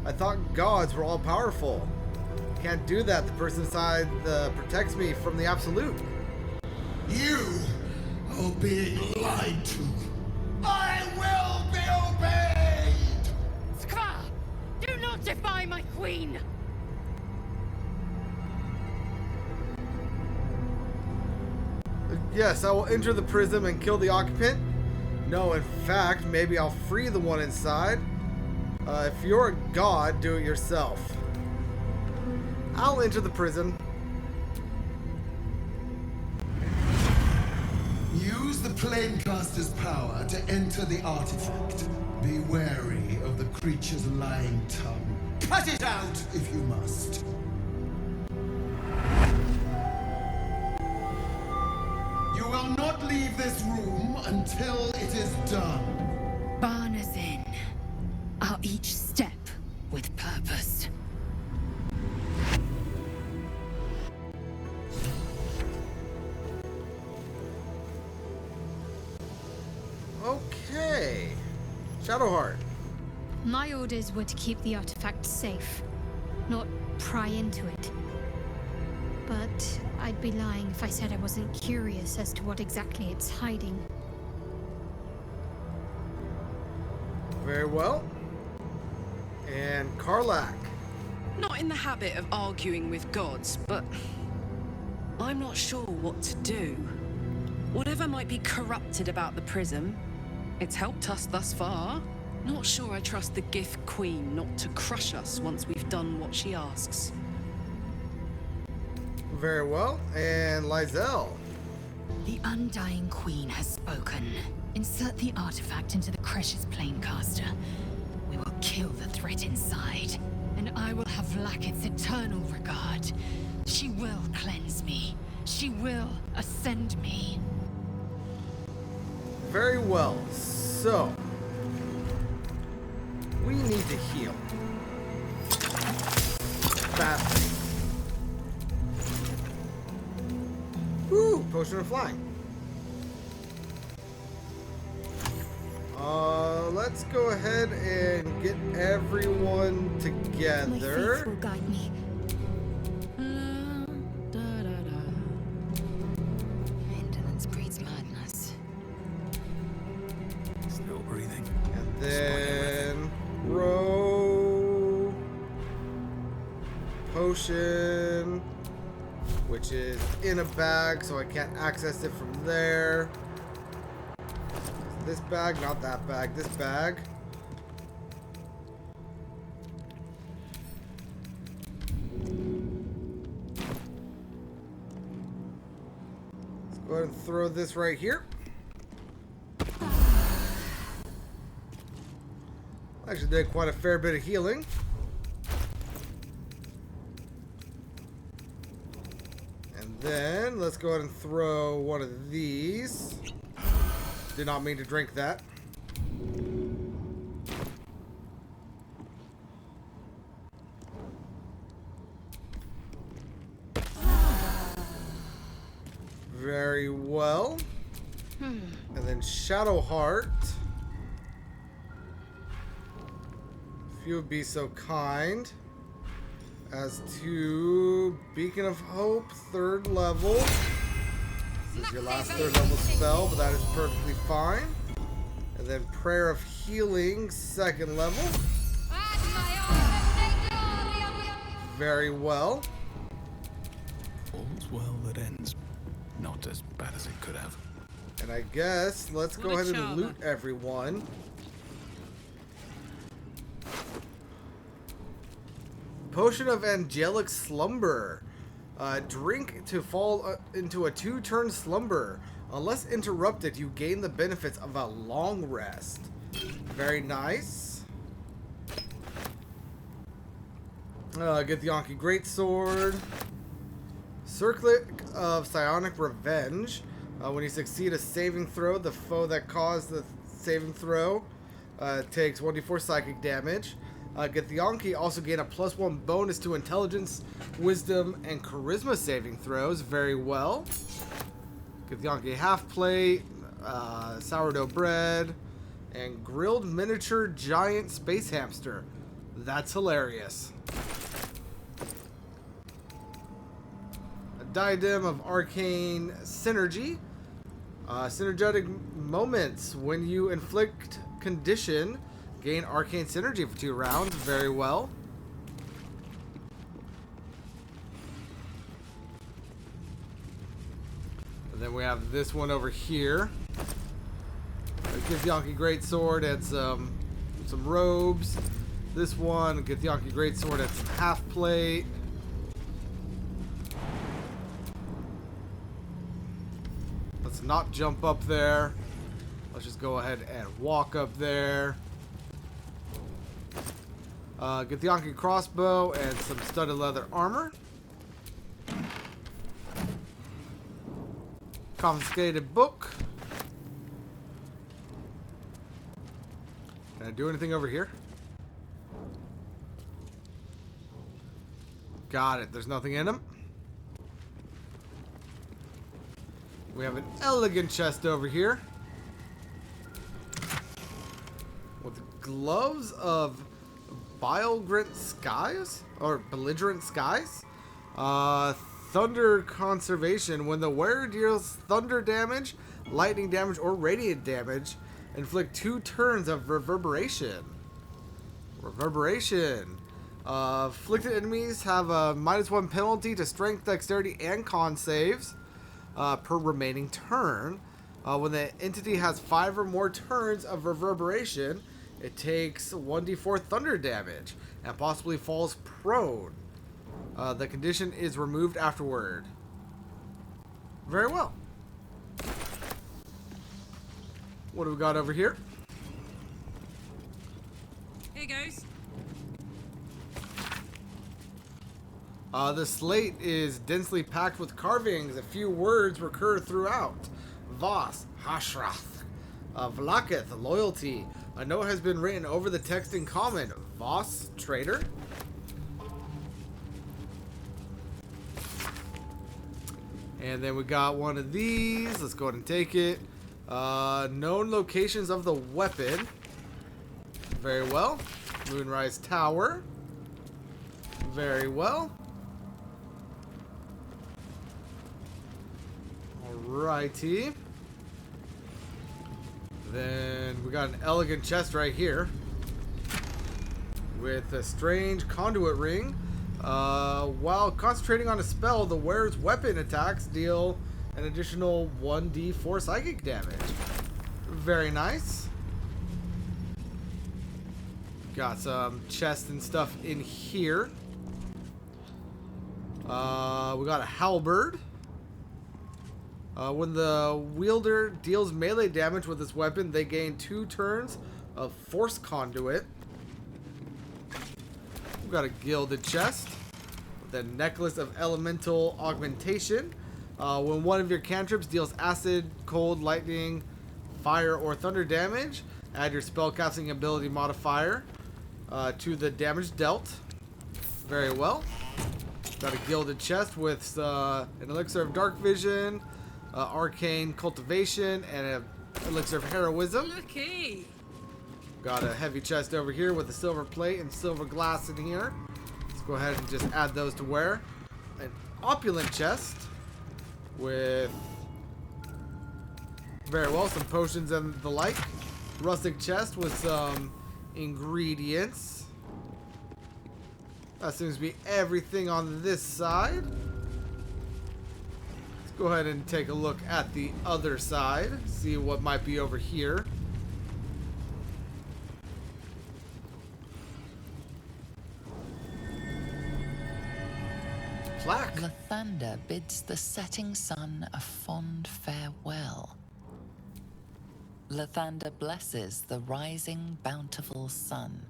I thought gods were all powerful. Can't do that. The person inside protects me from the absolute. You are being lied to. I will be obeyed! Skvar! Do not defy my queen! Yes, I will enter the prism and kill the occupant. No, in fact, maybe I'll free the one inside. If you're a god, do it yourself. I'll enter the prison. Use the Planecaster's power to enter the artifact. Be wary of the creature's lying tongue. Cut it out if you must. You will not leave this room until it is done. Barna's in. Our each step with purpose. Okay. Shadowheart. My orders were to keep the artifact safe, not pry into it. But I'd be lying if I said I wasn't curious as to what exactly it's hiding. Very well. And Karlach. Not in the habit of arguing with gods, but I'm not sure what to do. Whatever might be corrupted about the prism, it's helped us thus far. Not sure I trust the Gith Queen not to crush us once we've done what she asks. Very well. And Lae'zel. The Undying Queen has spoken. Insert the artifact into the Kresh's Planecaster. We will kill the threat inside, and I will have Vlaakith's eternal regard. She will cleanse me. She will ascend me. Very well. So, we need to heal. Badly. Woo! Potion of Flying. Let's go ahead and get everyone together. My faith will guide me. Indolence breeds madness. Still breathing. And then row potion, which is in a bag, so I can't access it from there. This bag, not that bag, this bag. Let's go ahead and throw this right here. Actually did quite a fair bit of healing. And then let's go ahead and throw one of these. Did not mean to drink that. Very well. And then Shadowheart. If you would be so kind as to Beacon of Hope, 3rd level. This is your last 3rd level spell, but that is perfectly fine. And then Prayer of Healing, 2nd level. Very well. All's well that ends. Not as bad as it could have. And I guess let's go ahead and loot everyone. Potion of Angelic Slumber. Drink to fall into a 2-turn slumber. Unless interrupted, you gain the benefits of a long rest. Very nice. Githyanki Greatsword. Circlet of Psionic Revenge. When you succeed a saving throw, the foe that caused the saving throw takes 1d4 psychic damage. Githyanki also gain a +1 bonus to intelligence, wisdom, and charisma saving throws. Very well. Githyanki half plate, sourdough bread, and grilled miniature giant space hamster. That's hilarious. A diadem of arcane synergy. Synergetic moments. When you inflict condition, gain arcane synergy for 2 rounds. Very well. And then we have this one over here. Githyanki Greatsword and some robes. This one, Githyanki Greatsword and some half plate. Let's not jump up there. Let's just go ahead and walk up there. Githyanki crossbow and some studded leather armor. Confiscated book. Can I do anything over here? Got it. There's nothing in them. We have an elegant chest over here. With gloves of belligerent skies? Or belligerent skies? Thunder conservation. When the wearer deals thunder damage, lightning damage, or radiant damage, inflict 2 turns of reverberation. Reverberation. Afflicted enemies have a -1 penalty to strength, dexterity, and con saves per remaining turn. When the entity has 5 or more turns of reverberation, it takes 1d4 thunder damage and possibly falls prone. The condition is removed afterward. Very well. What do we got over here? Here goes. The slate is densely packed with carvings. A few words recur throughout. Voss, Hashrath, Vlakith, loyalty. A note has been written over the text in common. Voss, traitor. And then we got one of these. Let's go ahead and take it. Known locations of the weapon. Very well. Moonrise Tower. Very well. Alrighty. Then we got an elegant chest right here. With a strange conduit ring. While concentrating on a spell, the wearer's weapon attacks deal an additional 1d4 psychic damage. Very nice. Got some chests and stuff in here. We got a halberd. When the wielder deals melee damage with this weapon, they gain 2 turns of force conduit. We've got a gilded chest with a necklace of elemental augmentation. When one of your cantrips deals acid, cold, lightning, fire, or thunder damage, add your spellcasting ability modifier to the damage dealt. Very well. Got a gilded chest with an elixir of dark vision, arcane cultivation, and an elixir of heroism. Lucky. Got a heavy chest over here with a silver plate and silver glass in here. Let's go ahead and just add those to wear. An opulent chest with very well some potions and the like. Rustic chest with some ingredients. That seems to be everything on this side. Let's Let's go ahead and take a look at the other side. See what might be over here. Plaque. Lathander bids the setting sun a fond farewell. Lathander blesses the rising bountiful sun.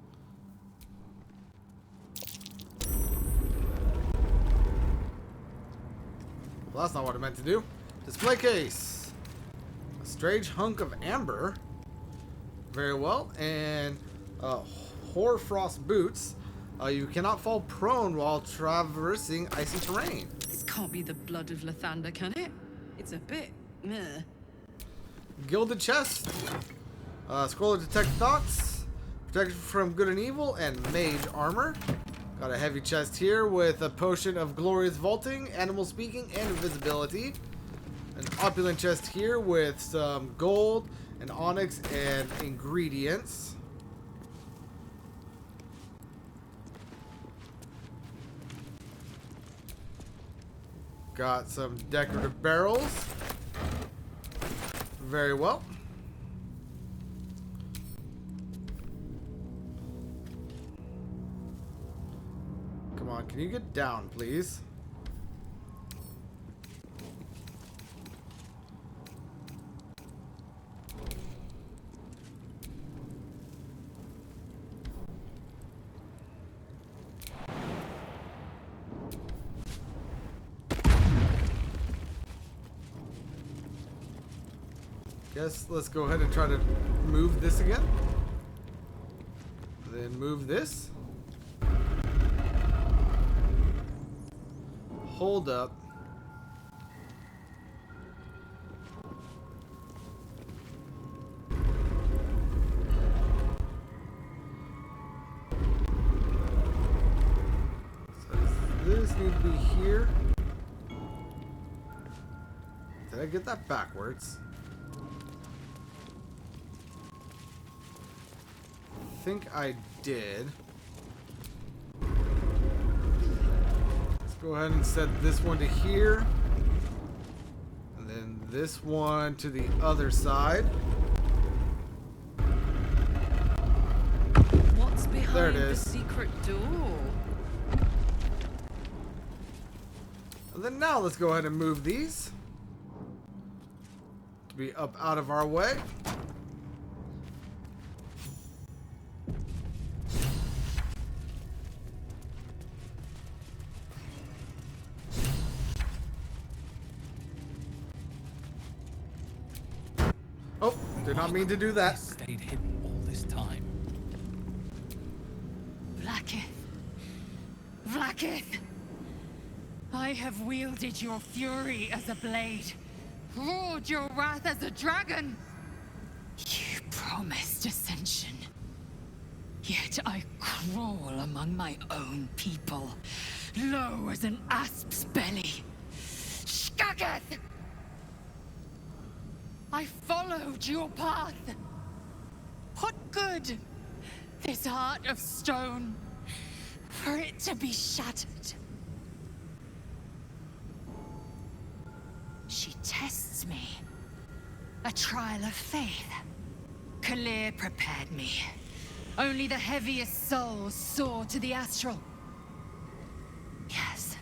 Well, that's not what I meant to do. Display case. A strange hunk of amber. Very well. And hoarfrost boots. You cannot fall prone while traversing icy terrain. This can't be the blood of Lathander, can it? It's a bit meh. Gilded chest. Scroll to detect thoughts. Protection from good and evil. And mage armor. Got a heavy chest here with a potion of glorious vaulting, animal speaking, and invisibility. An opulent chest here with some gold and onyx and ingredients. Got some decorative barrels. Very well. Come on, can you get down, please? Guess let's go ahead and try to move this again. Then move this. Hold up. So does this need to be here? Did I get that backwards? I think I did. Let's go ahead and set this one to here. And then this one to the other side. What's behind there it the is. secret door? And then now let's go ahead and move these to be up out of our way. Oh, did not mean to do that. Stayed hidden all this time. Vlaakith. Vlaakith! I have wielded your fury as a blade, roared your wrath as a dragon. You promised ascension. Yet I crawl among my own people, low as an asp's belly. Shkageth! I followed your path. What good? This heart of stone, for it to be shattered. She tests me. A trial of faith. Kalir prepared me. Only the heaviest souls soar to the astral. Yes.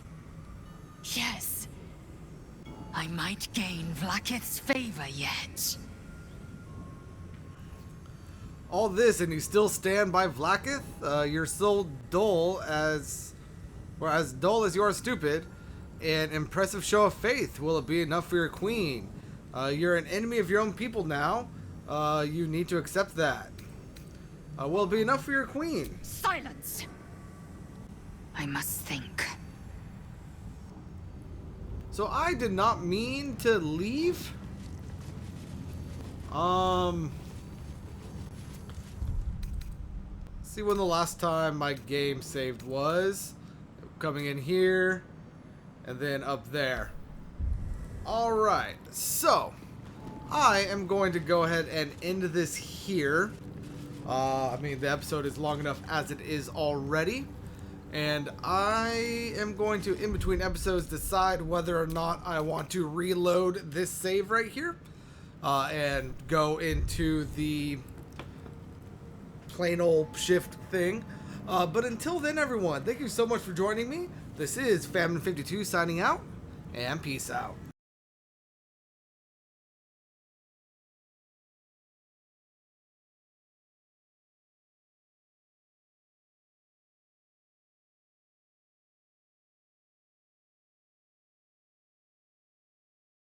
Yes. I might gain Vlaakith's favor yet. All this and you still stand by Vlaakith? You're so dull as... or as dull as you are stupid. An impressive show of faith. Will it be enough for your queen? You're an enemy of your own people now. You need to accept that. Will it be enough for your queen? Silence! I must think. So I did not mean to leave. See when the last time my game saved was. Coming in here. And then up there. Alright, so I am going to go ahead and end this here. I mean, the episode is long enough as it is already. And I am going to, in between episodes, decide whether or not I want to reload this save right here and go into the plain old shift thing. But until then, everyone, thank you so much for joining me. This is Famine52 signing out, and peace out.